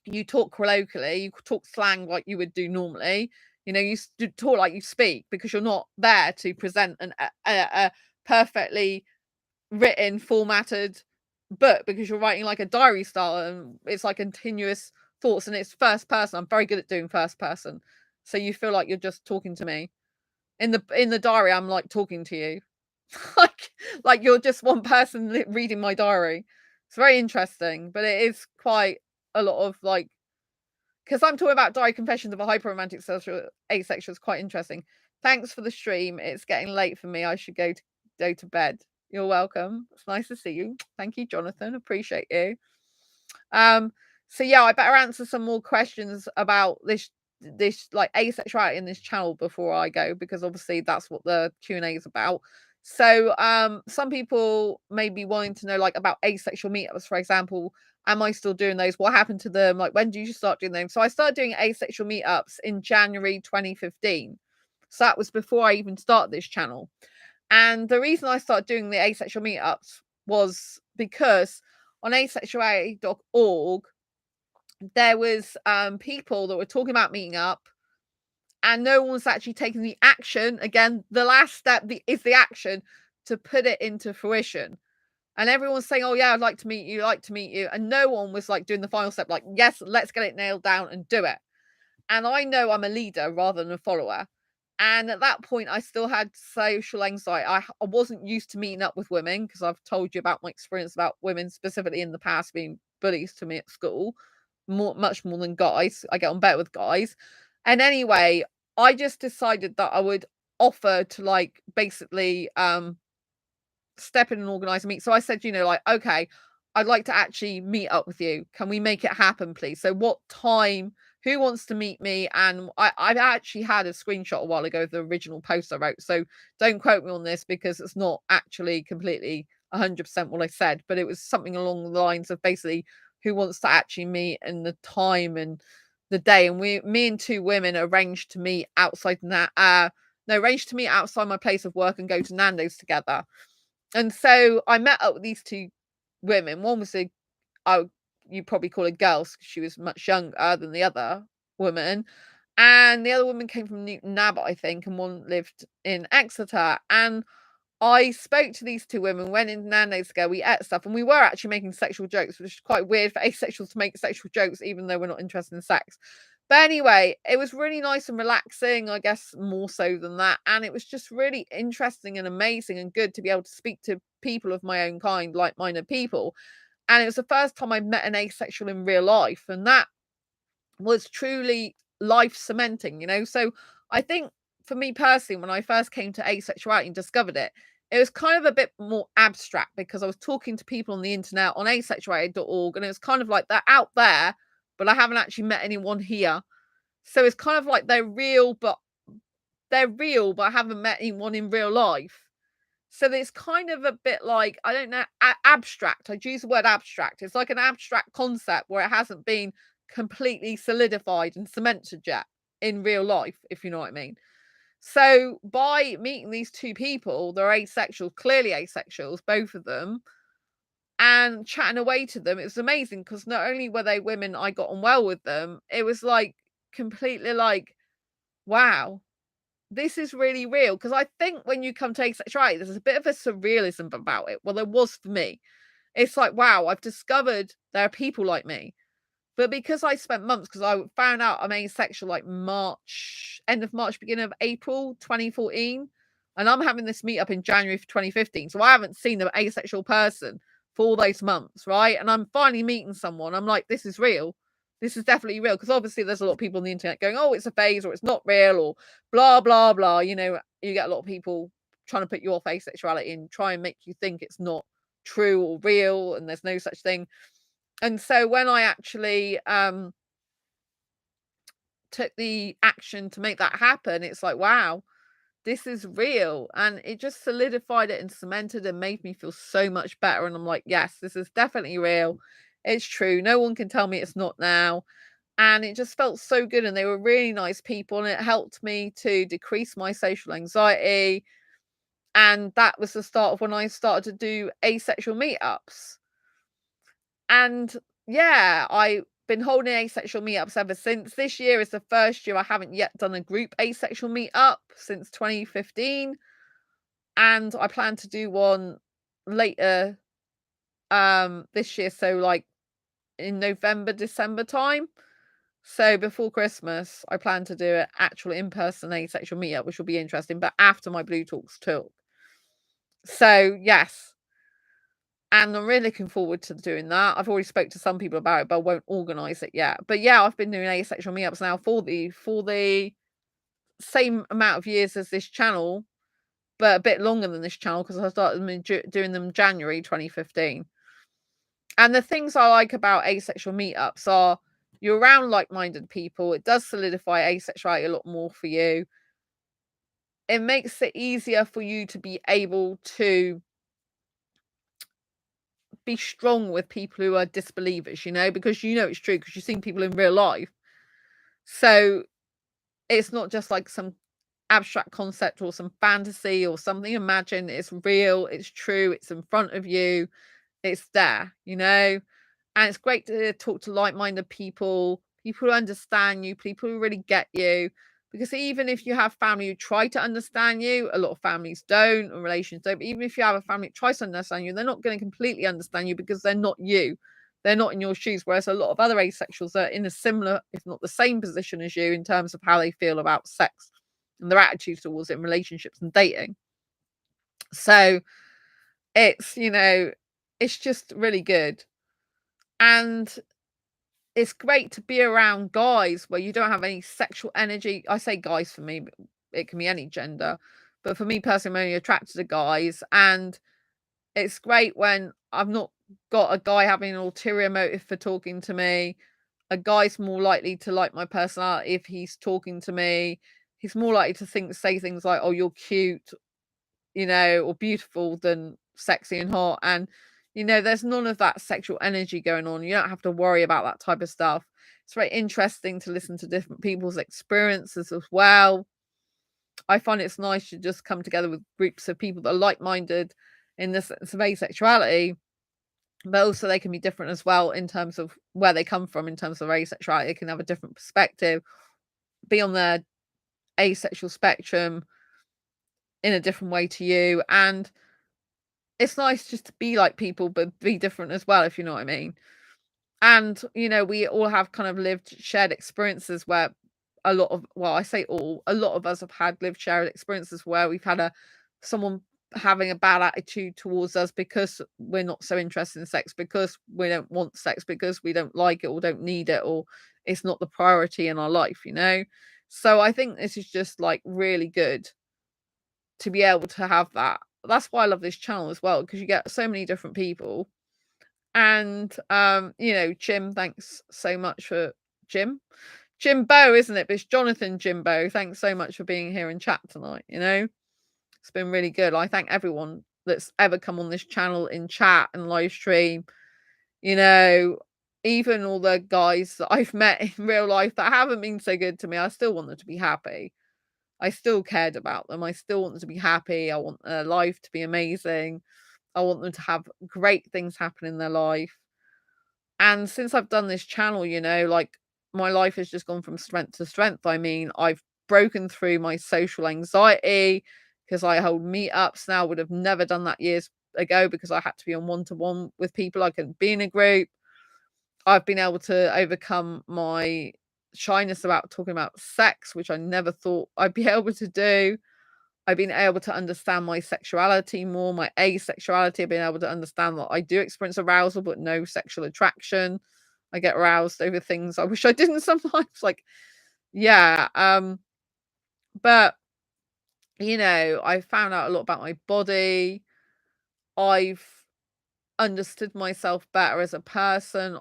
Speaker 1: You talk colloquially, you talk slang like you would do normally. You know, you talk like you speak because you're not there to present a perfectly written, formatted book because you're writing like a diary style and it's like continuous thoughts and it's first person. I'm very good at doing first person. So you feel like you're just talking to me. In the diary, I'm like talking to you. like like you're just one person reading my diary. It's very interesting, but it is quite a lot of like because I'm talking about Diary Confessions of a Hyperromantic Asexual. It's quite interesting. Thanks for the stream. It's getting late for me. I should go to bed. You're welcome. It's nice to see you. Thank you, Jonathan. Appreciate you. Um, so yeah, I better answer some more questions about this like asexuality in this channel before I go, because obviously that's what the Q&A is about. So some people may be wanting to know like about asexual meetups, for example. Am I still doing those? What happened to them? Like, when do you start doing them? So I started doing asexual meetups in January 2015. So that was before I even started this channel. And the reason I started doing the asexual meetups was because on asexuality.org, there was people that were talking about meeting up and no one was actually taking the action. Again, the last step is the action to put it into fruition. And everyone's saying, oh yeah, I'd like to meet you, like to meet you. And no one was like doing the final step, like, yes, let's get it nailed down and do it. And I know I'm a leader rather than a follower. And at that point, I still had social anxiety. I wasn't used to meeting up with women because I've told you about my experience about women specifically in the past being bullies to me at school, much more than guys. I get on better with guys. And anyway, I just decided that I would offer to like basically step in and organize a meet. So I said, like, okay, I'd like to actually meet up with you. Can we make it happen, please? So what time? Who wants to meet me? And I actually had a screenshot a while ago of the original post I wrote. So don't quote me on this because it's not actually completely 100% what I said, but it was something along the lines of basically who wants to actually meet and the time and the day. And me and two women arranged to meet outside arranged to meet outside my place of work and go to Nando's together. And so I met up with these two women. One was you probably call a girl because she was much younger than the other woman. And the other woman came from Newton Abbot, I think, and one lived in Exeter. And I spoke to these two women, went into Nando's together, we ate stuff, and we were actually making sexual jokes, which is quite weird for asexuals to make sexual jokes, even though we're not interested in sex. But anyway, it was really nice and relaxing, I guess more so than that. And it was just really interesting and amazing and good to be able to speak to people of my own kind, like-minded people. And it was the first time I met an asexual in real life. And that was truly life cementing. So I think for me personally, when I first came to asexuality and discovered it, it was kind of a bit more abstract because I was talking to people on the internet on asexuality.org, and it was kind of like they're out there, but I haven't actually met anyone here. So it's kind of like they're real, but I haven't met anyone in real life. So it's kind of a bit like, I don't know, abstract. I'd use the word abstract. It's like an abstract concept where it hasn't been completely solidified and cemented yet in real life, if you know what I mean. So by meeting these two people, they're asexual, clearly asexuals, both of them, and chatting away to them, it was amazing because not only were they women, I got on well with them, it was like completely like, wow, this is really real. Because I think when you come to asexuality, there's a bit of a surrealism about it. Well, there was for me. It's like, wow, I've discovered there are people like me. But because I spent months, because I found out I'm asexual like March, end of March, beginning of April 2014. And I'm having this meetup in January for 2015. So I haven't seen an asexual person for all those months, right? And I'm finally meeting someone. I'm like, this is real. This is definitely real. Because obviously there's a lot of people on the internet going, oh, it's a phase or it's not real or blah, blah, blah. You know, you get a lot of people trying to put you off asexuality and try and make you think it's not true or real and there's no such thing. And so when I actually took the action to make that happen, it's like, wow, this is real. And it just solidified it and cemented and made me feel so much better. And I'm like, yes, this is definitely real. It's true. No one can tell me it's not now. And it just felt so good. And they were really nice people. And it helped me to decrease my social anxiety. And that was the start of when I started to do asexual meetups. And yeah, I've been holding asexual meetups ever since. This year is the first year I haven't yet done a group asexual meetup since 2015. And I plan to do one later this year. So like in November, December time. So before Christmas, I plan to do an actual in-person asexual meetup, which will be interesting, but after my Blue Talks talk. So yes. And I'm really looking forward to doing that. I've already spoke to some people about it, but I won't organise it yet. But yeah, I've been doing asexual meetups now for the same amount of years as this channel, but a bit longer than this channel because I started doing them January 2015. And the things I like about asexual meetups are you're around like-minded people. It does solidify asexuality a lot more for you. It makes it easier for you to be able to be strong with people who are disbelievers, you know, because you know it's true because you've seen people in real life. So it's not just like some abstract concept or some fantasy or something. Imagine it's real, it's true, it's in front of you, it's there, you know. And it's great to talk to like-minded people, people who understand you, people who really get you. Because even if you have family who try to understand you, a lot of families don't, or relations don't. But even if you have a family that tries to understand you, they're not going to completely understand you because they're not you. They're not in your shoes. Whereas a lot of other asexuals are in a similar, if not the same position as you in terms of how they feel about sex and their attitude towards it in relationships and dating. So it's, you know, it's just really good. And it's great to be around guys where you don't have any sexual energy. I say guys for me, but it can be any gender. But for me personally, I'm only attracted to guys. And it's great when I've not got a guy having an ulterior motive for talking to me. A guy's more likely to like my personality if he's talking to me. He's more likely to say things like, oh, you're cute, you know, or beautiful than sexy and hot. And, you know, there's none of that sexual energy going on. You don't have to worry about that type of stuff. It's very interesting to listen to different people's experiences as well. I find it's nice to just come together with groups of people that are like-minded in the sense of asexuality, but also they can be different as well in terms of where they come from, in terms of asexuality. They can have a different perspective, be on their asexual spectrum in a different way to you. And it's nice just to be like people, but be different as well, if you know what I mean. And, you know, we all have kind of lived shared experiences where a lot of, well, I say all, a lot of us have had lived shared experiences where we've had someone having a bad attitude towards us because we're not so interested in sex, because we don't want sex, because we don't like it or don't need it, or it's not the priority in our life, you know? So I think this is just like really good to be able to have that. That's why I love this channel as well, because you get so many different people. And you know, Jim, thanks so much for Jimbo, isn't it? But it's Jonathan Jimbo. Thanks so much for being here in chat tonight. You know, it's been really good. I thank everyone that's ever come on this channel in chat and live stream. You know, even all the guys that I've met in real life that haven't been so good to me, I still want them to be happy. I still cared about them. I still want them to be happy. I want their life to be amazing. I want them to have great things happen in their life. And since I've done this channel, you know, like my life has just gone from strength to strength. I mean, I've broken through my social anxiety because I hold meetups now. Would have never done that years ago because I had to be on one-to-one with people. I couldn't be in a group. I've been able to overcome my shyness about talking about sex, which I never thought I'd be able to do. I've been able to understand my sexuality more, my asexuality. I've been able to understand that I do experience arousal, but no sexual attraction. I get aroused over things I wish I didn't sometimes. Like, yeah. But I found out a lot about my body. I've understood myself better as a person.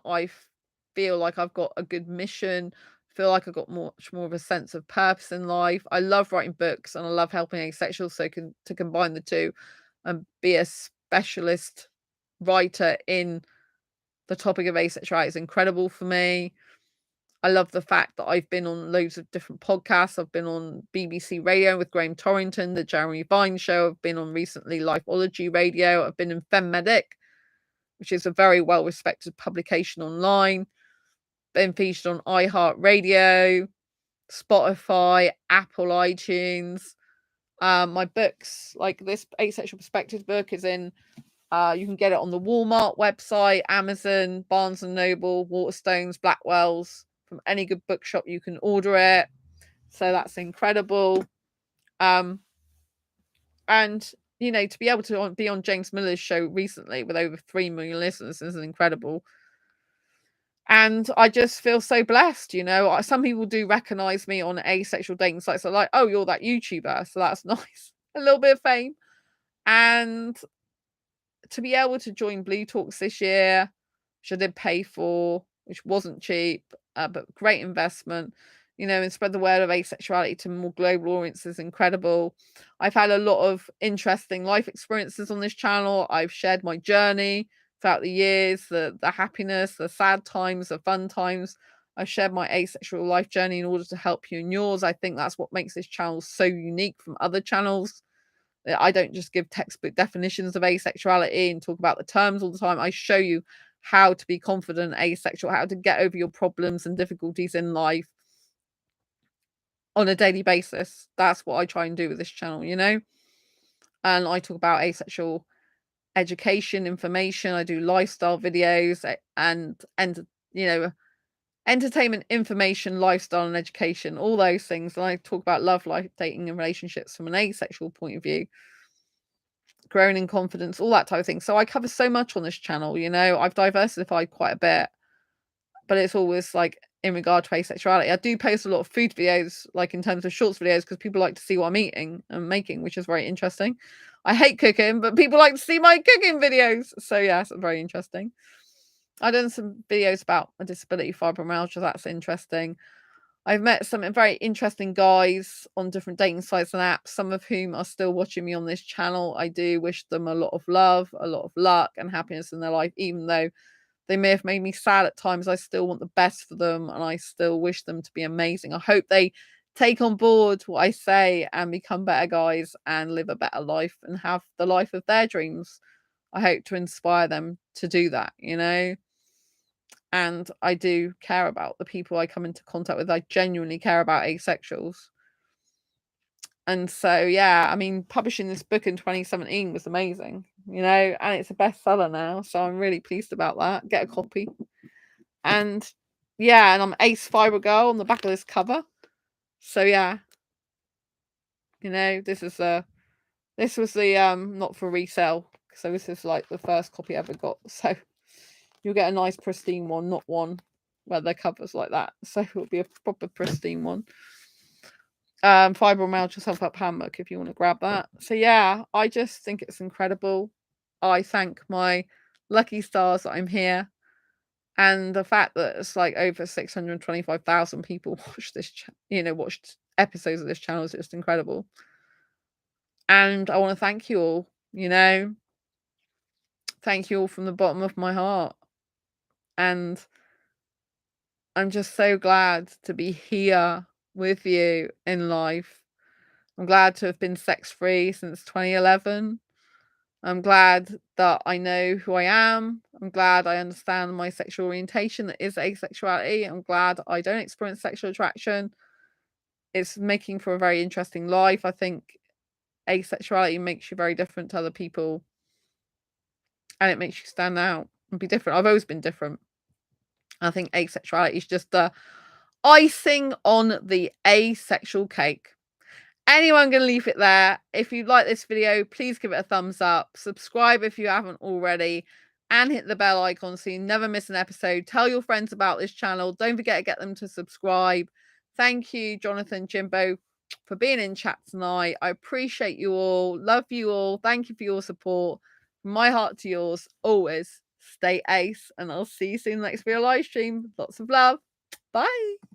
Speaker 1: Feel like I've got a good mission. Feel like I've got much more of a sense of purpose in life. I love writing books and I love helping asexuals. So to combine the two and be a specialist writer in the topic of asexuality is incredible for me. I love the fact that I've been on loads of different podcasts. I've been on BBC Radio with Graham Torrington, the Jeremy Vine Show. I've been on recently Lifeology Radio. I've been in FemMedic, which is a very well-respected publication online. Been featured on iHeartRadio, Spotify, Apple iTunes. My books, like this Asexual Perspectives book, is in. You can get it on the Walmart website, Amazon, Barnes and Noble, Waterstones, Blackwell's. From any good bookshop, you can order it. So that's incredible. And to be able to be on James Miller's show recently with over 3 million listeners is incredible. And I just feel so blessed, Some people do recognize me on asexual dating sites. They're like, oh, you're that YouTuber. So that's nice. A little bit of fame. And to be able to join Blue Talks this year, which I did pay for, which wasn't cheap, but great investment, and spread the word of asexuality to more global audiences, incredible. I've had a lot of interesting life experiences on this channel. I've shared my journey throughout the years, the happiness, the sad times, the fun times. I've shared my asexual life journey in order to help you in yours. I think that's what makes this channel so unique from other channels. I don't just give textbook definitions of asexuality and talk about the terms all the time. I show you how to be confident asexual, how to get over your problems and difficulties in life on a daily basis. That's what I try and do with this channel, And I talk about asexual education, information. I do lifestyle videos and entertainment, information, lifestyle, and education, all those things. And I talk about love, life, dating, and relationships from an asexual point of view. Growing in confidence, all that type of thing. So I cover so much on this channel, I've diversified quite a bit, but it's always like in regard to asexuality. I do post a lot of food videos, like in terms of shorts videos, because people like to see what I'm eating and making, which is very interesting. I hate cooking, but people like to see my cooking videos. So yes, it's very interesting. I've done some videos about a disability, fibromyalgia. That's interesting. I've met some very interesting guys on different dating sites and apps, some of whom are still watching me on this channel. I do wish them a lot of love, a lot of luck and happiness in their life, even though they may have made me sad at times. I still want the best for them and I still wish them to be amazing. I hope they take on board what I say and become better guys and live a better life and have the life of their dreams. I hope to inspire them to do that, And I do care about the people I come into contact with. I genuinely care about asexuals. And so, yeah, I mean, publishing this book in 2017 was amazing, and it's a bestseller now. So I'm really pleased about that. Get a copy. And yeah, and I'm Ace Fibro Girl on the back of this cover. So yeah, this was the not for resale. So this is like the first copy I ever got. So you'll get a nice pristine one, not one where the cover's like that. So it'll be a proper pristine one. Fibromyalgia self-help handbook if you want to grab that. So yeah, I just think it's incredible. I thank my lucky stars that I'm here. And the fact that it's like over 625,000 people watch this, watched episodes of this channel is just incredible. And I want to thank you all, thank you all from the bottom of my heart. And I'm just so glad to be here with you in life. I'm glad to have been sex-free since 2011. I'm glad that I know who I am. I'm glad I understand my sexual orientation that is asexuality. I'm glad I don't experience sexual attraction. it's making for a very interesting life. I think asexuality makes you very different to other people, and it makes you stand out and be different. I've always been different. I think asexuality is just the icing on the asexual cake. Anyway, I'm going to leave it there. If you like this video, please give it a thumbs up. Subscribe if you haven't already. And hit the bell icon so you never miss an episode. Tell your friends about this channel. Don't forget to get them to subscribe. Thank you, Jonathan, Jimbo, for being in chat tonight. I appreciate you all. Love you all. Thank you for your support. From my heart to yours, always stay ace. And I'll see you soon in the next video live stream. Lots of love. Bye.